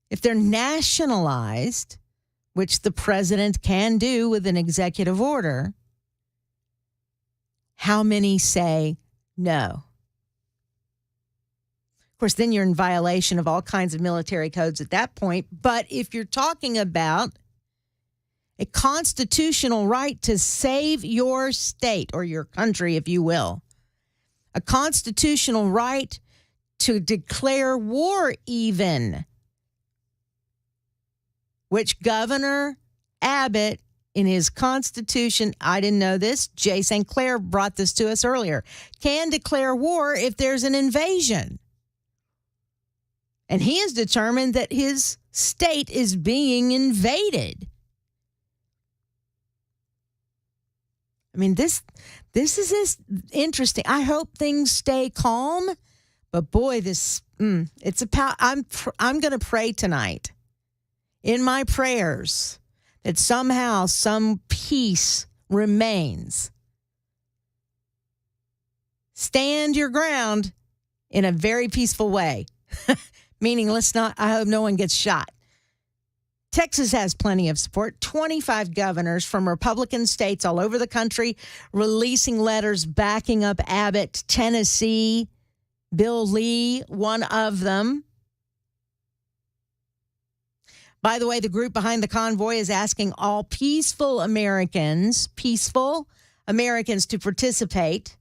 [SPEAKER 1] if they're nationalized, which the president can do with an executive order, how many say no? Of course, then you're in violation of all kinds of military codes at that point. But if you're talking about a constitutional right to save your state or your country, if you will, a constitutional right to declare war even, which Governor Abbott in his Constitution, I didn't know this, Jay St. Clair brought this to us earlier, can declare war if there's an invasion. And he has determined that his state is being invaded. I mean, this is interesting. I hope things stay calm, but boy, I'm going to pray tonight in my prayers that somehow some peace remains. Stand your ground in a very peaceful way. Meaning, I hope no one gets shot. Texas has plenty of support. 25 governors from Republican states all over the country releasing letters backing up Abbott. Tennessee, Bill Lee, one of them. By the way, the group behind the convoy is asking all peaceful Americans to participate.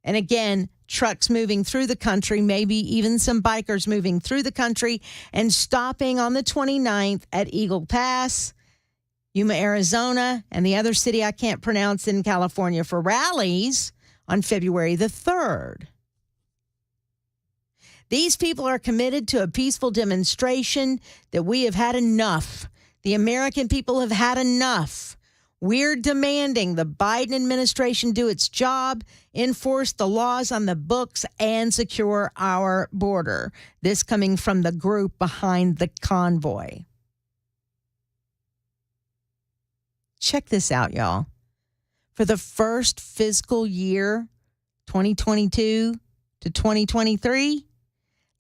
[SPEAKER 1] And again, trucks moving through the country, maybe even some bikers moving through the country and stopping on the 29th at Eagle Pass, Yuma, Arizona, and the other city I can't pronounce in California for rallies on February the 3rd. These people are committed to a peaceful demonstration that we have had enough. The American people have had enough. We're demanding the Biden administration do its job, enforce the laws on the books, and secure our border. This coming from the group behind the convoy. Check this out, y'all. For the first fiscal year, 2022 to 2023,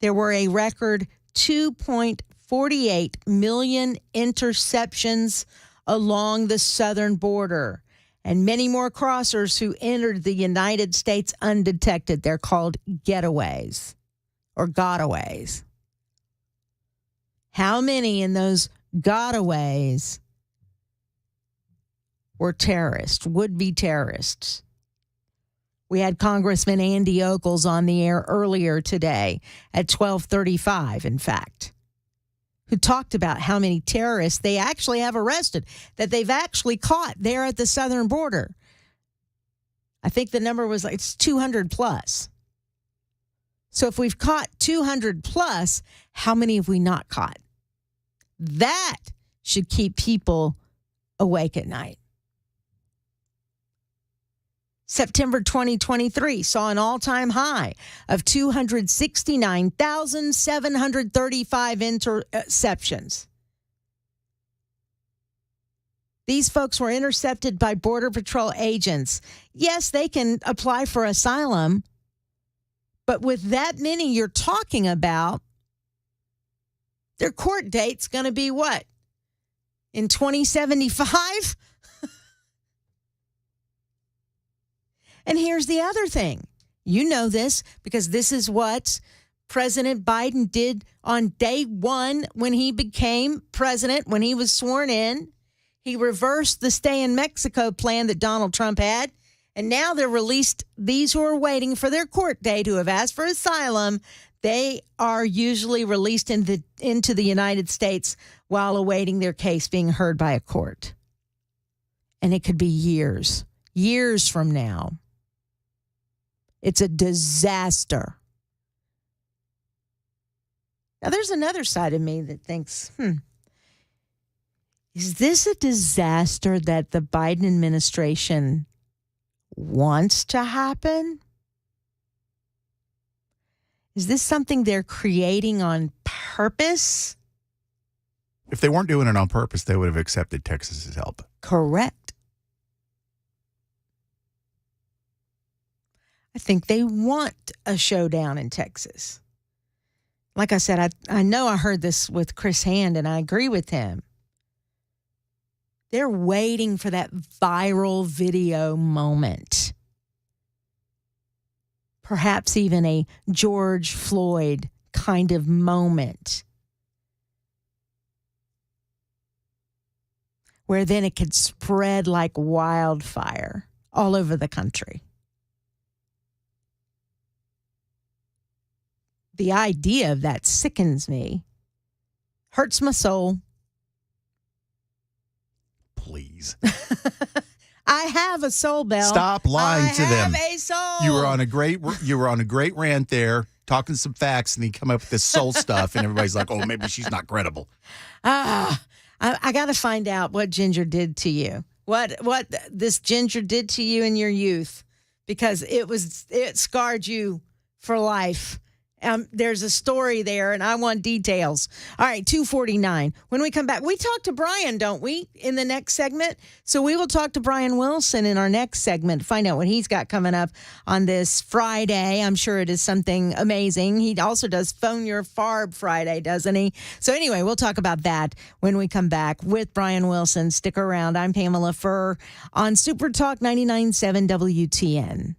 [SPEAKER 1] there were a record 2.48 million interceptions along the southern border, and many more crossers who entered the United States undetected. They're called getaways or gotaways. How many in those gotaways were terrorists, would-be terrorists? We had Congressman Andy Ogles on the air earlier today at 12:35, in fact, who talked about how many terrorists they actually have arrested, that they've actually caught there at the southern border. I think the number was it's 200 plus. So if we've caught 200 plus, how many have we not caught? That should keep people awake at night. September 2023 saw an all-time high of 269,735 interceptions. These folks were intercepted by Border Patrol agents. Yes, they can apply for asylum, but with that many you're talking about, their court date's going to be what? In 2075? And here's the other thing. You know this because this is what President Biden did on day one when he became president, when he was sworn in. He reversed the stay in Mexico plan that Donald Trump had. And now they're released. These who are waiting for their court date who have asked for asylum, they are usually released into the United States while awaiting their case being heard by a court. And it could be years from now. It's a disaster. Now, there's another side of me that thinks, is this a disaster that the Biden administration wants to happen? Is this something they're creating on purpose?
[SPEAKER 2] If they weren't doing it on purpose, they would have accepted Texas's help.
[SPEAKER 1] Correct. I think they want a showdown in Texas. Like I said, I know I heard this with Chris Hand, and I agree with him. They're waiting for that viral video moment. Perhaps even a George Floyd kind of moment. Where then it could spread like wildfire all over the country. The idea of that sickens me, hurts my soul.
[SPEAKER 2] Please.
[SPEAKER 1] I have a soul, Bell.
[SPEAKER 2] Stop lying to them.
[SPEAKER 1] I have a soul.
[SPEAKER 2] You were on a great rant there, talking some facts, and then you come up with this soul stuff, and everybody's like, "Oh, maybe she's not credible."
[SPEAKER 1] I got to find out what ginger did to you. What this ginger did to you in your youth, because it scarred you for life. There's a story there, and I want details. All right, 2:49. When we come back, we talk to Brian, don't we, in the next segment? So we will talk to Brian Wilson in our next segment, find out what he's got coming up on this Friday. I'm sure it is something amazing. He also does Phone Your Farb Friday, doesn't he? So anyway, we'll talk about that when we come back with Brian Wilson. Stick around. I'm Pamela Furr on Super Talk 99.7 WTN.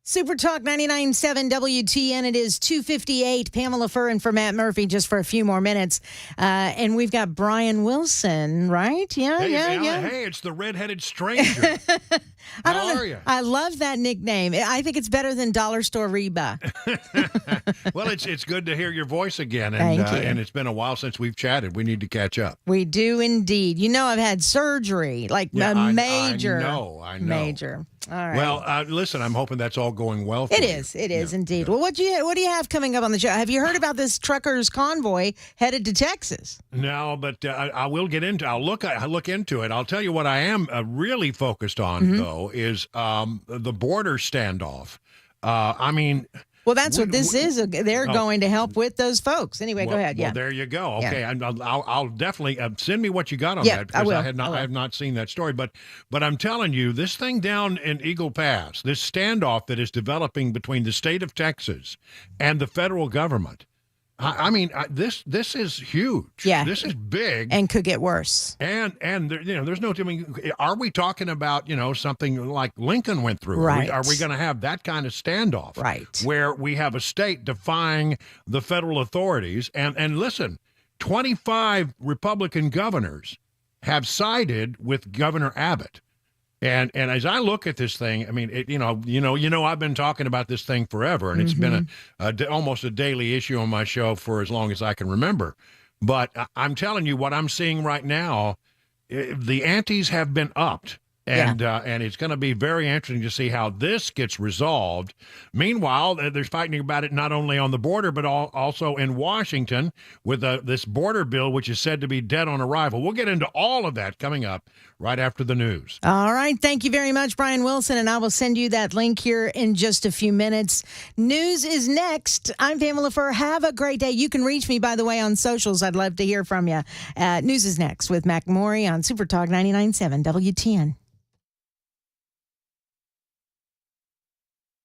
[SPEAKER 1] Super Talk 99.7 WTN. It is 2:58. Pamela Furr and for Matt Murphy just for a few more minutes. And we've got Brian Wilson, right? Yeah.
[SPEAKER 21] Hey, it's the redheaded stranger. How are you?
[SPEAKER 1] I love that nickname. I think it's better than Dollar Store Reba.
[SPEAKER 21] Well, it's good to hear your voice again.
[SPEAKER 1] Thank you.
[SPEAKER 21] And it's been a while since we've chatted. We need to catch up.
[SPEAKER 1] We do indeed. You know, I've had surgery, like major.
[SPEAKER 21] I know.
[SPEAKER 1] Major. All right.
[SPEAKER 21] Well, listen, I'm hoping that's all going well for you.
[SPEAKER 1] It is indeed. Well, what do you have coming up on the show? Have you heard about this truckers convoy headed to Texas?
[SPEAKER 21] No, but I will get into. I'll look into it. I'll tell you what I am really focused on though is the border standoff.
[SPEAKER 1] Well, that's what this is. They're going to help with those folks. Anyway, go ahead.
[SPEAKER 21] Well,
[SPEAKER 1] Yeah.
[SPEAKER 21] there you go. Okay,
[SPEAKER 1] Yeah.
[SPEAKER 21] I'll definitely send me what you got on
[SPEAKER 1] Yeah,
[SPEAKER 21] that because
[SPEAKER 1] I will.
[SPEAKER 21] I have not seen that story. But I'm telling you, this thing down in Eagle Pass, this standoff that is developing between the state of Texas and the federal government. This is huge.
[SPEAKER 1] Yeah.
[SPEAKER 21] This is big
[SPEAKER 1] And could get worse.
[SPEAKER 21] And there, there's no. I mean, are we talking about something like Lincoln went through?
[SPEAKER 1] Right.
[SPEAKER 21] Are we going to have that kind of standoff?
[SPEAKER 1] Right.
[SPEAKER 21] Where we have a state defying the federal authorities? And listen, 25 Republican governors have sided with Governor Abbott. And as I look at this thing, I mean, I've been talking about this thing forever, and it's been almost a daily issue on my show for as long as I can remember. But I'm telling you, what I'm seeing right now, the antes have been upped. And it's going to be very interesting to see how this gets resolved. Meanwhile, they're fighting about it not only on the border, but also in Washington with this border bill, which is said to be dead on arrival. We'll get into all of that coming up right after the news.
[SPEAKER 1] All right. Thank you very much, Brian Wilson. And I will send you that link here in just a few minutes. News is next. I'm Pamela Furr. Have a great day. You can reach me, by the way, on socials. I'd love to hear from you. News is next with Mac Maury on Super Talk 99.7 WTN.